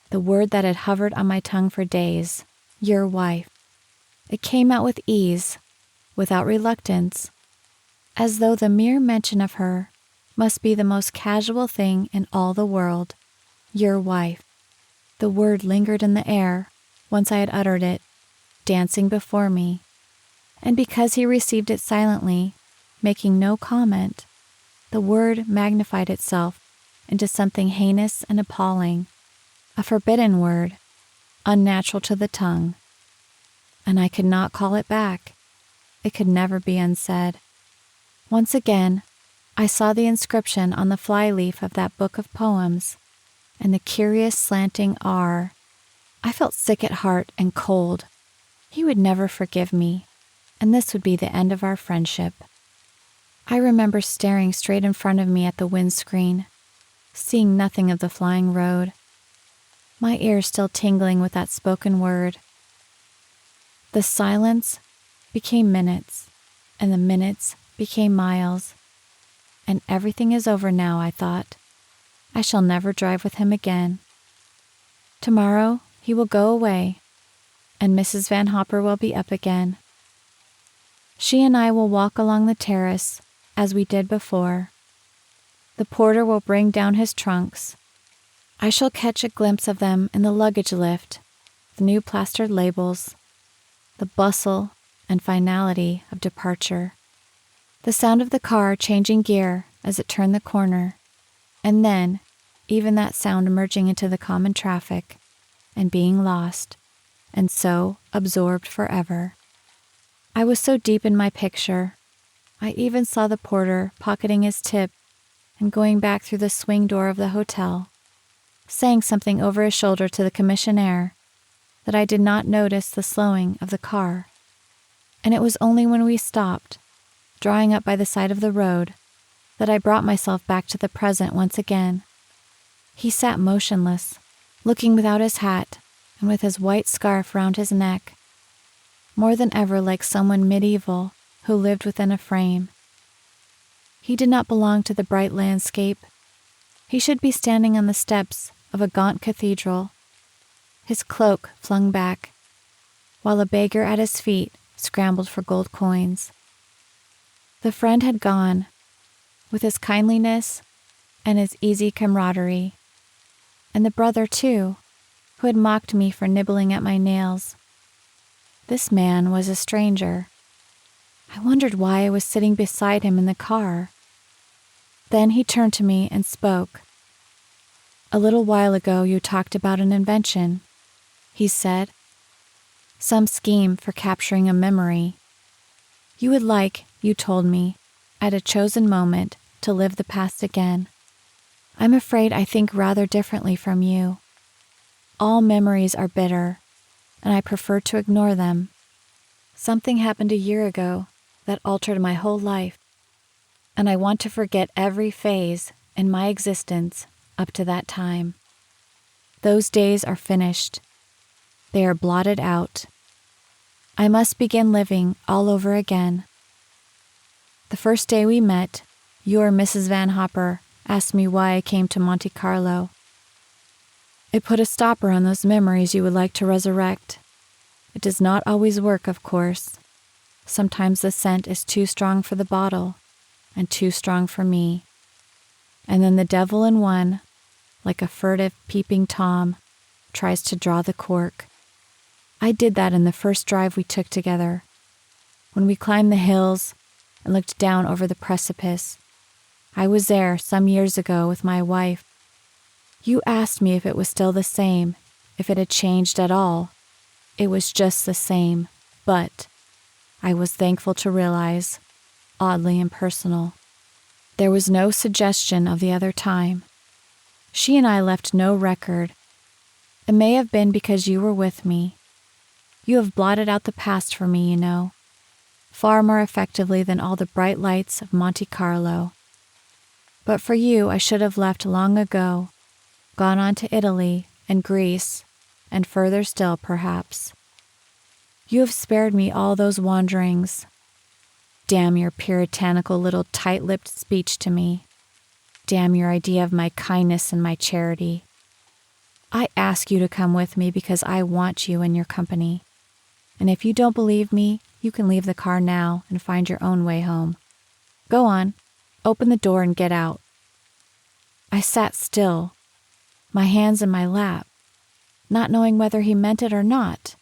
The word that had hovered on my tongue for days, your wife. It came out with ease, without reluctance, as though the mere mention of her must be the most casual thing in all the world. Your wife. The word lingered in the air, once I had uttered it, dancing before me. And because he received it silently, making no comment, the word magnified itself into something heinous and appalling, a forbidden word, unnatural to the tongue. And I could not call it back. It could never be unsaid. Once again, I saw the inscription on the flyleaf of that book of poems, and the curious slanting R. I felt sick at heart and cold. He would never forgive me, and this would be the end of our friendship. I remember staring straight in front of me at the windscreen, seeing nothing of the flying road, my ears still tingling with that spoken word. The silence became minutes, and the minutes became miles. And everything is over now, I thought. I shall never drive with him again. Tomorrow he will go away, and Mrs. Van Hopper will be up again. She and I will walk along the terrace as we did before. The porter will bring down his trunks. I shall catch a glimpse of them in the luggage lift, the new plastered labels, the bustle and finality of departure, the sound of the car changing gear as it turned the corner, and then even that sound emerging into the common traffic and being lost, and so absorbed forever. I was so deep in my picture, I even saw the porter pocketing his tip and going back through the swing door of the hotel, saying something over his shoulder to the commissionaire, that I did not notice the slowing of the car. And it was only when we stopped, drawing up by the side of the road, that I brought myself back to the present once again. He sat motionless, looking without his hat and with his white scarf round his neck, more than ever like someone medieval who lived within a frame. He did not belong to the bright landscape. He should be standing on the steps of a gaunt cathedral, his cloak flung back, while a beggar at his feet scrambled for gold coins. The friend had gone, with his kindliness and his easy camaraderie, and the brother, too, who had mocked me for nibbling at my nails. This man was a stranger. I wondered why I was sitting beside him in the car. Then he turned to me and spoke. "A little while ago you talked about an invention," he said. "Some scheme for capturing a memory. You would like, you told me, at a chosen moment, to live the past again. I'm afraid I think rather differently from you. All memories are bitter, and I prefer to ignore them. Something happened a year ago that altered my whole life, and I want to forget every phase in my existence up to that time. Those days are finished. They are blotted out. I must begin living all over again. The first day we met, your Mrs. Van Hopper asked me why I came to Monte Carlo. It put a stopper on those memories you would like to resurrect. It does not always work, of course. Sometimes the scent is too strong for the bottle, and too strong for me. And then the devil in one, like a furtive peeping Tom, tries to draw the cork. I did that in the first drive we took together, when we climbed the hills and looked down over the precipice. I was there some years ago with my wife. You asked me if it was still the same, if it had changed at all. It was just the same, but I was thankful to realize, oddly impersonal. There was no suggestion of the other time. She and I left no record. It may have been because you were with me. You have blotted out the past for me, you know, far more effectively than all the bright lights of Monte Carlo. But for you, I should have left long ago, gone on to Italy and Greece, and further still, perhaps. You have spared me all those wanderings. Damn your puritanical little tight-lipped speech to me. Damn your idea of my kindness and my charity. I ask you to come with me because I want you in your company. And if you don't believe me, you can leave the car now and find your own way home. Go on, open the door and get out. I sat still, my hands in my lap, not knowing whether he meant it or not.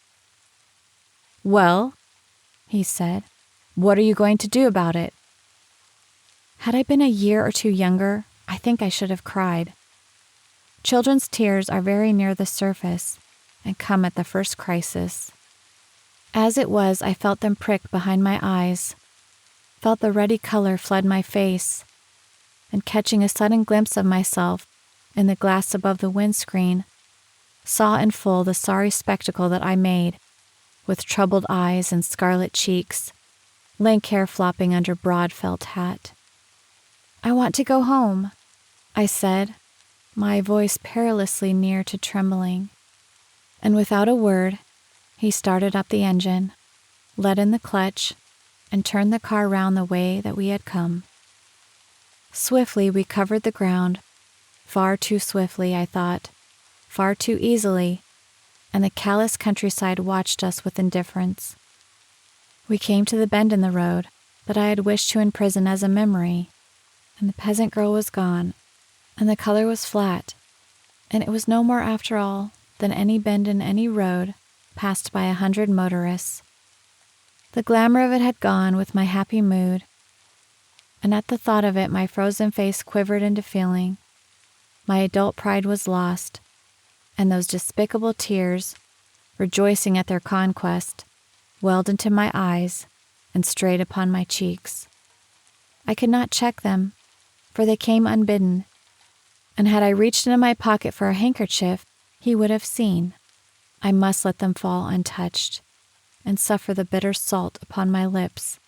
"Well," he said, "what are you going to do about it?" Had I been a year or two younger, I think I should have cried. Children's tears are very near the surface and come at the first crisis. As it was, I felt them prick behind my eyes, felt the ruddy color flood my face, and catching a sudden glimpse of myself in the glass above the windscreen, saw in full the sorry spectacle that I made, with troubled eyes and scarlet cheeks, lank hair flopping under broad felt hat. "I want to go home," I said, my voice perilously near to trembling. And without a word, he started up the engine, let in the clutch, and turned the car round the way that we had come. Swiftly we covered the ground, far too swiftly, I thought, far too easily, and the callous countryside watched us with indifference. We came to the bend in the road that I had wished to imprison as a memory, and the peasant girl was gone, and the color was flat, and it was no more after all than any bend in any road passed by 100 motorists. The glamour of it had gone with my happy mood, and at the thought of it my frozen face quivered into feeling. My adult pride was lost, and those despicable tears, rejoicing at their conquest, welled into my eyes and strayed upon my cheeks. I could not check them, for they came unbidden, and had I reached into my pocket for a handkerchief, he would have seen. I must let them fall untouched, and suffer the bitter salt upon my lips,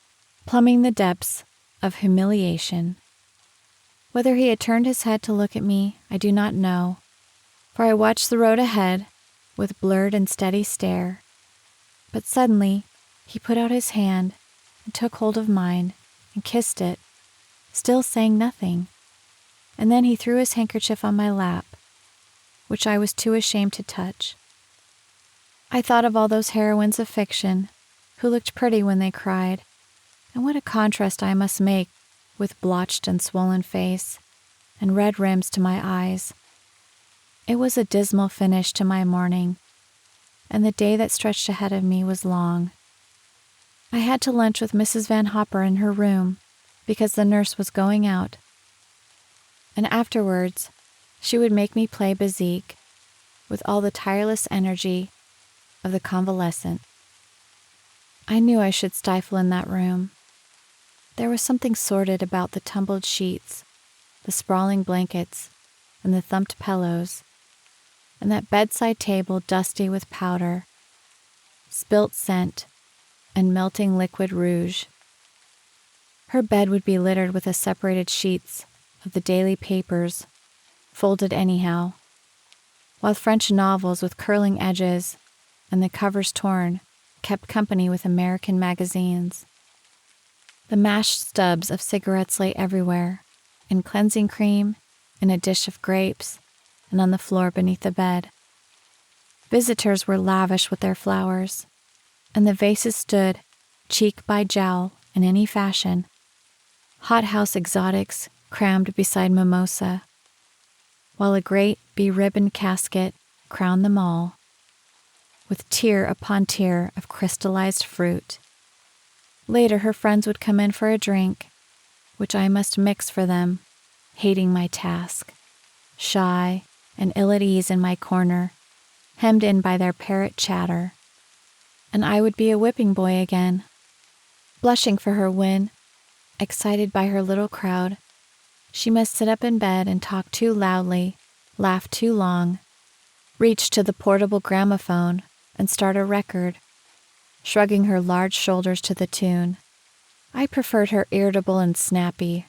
plumbing the depths of humiliation. Whether he had turned his head to look at me, I do not know, for I watched the road ahead with blurred and steady stare. But suddenly he put out his hand and took hold of mine and kissed it, still saying nothing, and then he threw his handkerchief on my lap, which I was too ashamed to touch. I thought of all those heroines of fiction who looked pretty when they cried, and what a contrast I must make with blotched and swollen face and red rims to my eyes. It was a dismal finish to my morning, and the day that stretched ahead of me was long. I had to lunch with Mrs. Van Hopper in her room because the nurse was going out, and afterwards she would make me play bezique with all the tireless energy of the convalescent. I knew I should stifle in that room. There was something sordid about the tumbled sheets, the sprawling blankets, and the thumped pillows, and that bedside table dusty with powder, spilt scent, and melting liquid rouge. Her bed would be littered with the separated sheets of the daily papers, folded anyhow, while French novels with curling edges and the covers torn kept company with American magazines. The mashed stubs of cigarettes lay everywhere, in cleansing cream, in a dish of grapes, and on the floor beneath the bed. Visitors were lavish with their flowers, and the vases stood, cheek by jowl, in any fashion, hothouse exotics crammed beside mimosa, while a great be-ribboned casket crowned them all, with tier upon tier of crystallized fruit. Later her friends would come in for a drink, which I must mix for them, hating my task, shy and ill at ease in my corner, hemmed in by their parrot chatter. And I would be a whipping boy again, blushing for her when, excited by her little crowd, she must sit up in bed and talk too loudly, laugh too long, reach to the portable gramophone and start a record, shrugging her large shoulders to the tune. I preferred her irritable and snappy,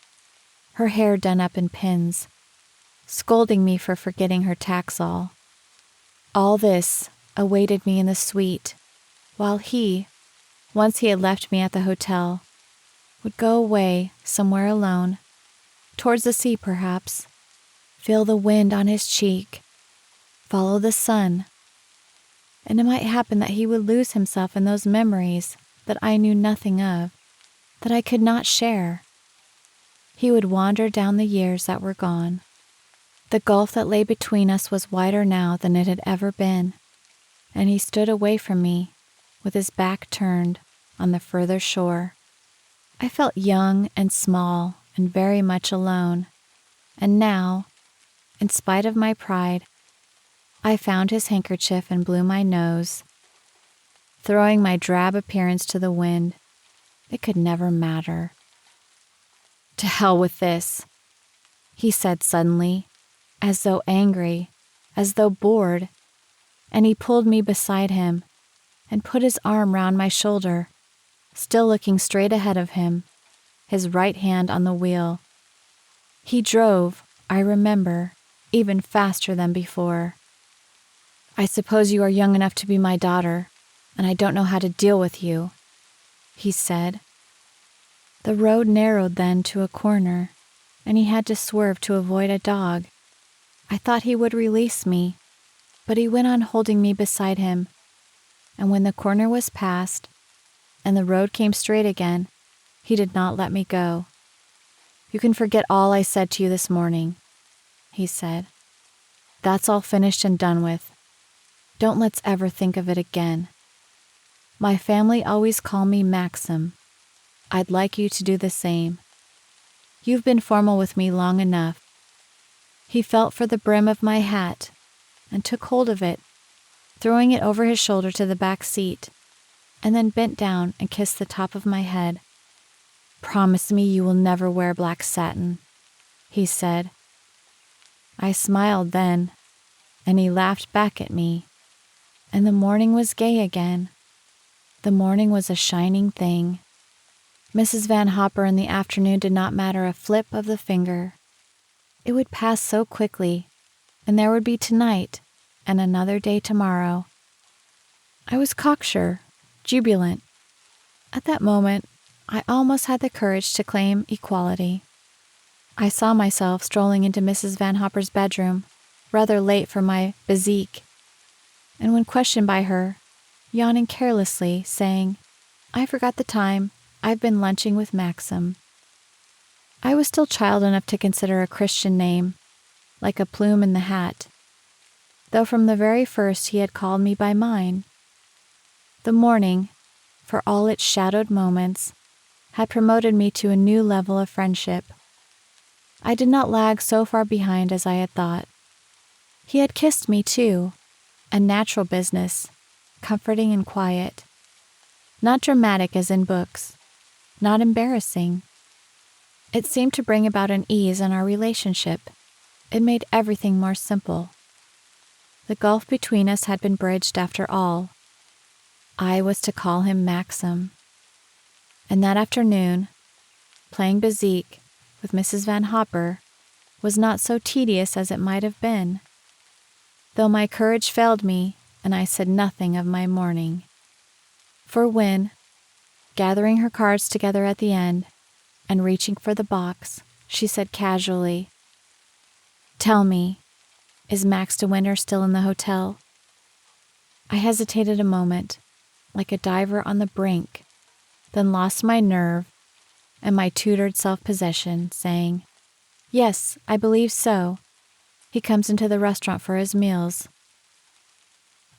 her hair done up in pins, scolding me for forgetting her taxol. All this awaited me in the suite, while he, once he had left me at the hotel, would go away somewhere alone, towards the sea perhaps, feel the wind on his cheek, follow the sun, and it might happen that he would lose himself in those memories that I knew nothing of, that I could not share. He would wander down the years that were gone. The gulf that lay between us was wider now than it had ever been, and he stood away from me, with his back turned on the further shore. I felt young and small and very much alone, and now, in spite of my pride, I found his handkerchief and blew my nose, throwing my drab appearance to the wind. It could never matter. To hell with this. he said suddenly, as though angry, as though bored, and he pulled me beside him and put his arm round my shoulder, still looking straight ahead of him, his right hand on the wheel. He drove, I remember, even faster than before. "I suppose you are young enough to be my daughter, and I don't know how to deal with you," he said. The road narrowed then to a corner, and he had to swerve to avoid a dog. I thought he would release me, but he went on holding me beside him, and when the corner was passed, and the road came straight again, he did not let me go. "You can forget all I said to you this morning," he said. "That's all finished and done with. Don't let's ever think of it again. My family always call me Maxim. I'd like you to do the same. You've been formal with me long enough." He felt for the brim of my hat and took hold of it, throwing it over his shoulder to the back seat, and then bent down and kissed the top of my head. "Promise me you will never wear black satin," he said. I smiled then, and he laughed back at me, and the morning was gay again. The morning was a shining thing. Mrs. Van Hopper in the afternoon did not matter a flip of the finger. It would pass so quickly, and there would be tonight and another day tomorrow. I was cocksure, jubilant. At that moment, I almost had the courage to claim equality. I saw myself strolling into Mrs. Van Hopper's bedroom, rather late for my bezique, and when questioned by her, yawning carelessly, saying, "I forgot the time, I've been lunching with Maxim." I was still child enough to consider a Christian name, like a plume in the hat, though from the very first he had called me by mine. The morning, for all its shadowed moments, had promoted me to a new level of friendship. I did not lag so far behind as I had thought. He had kissed me too, a natural business, comforting and quiet. Not dramatic as in books, not embarrassing. It seemed to bring about an ease in our relationship. It made everything more simple. The gulf between us had been bridged after all. I was to call him Maxim. And that afternoon, playing bezique with Mrs. Van Hopper was not so tedious as it might have been, though my courage failed me and I said nothing of my morning. For when, gathering her cards together at the end and reaching for the box, she said casually, "Tell me, is Max de Winter still in the hotel?" I hesitated a moment, like a diver on the brink, then lost my nerve and my tutored self-possession, saying, "Yes, I believe so. He comes into the restaurant for his meals."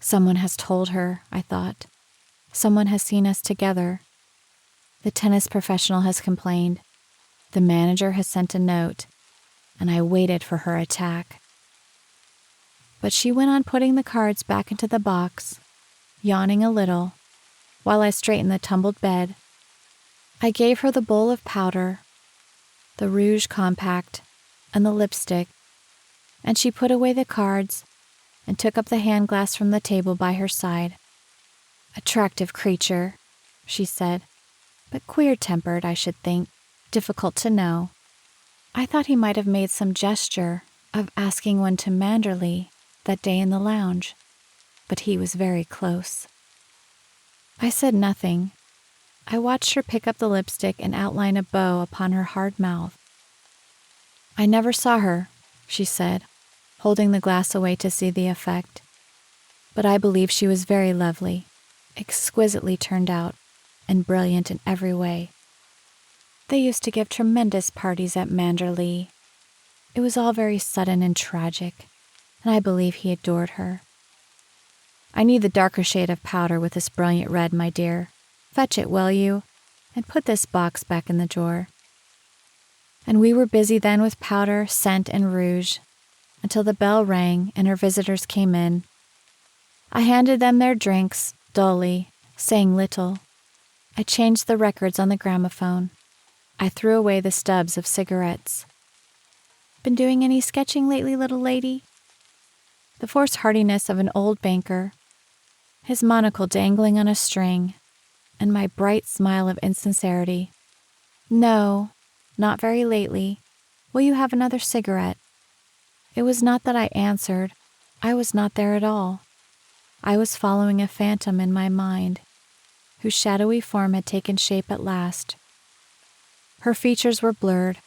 Someone has told her, I thought. Someone has seen us together. The tennis professional has complained. The manager has sent a note, and I waited for her attack. But she went on putting the cards back into the box, yawning a little, while I straightened the tumbled bed. I gave her the bowl of powder, the rouge compact, and the lipstick, and she put away the cards and took up the hand glass from the table by her side. "Attractive creature," she said, "but queer-tempered, I should think, difficult to know." I thought he might have made some gesture of asking one to Manderley that day in the lounge, but he was very close. I said nothing. I watched her pick up the lipstick and outline a bow upon her hard mouth. "I never saw her," she said, holding the glass away to see the effect. "But I believe she was very lovely, exquisitely turned out, and brilliant in every way. They used to give tremendous parties at Manderley. It was all very sudden and tragic, and I believe he adored her. I need the darker shade of powder with this brilliant red, my dear. Fetch it, will you? And put this box back in the drawer." And we were busy then with powder, scent, and rouge, until the bell rang and her visitors came in. I handed them their drinks, dully, saying little. I changed the records on the gramophone. I threw away the stubs of cigarettes. Been doing any sketching lately, little lady?" The forced heartiness of an old banker, his monocle dangling on a string, and my bright smile of insincerity. "No, not very lately. Will you have another cigarette?" It was not that I answered. I was not there at all. I was following a phantom in my mind, whose shadowy form had taken shape at last. Her features were blurred,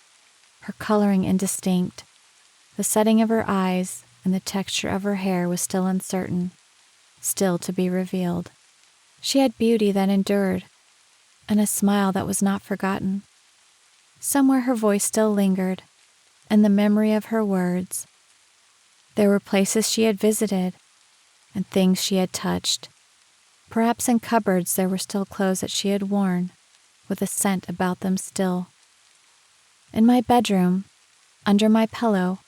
her coloring indistinct. The setting of her eyes and the texture of her hair was still uncertain, still to be revealed. She had beauty that endured, and a smile that was not forgotten. Somewhere her voice still lingered, and the memory of her words. There were places she had visited, and things she had touched. Perhaps in cupboards there were still clothes that she had worn, with a scent about them still. In my bedroom, under my pillow,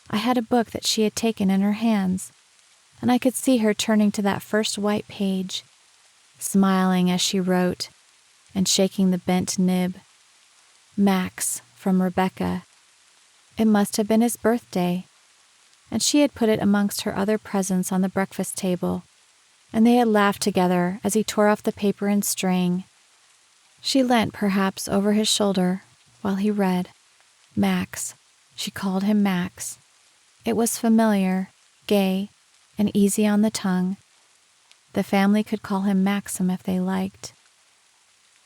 I had a book that she had taken in her hands, and I could see her turning to that first white page, smiling as she wrote, and shaking the bent nib. Max, from Rebecca. It must have been his birthday, and she had put it amongst her other presents on the breakfast table, and they had laughed together as he tore off the paper and string. She leant perhaps over his shoulder while he read. Max. She called him Max. It was familiar, gay, and easy on the tongue. The family could call him Maxim if they liked.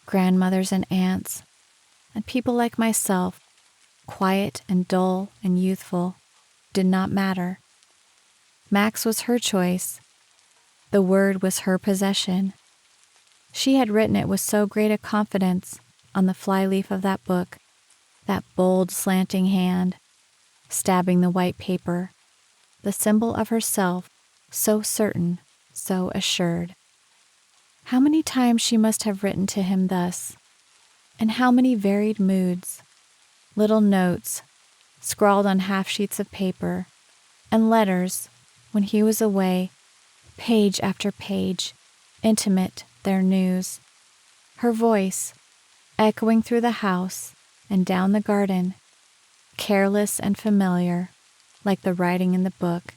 Grandmothers and aunts, and people like myself, quiet and dull and youthful, did not matter. Max was her choice. The word was her possession. She had written it with so great a confidence on the flyleaf of that book, that bold slanting hand, stabbing the white paper, the symbol of herself, so certain, so assured. How many times she must have written to him thus, in how many varied moods, little notes, scrawled on half sheets of paper, and letters, when he was away, page after page, intimate, their news. Her voice, echoing through the house and down the garden, careless and familiar, like the writing in the book,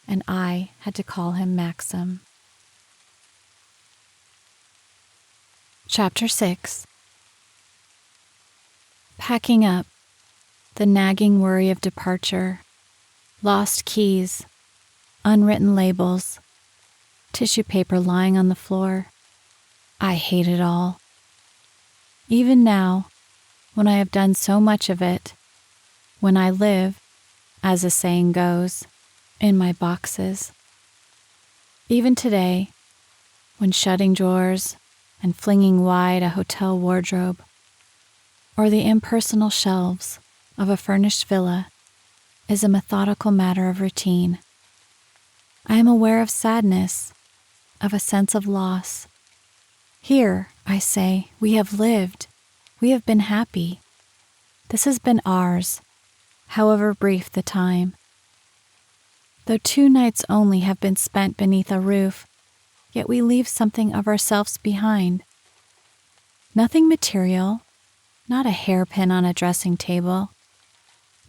and I had to call him Maxim. Chapter 6. Packing up, the nagging worry of departure, lost keys, unwritten labels, tissue paper lying on the floor. I hate it all. Even now, when I have done so much of it, when I live, as the saying goes, in my boxes. Even today, when shutting drawers and flinging wide a hotel wardrobe, or the impersonal shelves of a furnished villa is a methodical matter of routine. I am aware of sadness, of a sense of loss. Here, I say, we have lived, we have been happy. This has been ours, however brief the time. Though 2 nights only have been spent beneath a roof, yet we leave something of ourselves behind. Nothing material, not a hairpin on a dressing table,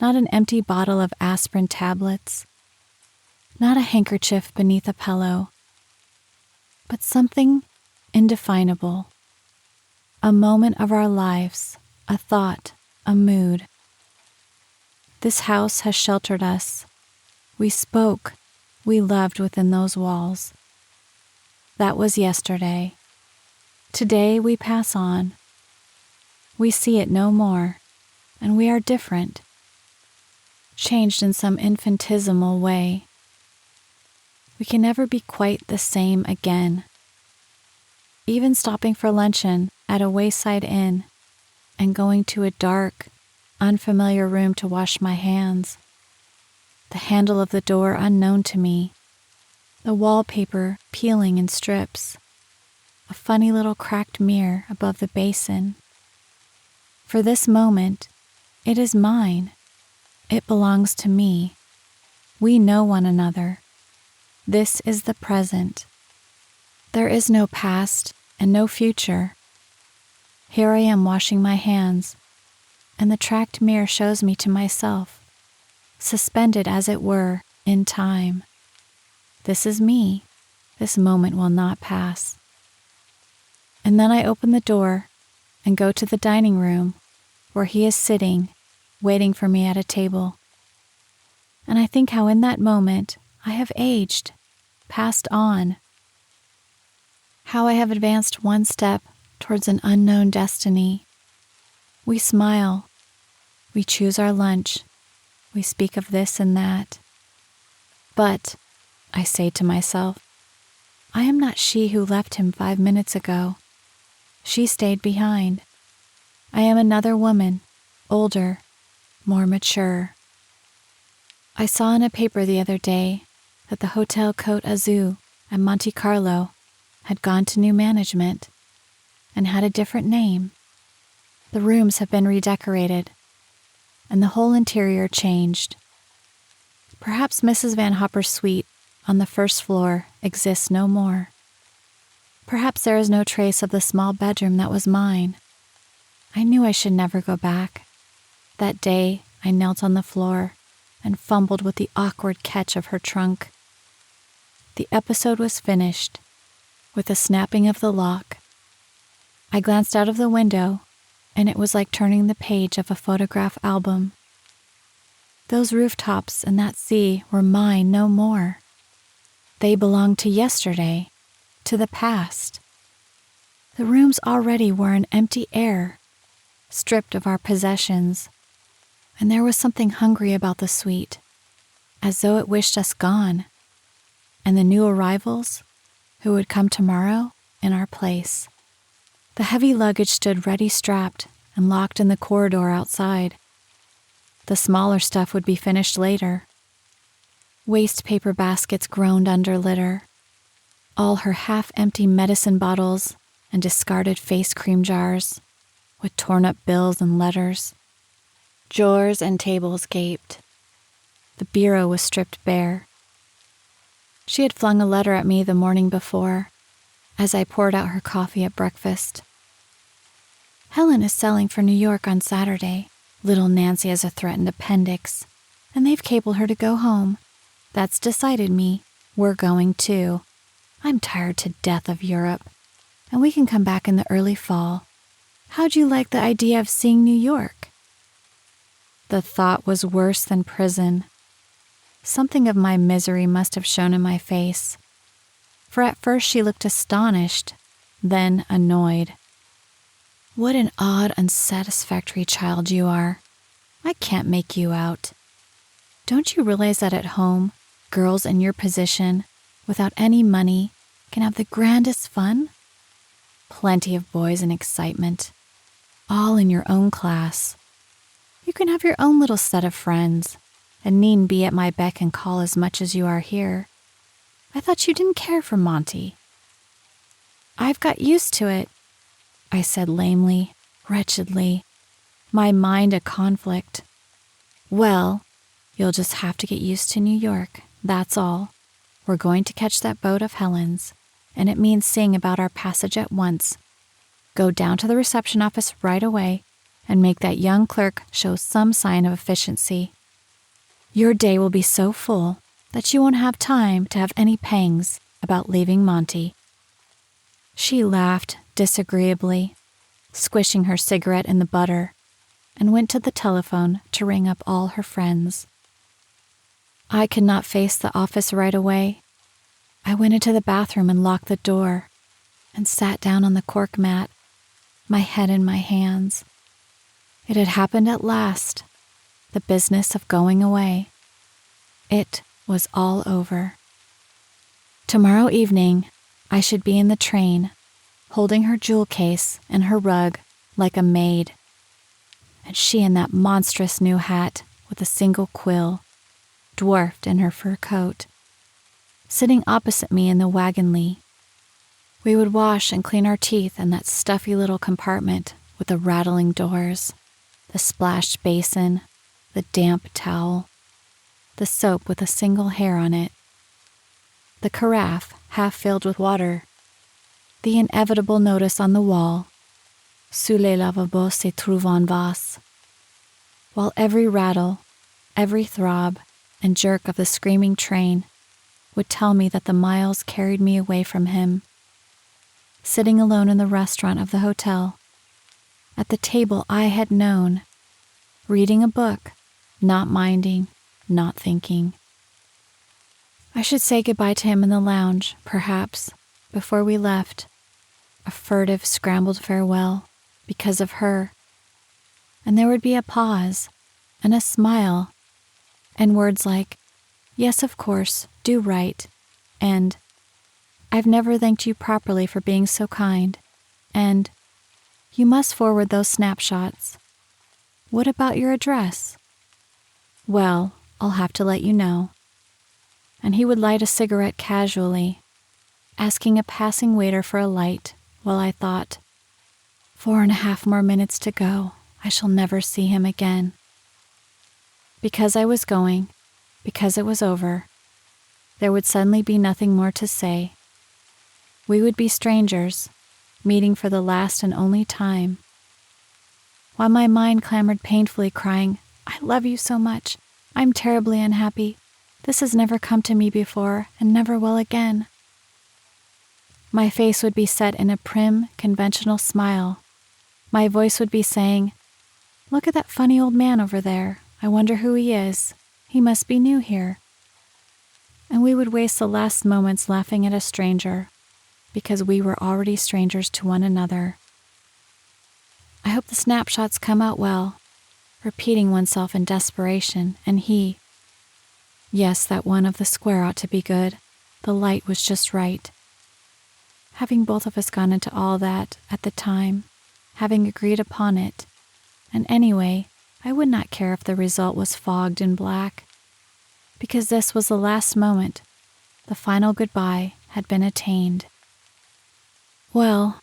not an empty bottle of aspirin tablets, not a handkerchief beneath a pillow, but something indefinable, a moment of our lives, a thought, a mood. This house has sheltered us. We spoke, we loved within those walls. That was yesterday. Today we pass on. We see it no more, and we are different, changed in some infinitesimal way. We can never be quite the same again. Even stopping for luncheon at a wayside inn and going to a dark, unfamiliar room to wash my hands, the handle of the door unknown to me, the wallpaper peeling in strips, a funny little cracked mirror above the basin. For this moment, it is mine. It belongs to me. We know one another. This is the present. There is no past and no future. Here I am washing my hands, and the tracked mirror shows me to myself, suspended as it were in time. This is me. This moment will not pass. And then I open the door and go to the dining room where he is sitting, waiting for me at a table. And I think how in that moment I have aged, passed on. How I have advanced one step towards an unknown destiny. We smile. We choose our lunch. We speak of this and that. But, I say to myself, I am not she who left him 5 minutes ago. She stayed behind. I am another woman, older, more mature. I saw in a paper the other day that the Hotel Côte Azur at Monte Carlo had gone to new management and had a different name. The rooms have been redecorated, and the whole interior changed. Perhaps Mrs. Van Hopper's suite on the first floor exists no more. Perhaps there is no trace of the small bedroom that was mine. I knew I should never go back. That day, I knelt on the floor and fumbled with the awkward catch of her trunk. The episode was finished, with the snapping of the lock. I glanced out of the window, and it was like turning the page of a photograph album. Those rooftops and that sea were mine no more. They belonged to yesterday, to the past. The rooms already were an empty air, stripped of our possessions, and there was something hungry about the suite, as though it wished us gone, and the new arrivals, who would come tomorrow, in our place. The heavy luggage stood ready strapped and locked in the corridor outside. The smaller stuff would be finished later. Waste paper baskets groaned under litter. All her half-empty medicine bottles and discarded face cream jars, with torn-up bills and letters. Drawers and tables gaped. The bureau was stripped bare. She had flung a letter at me the morning before, as I poured out her coffee at breakfast. Helen is selling for New York on Saturday. Little Nancy has a threatened appendix, and they've cabled her to go home. That's decided me. We're going too. I'm tired to death of Europe, and we can come back in the early fall. How'd you like the idea of seeing New York? The thought was worse than prison. Something of my misery must have shown in my face, for at first she looked astonished, then annoyed. What an odd, unsatisfactory child you are. I can't make you out. Don't you realize that at home, girls in your position, without any money, can have the grandest fun? Plenty of boys and excitement, all in your own class. You can have your own little set of friends, and needn't be at my beck and call as much as you are here. I thought you didn't care for Monty. I've got used to it, I said lamely, wretchedly, my mind a conflict. Well, you'll just have to get used to New York, that's all. We're going to catch that boat of Helen's, and it means seeing about our passage at once. Go down to the reception office right away and make that young clerk show some sign of efficiency. Your day will be so full that you won't have time to have any pangs about leaving Monty. She laughed disagreeably, squishing her cigarette in the butter, and went to the telephone to ring up all her friends. I could not face the office right away. I went into the bathroom and locked the door, and sat down on the cork mat, my head in my hands. It had happened at last, the business of going away. It was all over. Tomorrow evening, I should be in the train, holding her jewel case and her rug like a maid, and she in that monstrous new hat with a single quill, dwarfed in her fur coat, sitting opposite me in the wagon-lee. We would wash and clean our teeth in that stuffy little compartment with the rattling doors, the splashed basin, the damp towel, the soap with a single hair on it, the carafe half filled with water, the inevitable notice on the wall, "Sous les lavabos se trouve un vase," while every rattle, every throb and jerk of the screaming train would tell me that the miles carried me away from him. Sitting alone in the restaurant of the hotel, at the table I had known, reading a book, not minding, not thinking. I should say goodbye to him in the lounge, perhaps, before we left, a furtive, scrambled farewell because of her. And there would be a pause, and a smile, and words like, "Yes, of course, do write," and "I've never thanked you properly for being so kind," and "You must forward those snapshots. What about your address?" "Well, I'll have to let you know." And he would light a cigarette casually, asking a passing waiter for a light, while I thought, 4.5 more minutes to go. I shall never see him again. Because I was going, because it was over, there would suddenly be nothing more to say. We would be strangers, meeting for the last and only time. While my mind clamored painfully, crying, "I love you so much. I'm terribly unhappy. This has never come to me before, and never will again." My face would be set in a prim, conventional smile. My voice would be saying, "Look at that funny old man over there. I wonder who he is. He must be new here." And we would waste the last moments laughing at a stranger, because we were already strangers to one another. I hope the snapshots come out well, repeating oneself in desperation, and he. Yes, that one of the square ought to be good. The light was just right. Having both of us gone into all that at the time, having agreed upon it, and anyway, I would not care if the result was fogged and black, because this was the last moment, the final goodbye had been attained. Well,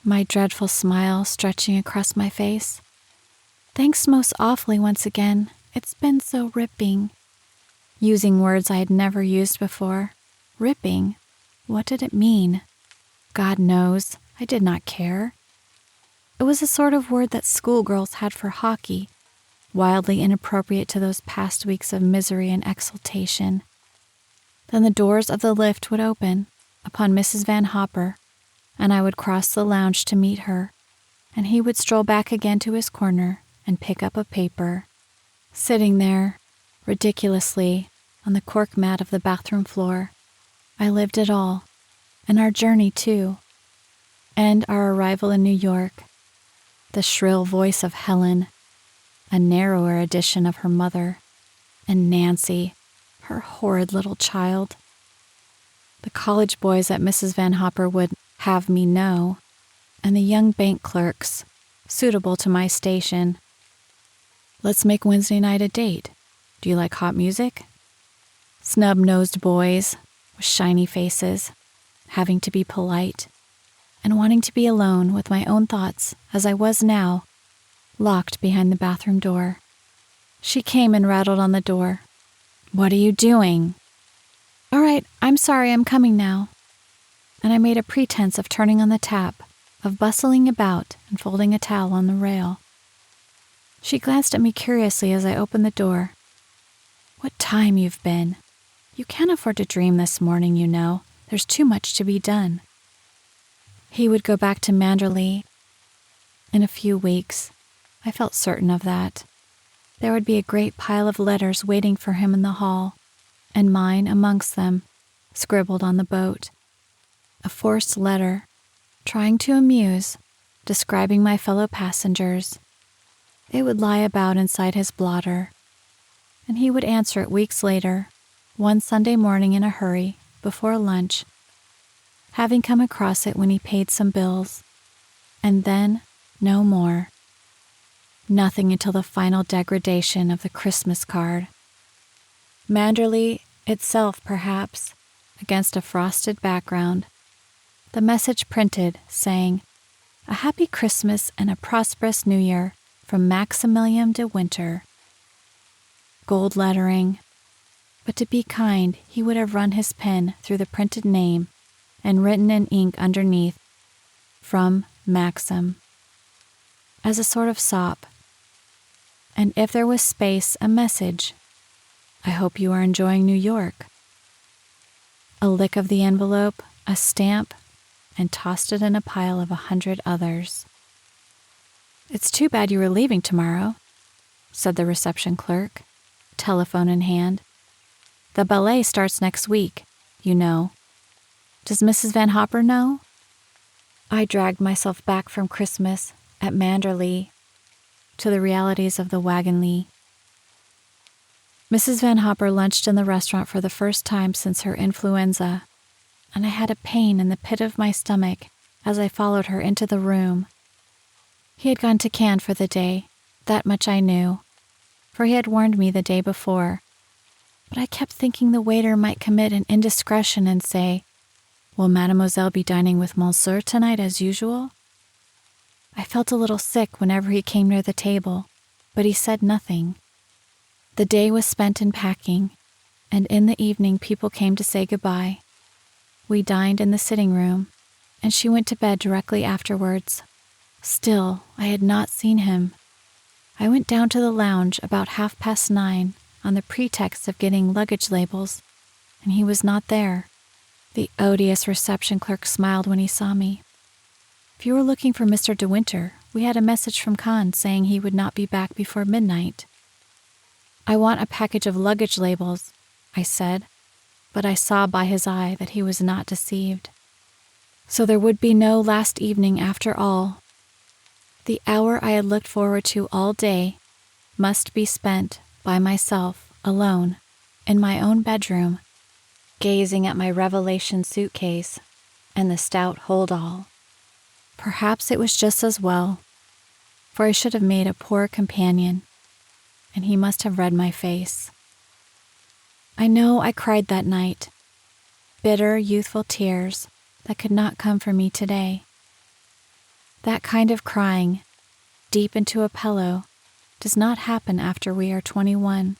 my dreadful smile stretching across my face. Thanks most awfully once again. It's been so ripping. Using words I had never used before. Ripping? What did it mean? God knows, I did not care. It was a sort of word that schoolgirls had for hockey, wildly inappropriate to those past weeks of misery and exultation. Then the doors of the lift would open upon Mrs. Van Hopper, and I would cross the lounge to meet her, and he would stroll back again to his corner and pick up a paper. Sitting there, ridiculously, on the cork mat of the bathroom floor, I lived it all, and our journey too, and our arrival in New York, the shrill voice of Helen, a narrower edition of her mother, and Nancy, her horrid little child. The college boys at Mrs. Van Hopper would have me know, and the young bank clerks, suitable to my station. Let's make Wednesday night a date. Do you like hot music? Snub-nosed boys with shiny faces, having to be polite, and wanting to be alone with my own thoughts as I was now, locked behind the bathroom door. She came and rattled on the door. "What are you doing?" "All right, I'm sorry, I'm coming now." And I made a pretense of turning on the tap, of bustling about and folding a towel on the rail. She glanced at me curiously as I opened the door. "What time you've been. You can't afford to dream this morning, you know. There's too much to be done." He would go back to Manderley in a few weeks. I felt certain of that. There would be a great pile of letters waiting for him in the hall, and mine amongst them, scribbled on the boat. A forced letter, trying to amuse, describing my fellow passengers. It would lie about inside his blotter, and he would answer it weeks later, one Sunday morning in a hurry, before lunch, having come across it when he paid some bills, and then no more. Nothing until the final degradation of the Christmas card. Manderley itself, perhaps, against a frosted background. The message printed, saying, "A happy Christmas and a prosperous New Year from Maximilian de Winter." Gold lettering. But to be kind, he would have run his pen through the printed name and written in ink underneath, "From Maxim," as a sort of sop. and if there was space, a message. I hope you are enjoying New York. A lick of the envelope, a stamp, and tossed it in a pile of 100 others. It's too bad you were leaving tomorrow, said the reception clerk, telephone in hand. The ballet starts next week, you know. Does Mrs. Van Hopper know? I dragged myself back from Christmas at Manderley to the realities of the Wagonly. Mrs. Van Hopper lunched in the restaurant for the first time since her influenza, and I had a pain in the pit of my stomach as I followed her into the room. He had gone to Cannes for the day, that much I knew, for he had warned me the day before, but I kept thinking the waiter might commit an indiscretion and say, "Will Mademoiselle be dining with Monsieur tonight as usual?" I felt a little sick whenever he came near the table, but he said nothing. The day was spent in packing, and in the evening people came to say goodbye. We dined in the sitting room, and she went to bed directly afterwards. Still, I had not seen him. I went down to the lounge about 9:30 on the pretext of getting luggage labels, and he was not there. The odious reception clerk smiled when he saw me. If you were looking for Mr. De Winter, we had a message from Cannes saying he would not be back before midnight. I want a package of luggage labels, I said, but I saw by his eye that he was not deceived. So there would be no last evening after all. The hour I had looked forward to all day must be spent by myself, alone, in my own bedroom, gazing at my Revelation suitcase and the stout hold-all. Perhaps it was just as well, for I should have made a poor companion, and he must have read my face. I know I cried that night, bitter, youthful tears that could not come from me today. That kind of crying, deep into a pillow, does not happen after we are 21.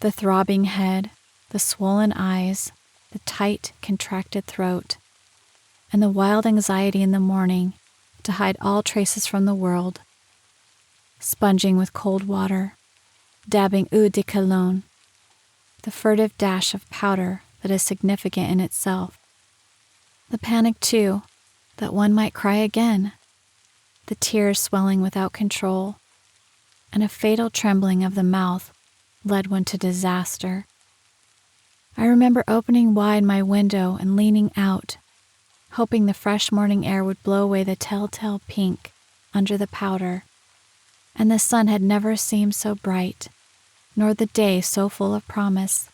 The throbbing head, the swollen eyes, the tight, contracted throat, and the wild anxiety in the morning to hide all traces from the world. Sponging with cold water, dabbing eau de cologne, the furtive dash of powder that is significant in itself. The panic, too, that one might cry again, the tears swelling without control, and a fatal trembling of the mouth led one to disaster. I remember opening wide my window and leaning out, hoping the fresh morning air would blow away the telltale pink under the powder, and the sun had never seemed so bright, nor the day so full of promise.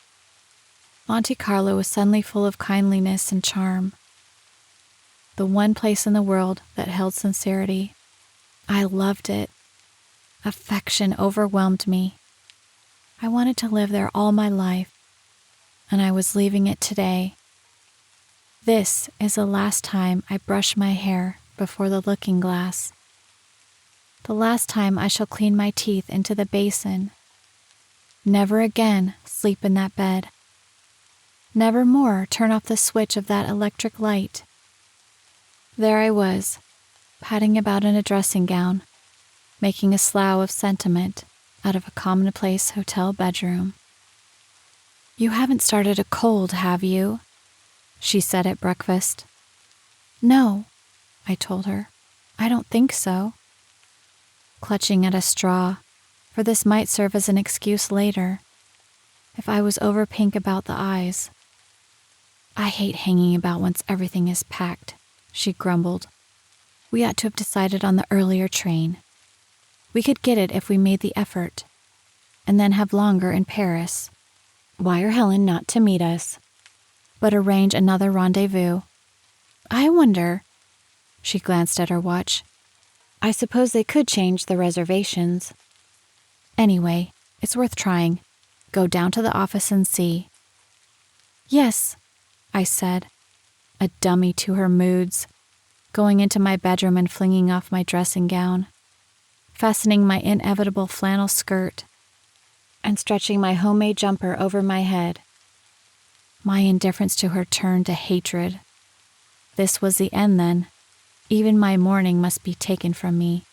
Monte Carlo was suddenly full of kindliness and charm. The one place in the world that held sincerity. I loved it. Affection overwhelmed me. I wanted to live there all my life, and I was leaving it today. This is the last time I brush my hair before the looking glass. The last time I shall clean my teeth into the basin. Never again sleep in that bed. Never more turn off the switch of that electric light. There I was, padding about in a dressing gown, making a slough of sentiment out of a commonplace hotel bedroom. "You haven't started a cold, have you?" she said at breakfast. "No," I told her. "I don't think so." Clutching at a straw, for this might serve as an excuse later, if I was over pink about the eyes. "I hate hanging about once everything is packed," she grumbled. "We ought to have decided on the earlier train. We could get it if we made the effort, and then have longer in Paris. Wire Helen not to meet us, but arrange another rendezvous. I wonder," she glanced at her watch, "I suppose they could change the reservations. Anyway, it's worth trying. Go down to the office and see." "Yes," I said, a dummy to her moods, going into my bedroom and flinging off my dressing gown, fastening my inevitable flannel skirt, and stretching my homemade jumper over my head. My indifference to her turned to hatred. This was the end, then. Even my mourning must be taken from me.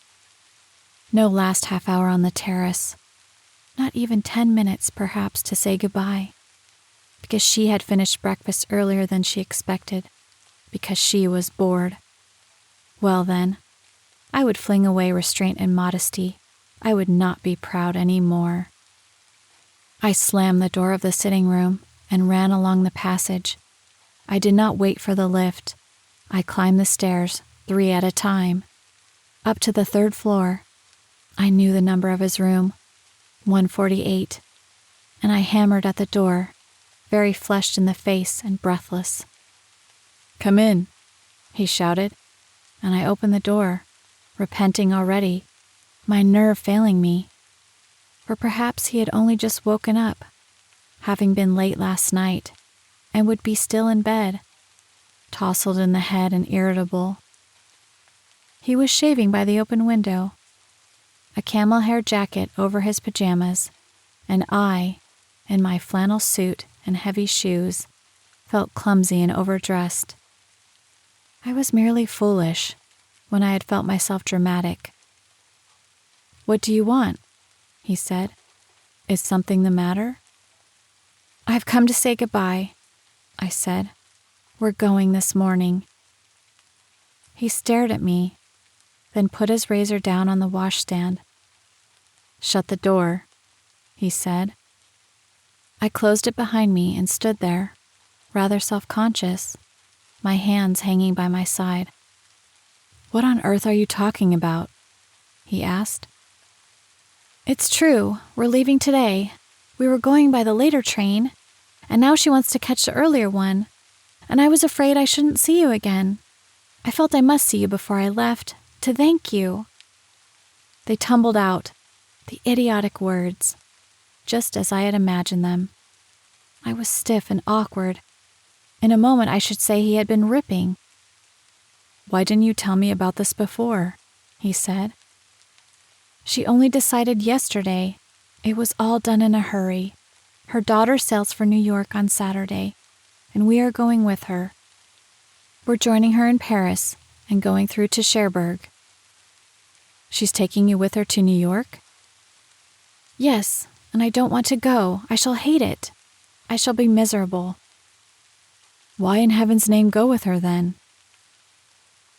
No last half hour on the terrace. Not even 10 minutes, perhaps, to say goodbye. Because she had finished breakfast earlier than she expected. Because she was bored. Well then, I would fling away restraint and modesty. I would not be proud any more. I slammed the door of the sitting room and ran along the passage. I did not wait for the lift. I climbed the stairs, 3 at a time. Up to the 3rd floor. I knew the number of his room, 148, and I hammered at the door, very flushed in the face and breathless. "Come in," he shouted, and I opened the door, repenting already, my nerve failing me. For perhaps he had only just woken up, having been late last night, and would be still in bed, tousled in the head and irritable. He was shaving by the open window, a camel hair jacket over his pajamas, and I, in my flannel suit and heavy shoes, felt clumsy and overdressed. I was merely foolish when I had felt myself dramatic. "What do you want?" he said. "Is something the matter?" "I've come to say goodbye," I said. "We're going this morning." He stared at me, then put his razor down on the washstand. "Shut the door," he said. I closed it behind me and stood there, rather self-conscious, my hands hanging by my side. "What on earth are you talking about?" he asked. "It's true, we're leaving today. We were going by the later train, and now she wants to catch the earlier one, and I was afraid I shouldn't see you again. I felt I must see you before I left, to thank you." They tumbled out, the idiotic words, just as I had imagined them. I was stiff and awkward. In a moment I should say he had been ripping. "Why didn't you tell me about this before?" he said. "She only decided yesterday. It was all done in a hurry. Her daughter sails for New York on Saturday, and we are going with her. We're joining her in Paris and going through to Cherbourg." "She's taking you with her to New York?" "Yes, and I don't want to go. I shall hate it. I shall be miserable." "Why in heaven's name go with her then?"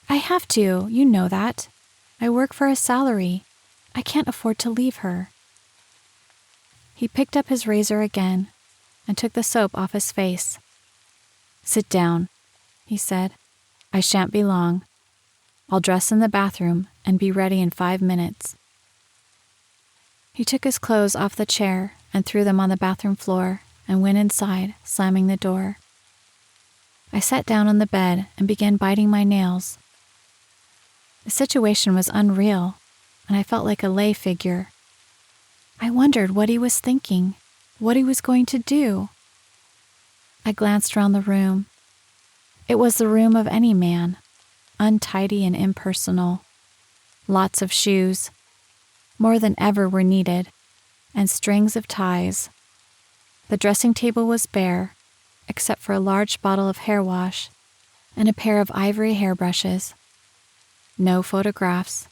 "I have to, you know that. I work for a salary. I can't afford to leave her." He picked up his razor again and took the soap off his face. "Sit down," he said. "I shan't be long. I'll dress in the bathroom and be ready in 5 minutes." He took his clothes off the chair and threw them on the bathroom floor and went inside, slamming the door. I sat down on the bed and began biting my nails. The situation was unreal, and I felt like a lay figure. I wondered what he was thinking, what he was going to do. I glanced around the room. It was the room of any man, untidy and impersonal. Lots of shoes, more than ever were needed, and strings of ties. The dressing table was bare, except for a large bottle of hair wash and a pair of ivory hairbrushes. No photographs,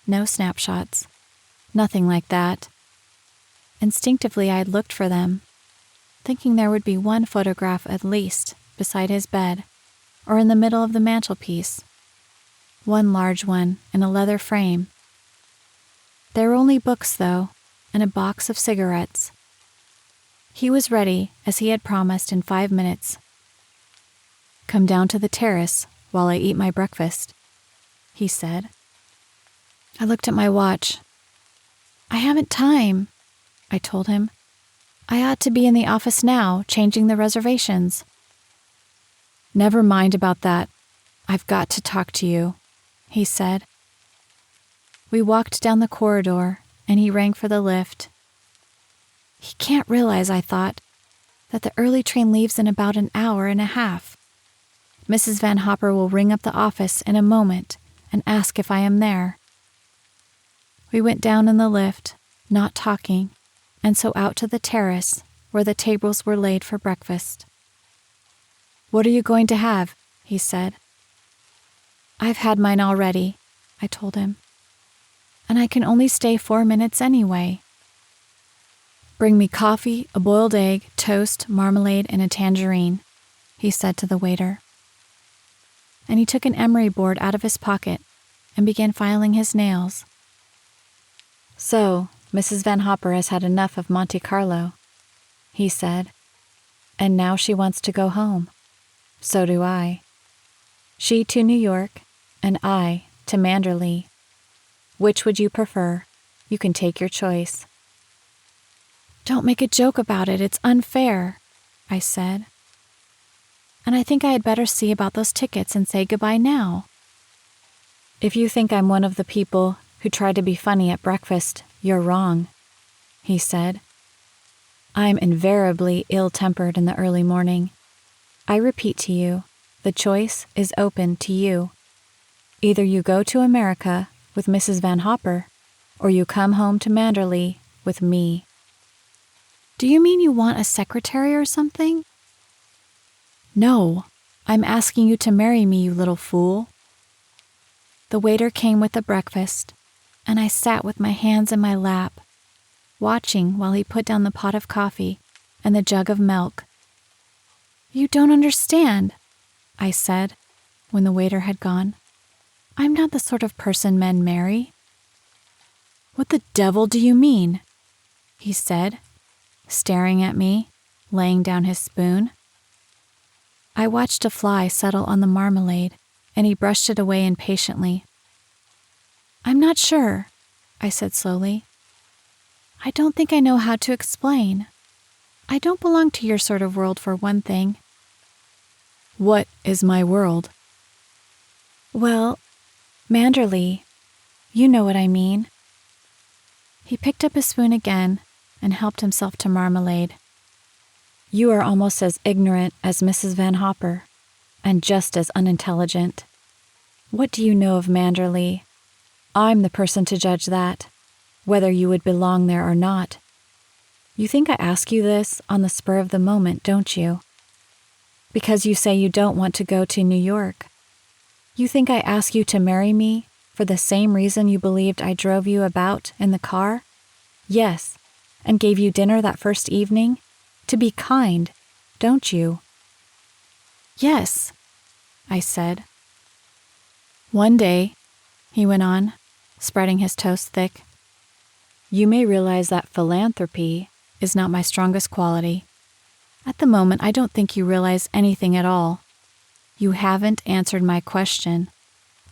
no snapshots, nothing like that. Instinctively I looked for them, thinking there would be one photograph at least beside his bed or in the middle of the mantelpiece. One large one in a leather frame. There were only books, though, and a box of cigarettes. He was ready, as he had promised, in 5 minutes. "Come down to the terrace while I eat my breakfast," he said. I looked at my watch. "I haven't time," I told him. "I ought to be in the office now, changing the reservations." "Never mind about that. I've got to talk to you," he said. We walked down the corridor, and he rang for the lift. He can't realize, I thought, that the early train leaves in about an hour and a half. Mrs. Van Hopper will ring up the office in a moment and ask if I am there. We went down in the lift, not talking, and so out to the terrace where the tables were laid for breakfast. "What are you going to have?" he said. "I've had mine already," I told him. and I can only stay 4 minutes anyway. Bring me coffee, a boiled egg, toast, marmalade, and a tangerine, he said to the waiter. And he took an emery board out of his pocket and began filing his nails. So, Mrs. Van Hopper has had enough of Monte Carlo, he said, and now she wants to go home. So do I. She to New York, and I to Manderley. Which would you prefer? You can take your choice. Don't make a joke about it, it's unfair, I said. And I think I had better see about those tickets and say goodbye now. If you think I'm one of the people who try to be funny at breakfast, you're wrong, he said. I'm invariably ill-tempered in the early morning. I repeat to you, the choice is open to you. Either you go to America with Mrs. Van Hopper, or you come home to Manderley with me. Do you mean you want a secretary or something? No, I'm asking you to marry me, you little fool. The waiter came with the breakfast, and I sat with my hands in my lap, watching while he put down the pot of coffee and the jug of milk. You don't understand, I said, when the waiter had gone. I'm not the sort of person men marry. What the devil do you mean? He said, staring at me, laying down his spoon. I watched a fly settle on the marmalade, and he brushed it away impatiently. I'm not sure, I said slowly. I don't think I know how to explain. I don't belong to your sort of world for one thing. What is my world? Well, Manderley, you know what I mean. He picked up his spoon again and helped himself to marmalade. You are almost as ignorant as Mrs. Van Hopper, and just as unintelligent. What do you know of Manderley? I'm the person to judge that, whether you would belong there or not. You think I ask you this on the spur of the moment, don't you? Because you say you don't want to go to New York. You think I ask you to marry me for the same reason you believed I drove you about in the car? Yes, and gave you dinner that first evening? To be kind, don't you? Yes, I said. One day, he went on, spreading his toast thick, you may realize that philanthropy is not my strongest quality. At the moment, I don't think you realize anything at all. You haven't answered my question.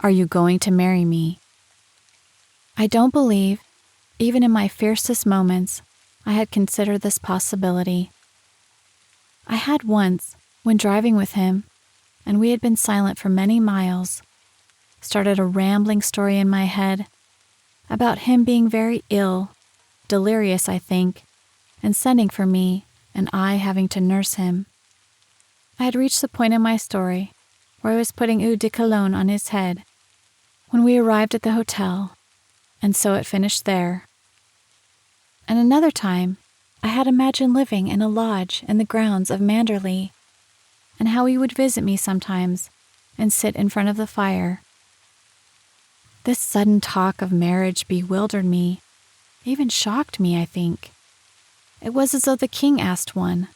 Are you going to marry me? I don't believe, even in my fiercest moments, I had considered this possibility. I had once, when driving with him, and we had been silent for many miles, started a rambling story in my head about him being very ill, delirious, I think, and sending for me, and I having to nurse him. I had reached the point in my story where I was putting eau de cologne on his head when we arrived at the hotel, and so it finished there. And another time, I had imagined living in a lodge in the grounds of Manderley, and how he would visit me sometimes and sit in front of the fire. This sudden talk of marriage bewildered me, even shocked me, I think. It was as though the king asked one.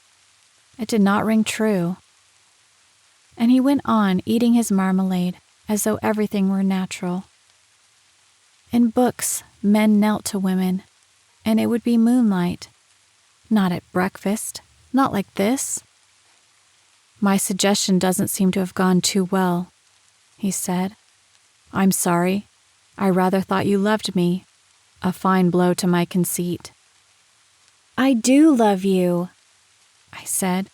It did not ring true. And he went on eating his marmalade as though everything were natural. In books, men knelt to women, and it would be moonlight. Not at breakfast, not like this. My suggestion doesn't seem to have gone too well, he said. I'm sorry. I rather thought you loved me. A fine blow to my conceit. I do love you, I said.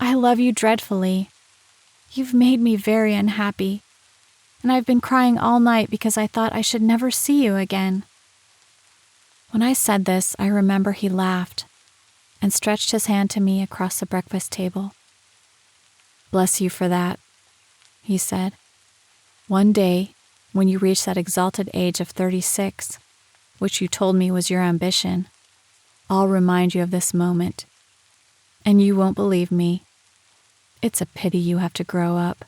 I love you dreadfully. You've made me very unhappy, and I've been crying all night because I thought I should never see you again. When I said this, I remember he laughed and stretched his hand to me across the breakfast table. Bless you for that, he said. One day, when you reach that exalted age of 36, which you told me was your ambition, I'll remind you of this moment, and you won't believe me. It's a pity you have to grow up.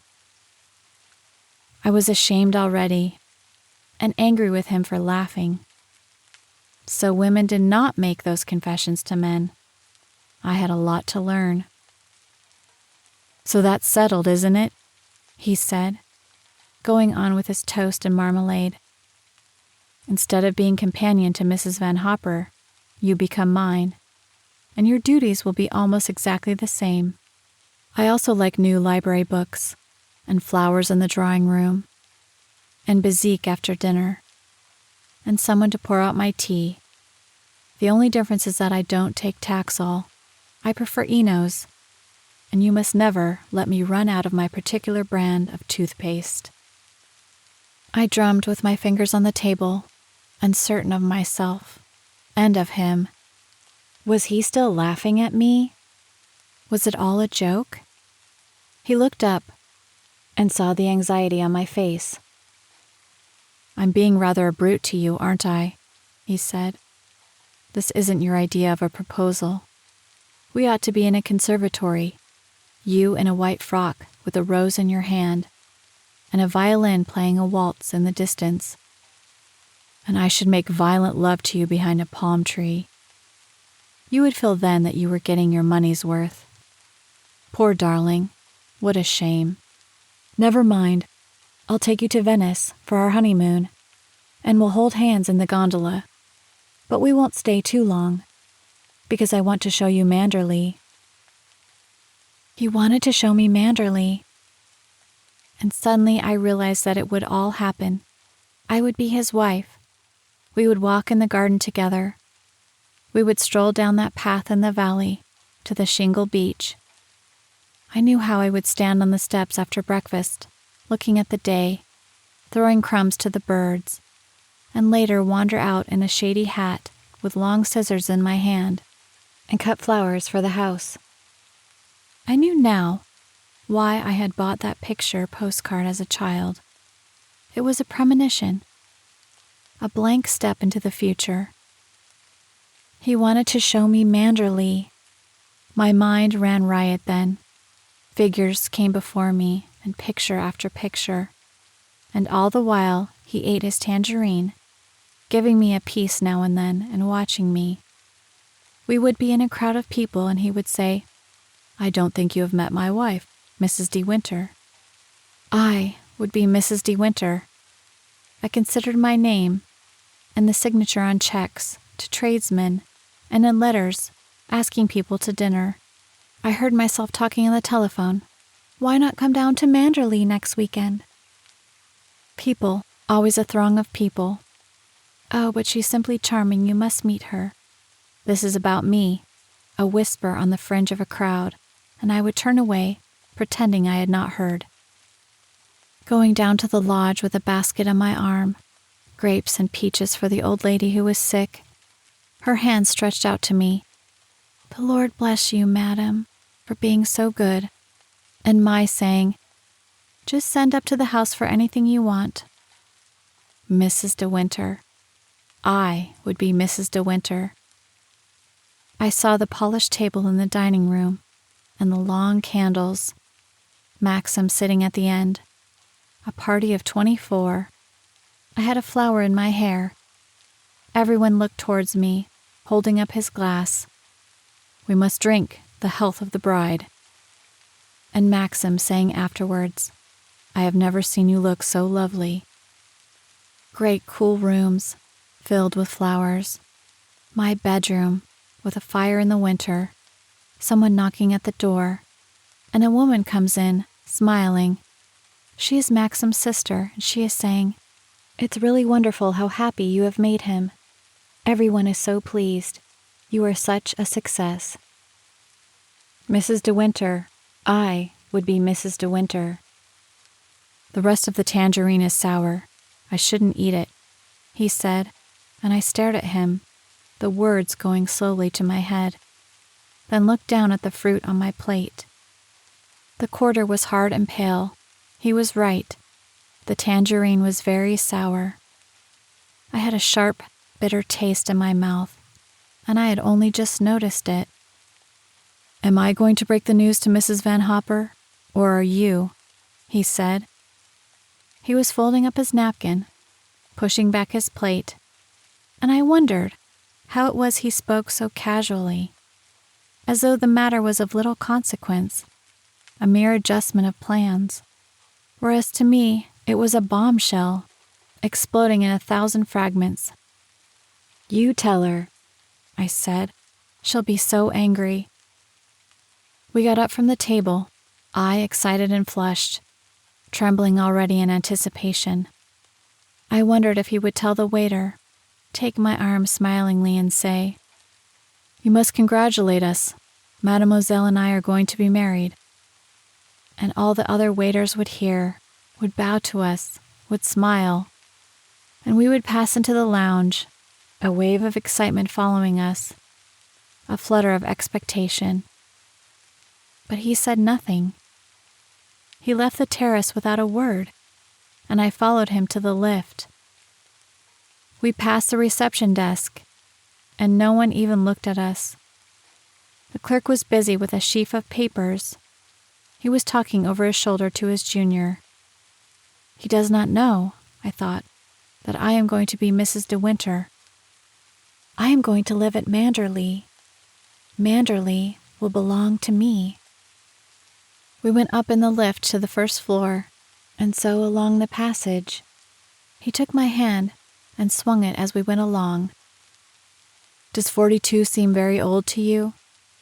I was ashamed already, and angry with him for laughing. So women did not make those confessions to men. I had a lot to learn. "So that's settled, isn't it?" he said, going on with his toast and marmalade. "Instead of being companion to Mrs. Van Hopper, you become mine, and your duties will be almost exactly the same. I also like new library books, and flowers in the drawing room, and bezique after dinner, and someone to pour out my tea. The only difference is that I don't take Taxol. I prefer Enos, and you must never let me run out of my particular brand of toothpaste." I drummed with my fingers on the table, uncertain of myself and of him. Was he still laughing at me? Was it all a joke? He looked up and saw the anxiety on my face. "I'm being rather a brute to you, aren't I?" he said. "This isn't your idea of a proposal. We ought to be in a conservatory, you in a white frock with a rose in your hand, and a violin playing a waltz in the distance. And I should make violent love to you behind a palm tree. You would feel then that you were getting your money's worth. Poor darling, what a shame. Never mind, I'll take you to Venice for our honeymoon, and we'll hold hands in the gondola. But we won't stay too long, because I want to show you Manderley." He wanted to show me Manderley. And suddenly I realized that it would all happen. I would be his wife. We would walk in the garden together. We would stroll down that path in the valley to the shingle beach. I knew how I would stand on the steps after breakfast, looking at the day, throwing crumbs to the birds, and later wander out in a shady hat with long scissors in my hand and cut flowers for the house. I knew now why I had bought that picture postcard as a child. It was a premonition, a blank step into the future. He wanted to show me Manderley. My mind ran riot then. Figures came before me, and picture after picture, and all the while he ate his tangerine, giving me a piece now and then and watching me. We would be in a crowd of people and he would say, "I don't think you have met my wife, Mrs. De Winter." I would be Mrs. De Winter. I considered my name and the signature on checks to tradesmen and in letters asking people to dinner. I heard myself talking on the telephone. Why not come down to Manderley next weekend? People, always a throng of people. "Oh, but she's simply charming, you must meet her." This is about me, a whisper on the fringe of a crowd, and I would turn away, pretending I had not heard. Going down to the lodge with a basket on my arm, grapes and peaches for the old lady who was sick, her hand stretched out to me. "The Lord bless you, madam, for being so good," and my saying, "Just send up to the house for anything you want." Mrs. De Winter. I would be Mrs. De Winter. I saw the polished table in the dining room, and the long candles, Maxim sitting at the end, a party of 24. I had a flower in my hair. Everyone looked towards me, holding up his glass. "We must drink the health of the bride." And Maxim saying afterwards, "I have never seen you look so lovely." Great cool rooms, filled with flowers. My bedroom, with a fire in the winter. Someone knocking at the door, and a woman comes in, smiling. She is Maxim's sister, and she is saying, "It's really wonderful how happy you have made him. Everyone is so pleased. You are such a success." Mrs. De Winter. I would be Mrs. De Winter. "The rest of the tangerine is sour. I shouldn't eat it," he said, and I stared at him, the words going slowly to my head, then looked down at the fruit on my plate. The quarter was hard and pale. He was right. The tangerine was very sour. I had a sharp, bitter taste in my mouth, and I had only just noticed it. "Am I going to break the news to Mrs. Van Hopper, or are you?" he said. He was folding up his napkin, pushing back his plate, and I wondered how it was he spoke so casually, as though the matter was of little consequence, a mere adjustment of plans, whereas to me it was a bombshell, exploding in 1,000 fragments. "You tell her," I said. "She'll be so angry." We got up from the table, I excited and flushed, trembling already in anticipation. I wondered if he would tell the waiter, take my arm smilingly and say, "You must congratulate us. Mademoiselle and I are going to be married." And all the other waiters would hear, would bow to us, would smile, and we would pass into the lounge, a wave of excitement following us, a flutter of expectation. But he said nothing. He left the terrace without a word, and I followed him to the lift. We passed the reception desk, and no one even looked at us. The clerk was busy with a sheaf of papers. He was talking over his shoulder to his junior. He does not know, I thought, that I am going to be Mrs. De Winter. I am going to live at Manderley. Manderley will belong to me. We went up in the lift to the first floor, and so along the passage. He took my hand and swung it as we went along. "Does 42 seem very old to you?"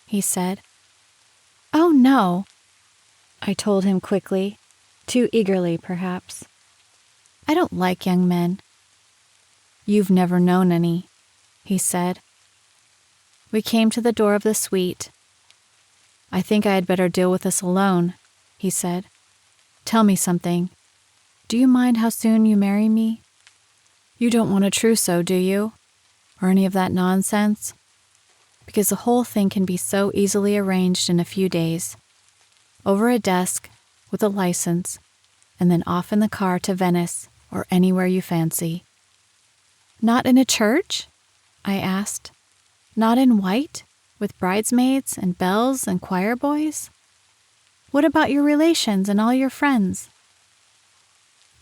he said. "Oh, no," I told him quickly, too eagerly perhaps. "I don't like young men." "You've never known any," he said. We came to the door of the suite. "I think I had better deal with this alone," he said. "Tell me something. Do you mind how soon you marry me? You don't want a trousseau, do you? Or any of that nonsense? Because the whole thing can be so easily arranged in a few days. Over a desk, with a license, and then off in the car to Venice or anywhere you fancy." "Not in a church?" I asked. "Not in white, with bridesmaids and bells and choir boys? What about your relations and all your friends?"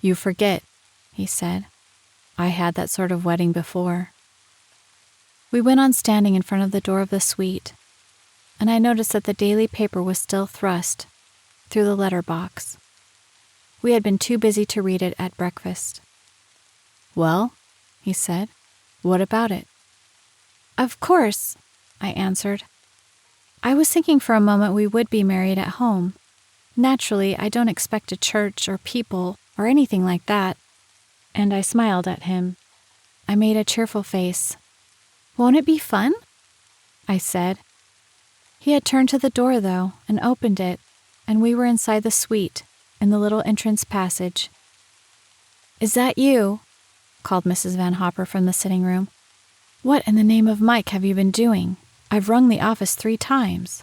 "You forget," he said. "I had that sort of wedding before." We went on standing in front of the door of the suite, and I noticed that the daily paper was still thrust through the letter box. We had been too busy to read it at breakfast. "Well," he said, "what about it?" "Of course," I answered. "I was thinking for a moment we would be married at home. Naturally, I don't expect a church or people or anything like that." And I smiled at him. I made a cheerful face. "Won't it be fun?" I said. He had turned to the door, though, and opened it, and we were inside the suite, in the little entrance passage. "Is that you?" called Mrs. Van Hopper from the sitting room. "What in the name of Mike have you been doing? I've rung the office 3 times.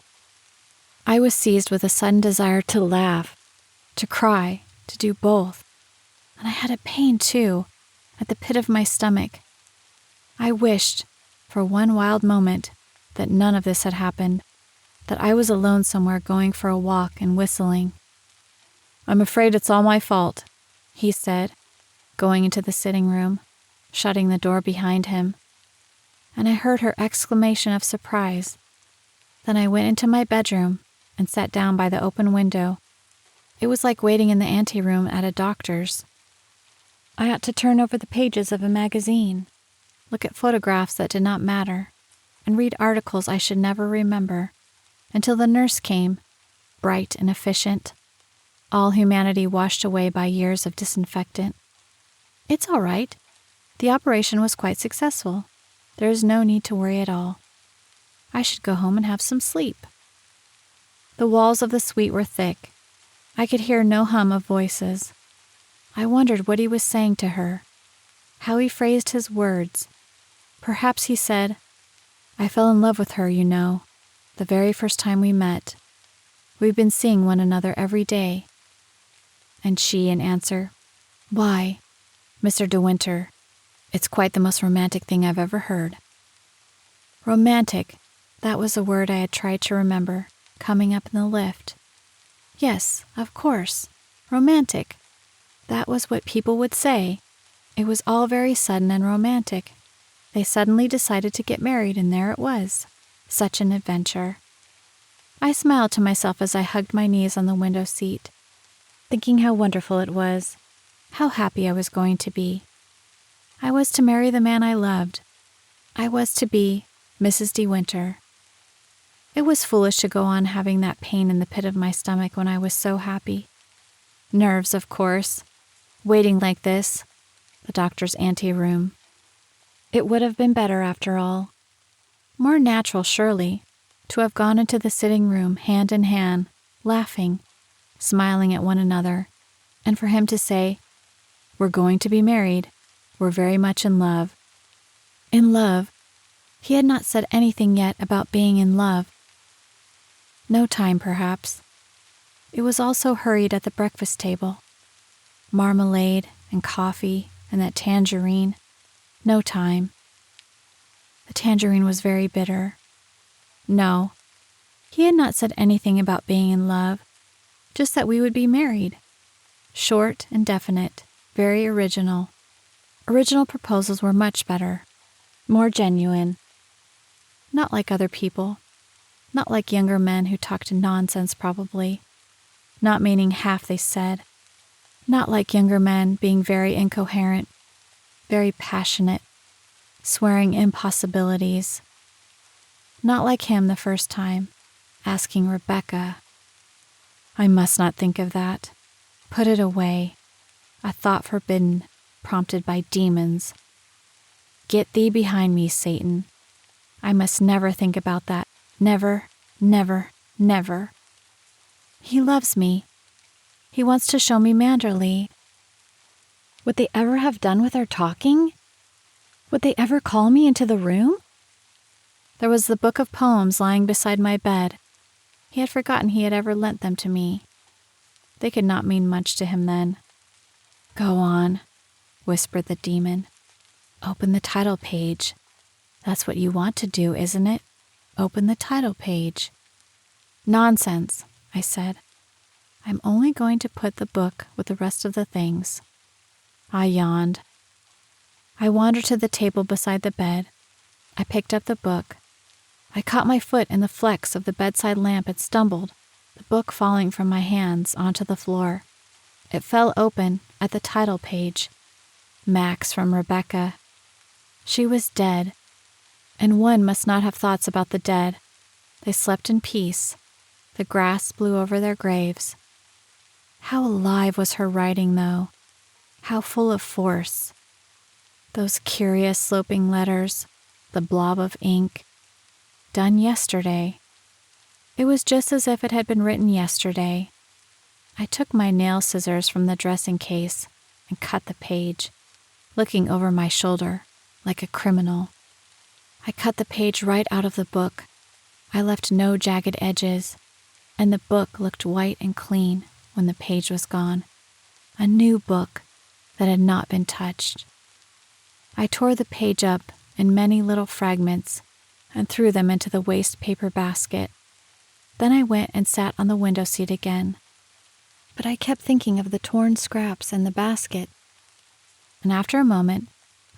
I was seized with a sudden desire to laugh, to cry, to do both. And I had a pain, too, at the pit of my stomach. I wished, for one wild moment, that none of this had happened, that I was alone somewhere going for a walk and whistling. "I'm afraid it's all my fault," he said, going into the sitting room, shutting the door behind him. And I heard her exclamation of surprise. Then I went into my bedroom and sat down by the open window. It was like waiting in the anteroom at a doctor's. I ought to turn over the pages of a magazine, look at photographs that did not matter, and read articles I should never remember, until the nurse came, bright and efficient, all humanity washed away by years of disinfectant. "It's all right. The operation was quite successful. There is no need to worry at all. I should go home and have some sleep." The walls of the suite were thick. I could hear no hum of voices. I wondered what he was saying to her, how he phrased his words. Perhaps he said, "I fell in love with her, you know, the very first time we met. We've been seeing one another every day." And she, in answer, "Why, Mr. De Winter, it's quite the most romantic thing I've ever heard." Romantic, that was a word I had tried to remember, coming up in the lift. Yes, of course, romantic. That was what people would say. It was all very sudden and romantic. They suddenly decided to get married, and there it was. Such an adventure. I smiled to myself as I hugged my knees on the window seat, thinking how wonderful it was, how happy I was going to be. I was to marry the man I loved. I was to be Mrs. De Winter. It was foolish to go on having that pain in the pit of my stomach when I was so happy. Nerves, of course. Waiting like this, the doctor's anteroom. It would have been better after all. More natural, surely, to have gone into the sitting room hand in hand, laughing, smiling at one another, and for him to say, "We're going to be married. We're very much in love." In love? He had not said anything yet about being in love. No time, perhaps. It was all so hurried at the breakfast table. Marmalade and coffee and that tangerine. No time. The tangerine was very bitter. No, he had not said anything about being in love, just that we would be married. Short and definite, very original. Original proposals were much better, more genuine. Not like other people. Not like younger men who talked nonsense, probably. Not meaning half they said. Not like younger men being very incoherent, very passionate, swearing impossibilities. Not like him the first time, asking Rebecca. I must not think of that. Put it away. A thought forbidden, prompted by demons. Get thee behind me, Satan. I must never think about that. Never, never, never. He loves me. He wants to show me Manderley. Would they ever have done with our talking? Would they ever call me into the room? There was the book of poems lying beside my bed. He had forgotten he had ever lent them to me. They could not mean much to him then. Go on, whispered the demon. Open the title page. That's what you want to do, isn't it? Open the title page. Nonsense, I said. I'm only going to put the book with the rest of the things. I yawned. I wandered to the table beside the bed. I picked up the book. I caught my foot in the flex of the bedside lamp and stumbled, the book falling from my hands onto the floor. It fell open at the title page. Max from Rebecca. She was dead, and one must not have thoughts about the dead. They slept in peace. The grass blew over their graves. How alive was her writing, though. How full of force. Those curious sloping letters, the blob of ink. Done yesterday. It was just as if it had been written yesterday. I took my nail scissors from the dressing case and cut the page, looking over my shoulder like a criminal. I cut the page right out of the book. I left no jagged edges, and the book looked white and clean when the page was gone. A new book that had not been touched. I tore the page up in many little fragments and threw them into the waste paper basket. Then I went and sat on the window seat again. But I kept thinking of the torn scraps in the basket. And after a moment,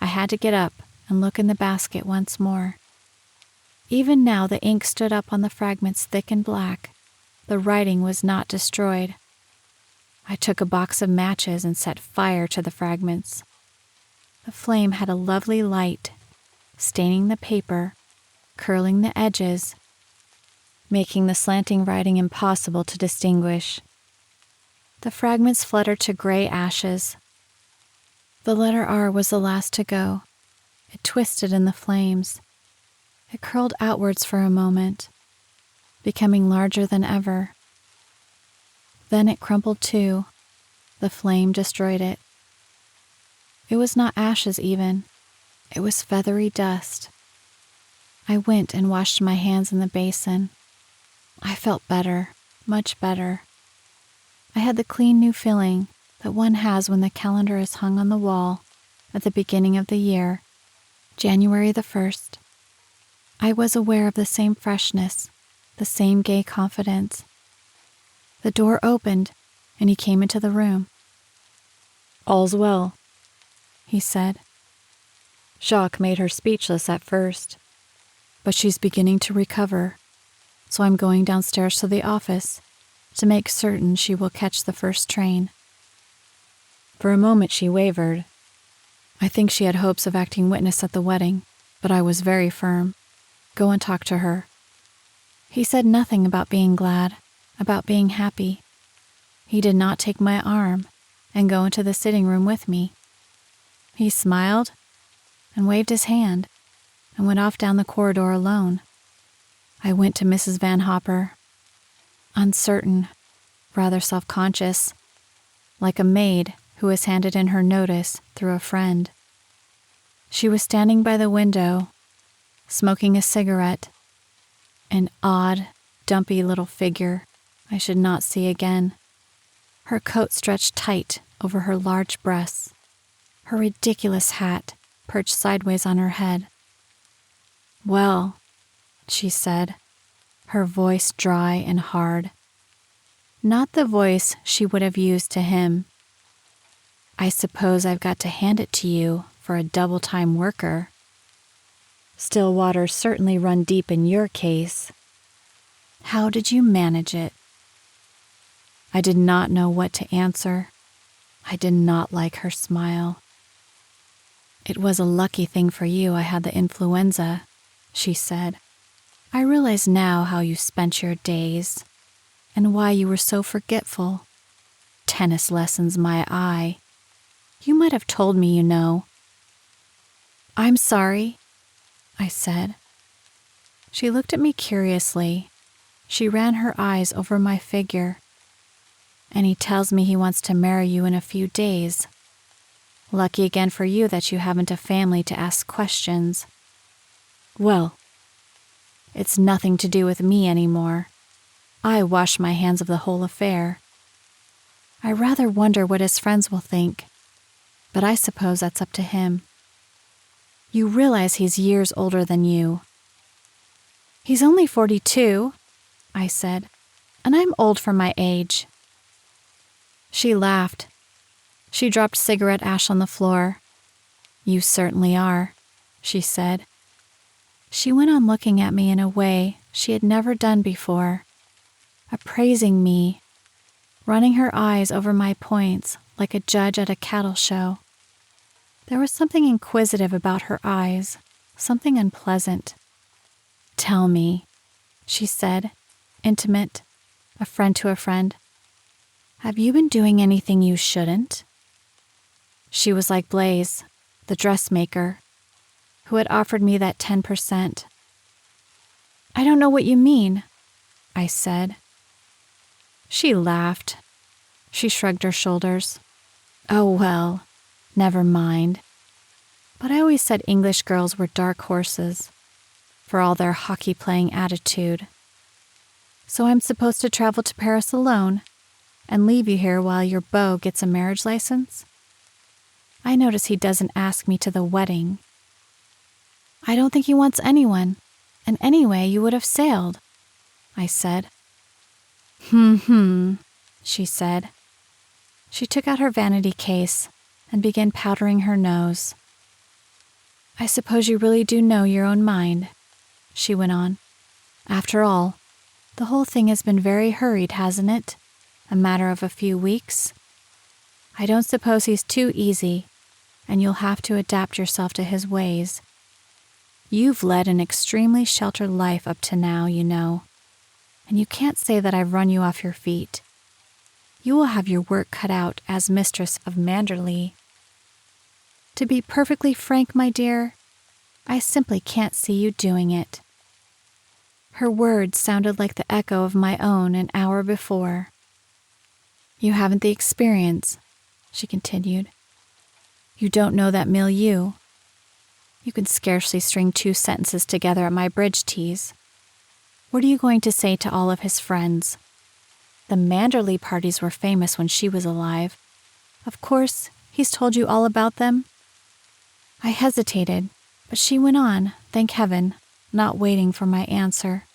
I had to get up and look in the basket once more. Even now the ink stood up on the fragments thick and black. The writing was not destroyed. I took a box of matches and set fire to the fragments. The flame had a lovely light, staining the paper, curling the edges, making the slanting writing impossible to distinguish. The fragments fluttered to gray ashes. The letter R was the last to go. It twisted in the flames. It curled outwards for a moment, becoming larger than ever. Then it crumpled too. The flame destroyed it. It was not ashes even. It was feathery dust. I went and washed my hands in the basin. I felt better, much better. I had the clean new feeling that one has when the calendar is hung on the wall at the beginning of the year, January the 1st. I was aware of the same freshness, the same gay confidence. The door opened, and he came into the room. All's well. he said. Jacques made her speechless at first, but she's beginning to recover, so I'm going downstairs to the office to make certain she will catch the first train. For a moment she wavered. I think she had hopes of acting witness at the wedding, but I was very firm. Go and talk to her. He said nothing about being glad, about being happy. He did not take my arm and go into the sitting room with me. He smiled and waved his hand and went off down the corridor alone. I went to Mrs. Van Hopper, uncertain, rather self-conscious, like a maid who has handed in her notice through a friend. She was standing by the window, smoking a cigarette, an odd, dumpy little figure I should not see again. Her coat stretched tight over her large breasts, her ridiculous hat perched sideways on her head. "Well," she said, her voice dry and hard. Not the voice she would have used to him. "I suppose I've got to hand it to you for a double-time worker. Still waters certainly run deep in your case. How did you manage it?" I did not know what to answer. I did not like her smile. "It was a lucky thing for you I had the influenza," she said. "I realize now how you spent your days, and why you were so forgetful. Tennis lessons, my eye. You might have told me, you know." "I'm sorry," I said. She looked at me curiously. She ran her eyes over my figure. "And he tells me he wants to marry you in a few days. Lucky again for you that you haven't a family to ask questions. Well, it's nothing to do with me anymore. I wash my hands of the whole affair. I rather wonder what his friends will think, but I suppose that's up to him. You realize he's years older than you." "He's only 42, I said, "and I'm old for my age." She laughed. She dropped cigarette ash on the floor. "You certainly are," she said. She went on looking at me in a way she had never done before, appraising me, running her eyes over my points like a judge at a cattle show. There was something inquisitive about her eyes, something unpleasant. "Tell me," she said, intimate, a friend to a friend. "Have you been doing anything you shouldn't?" She was like Blaze, the dressmaker, who had offered me that 10%. "I don't know what you mean," I said. She laughed. She shrugged her shoulders. "Oh, well, never mind. But I always said English girls were dark horses, for all their hockey-playing attitude. So I'm supposed to travel to Paris alone and leave you here while your beau gets a marriage license? I notice he doesn't ask me to the wedding." "I don't think he wants anyone, and anyway you would have sailed," I said. She said. She took out her vanity case and began powdering her nose. "I suppose you really do know your own mind," she went on. "After all, the whole thing has been very hurried, hasn't it? A matter of a few weeks. I don't suppose he's too easy, and you'll have to adapt yourself to his ways. You've led an extremely sheltered life up to now, you know, and you can't say that I've run you off your feet. You will have your work cut out as mistress of Manderley. To be perfectly frank, my dear, I simply can't see you doing it." Her words sounded like the echo of my own an hour before. "You haven't the experience," she continued. "You don't know that milieu. You can scarcely string 2 sentences together at my bridge teas. What are you going to say to all of his friends? The Manderley parties were famous when she was alive. Of course, he's told you all about them?" I hesitated, but she went on, thank heaven, not waiting for my answer.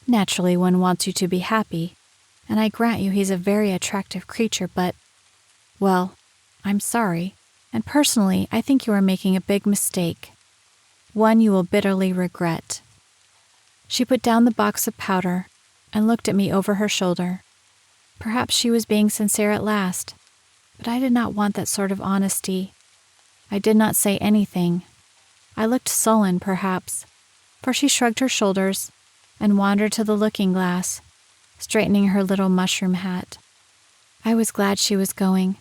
"Naturally, one wants you to be happy, and I grant you he's a very attractive creature, but, well, I'm sorry. And personally, I think you are making a big mistake. One you will bitterly regret." She put down the box of powder and looked at me over her shoulder. Perhaps she was being sincere at last, but I did not want that sort of honesty. I did not say anything. I looked sullen, perhaps, for she shrugged her shoulders and wandered to the looking-glass, straightening her little mushroom hat. I was glad she was going,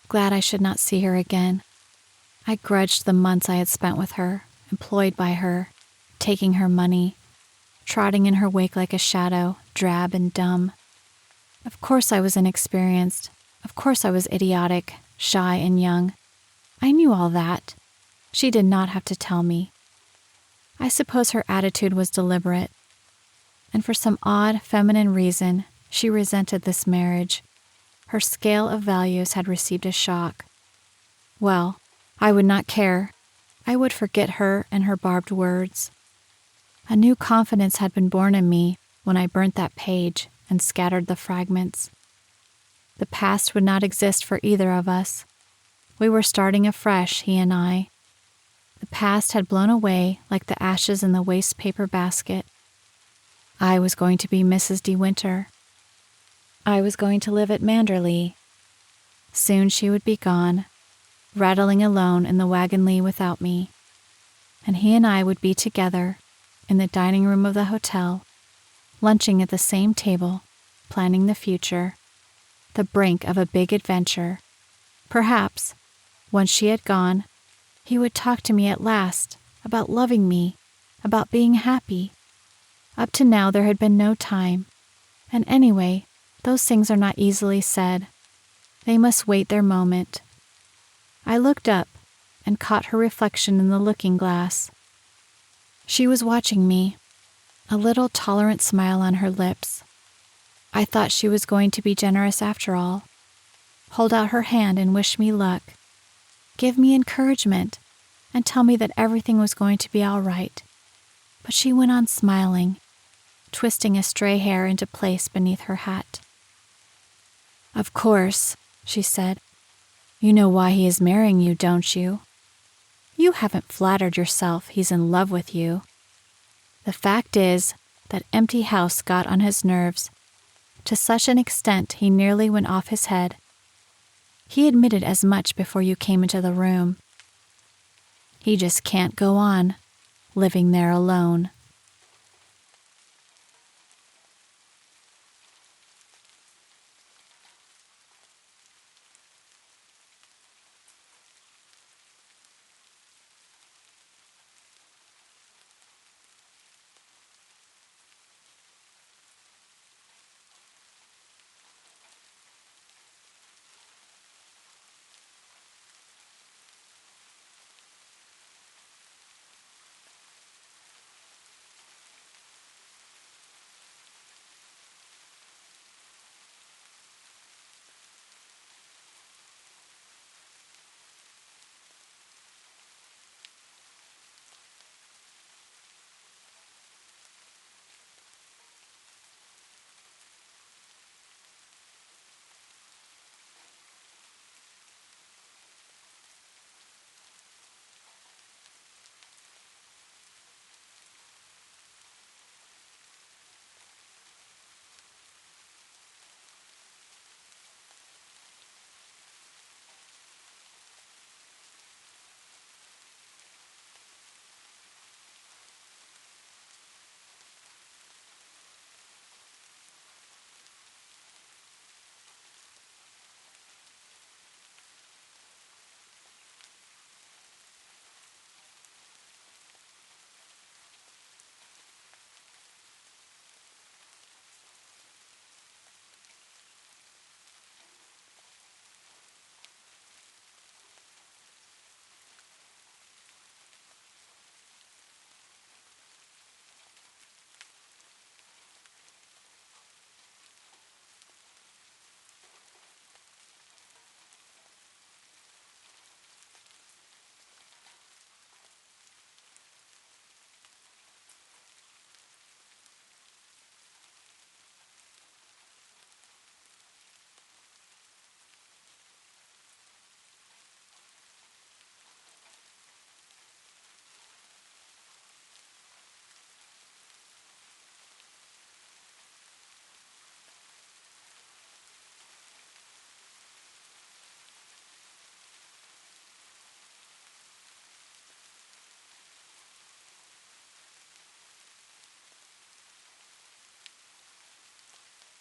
glad I should not see her again. I grudged the months I had spent with her, employed by her, taking her money, trotting in her wake like a shadow, drab and dumb. Of course I was inexperienced. Of course I was idiotic, shy and young. I knew all that. She did not have to tell me. I suppose her attitude was deliberate, and for some odd feminine reason, she resented this marriage. Her scale of values had received a shock. Well, I would not care. I would forget her and her barbed words. A new confidence had been born in me when I burnt that page and scattered the fragments. The past would not exist for either of us. We were starting afresh, he and I. The past had blown away like the ashes in the waste paper basket. I was going to be Mrs. De Winter. I was going to live at Manderley. Soon she would be gone, rattling alone in the wagonly without me, and he and I would be together in the dining room of the hotel, lunching at the same table, planning the future, the brink of a big adventure. Perhaps, once she had gone, he would talk to me at last about loving me, about being happy. Up to now there had been no time, and anyway, those things are not easily said. They must wait their moment. I looked up and caught her reflection in the looking-glass. She was watching me, a little tolerant smile on her lips. I thought she was going to be generous after all, hold out her hand and wish me luck, give me encouragement, and tell me that everything was going to be all right. But she went on smiling, twisting a stray hair into place beneath her hat. "Of course," she said, "you know why he is marrying you, don't you? You haven't flattered yourself he's in love with you. The fact is, that empty house got on his nerves, to such an extent he nearly went off his head. He admitted as much before you came into the room. He just can't go on, living there alone."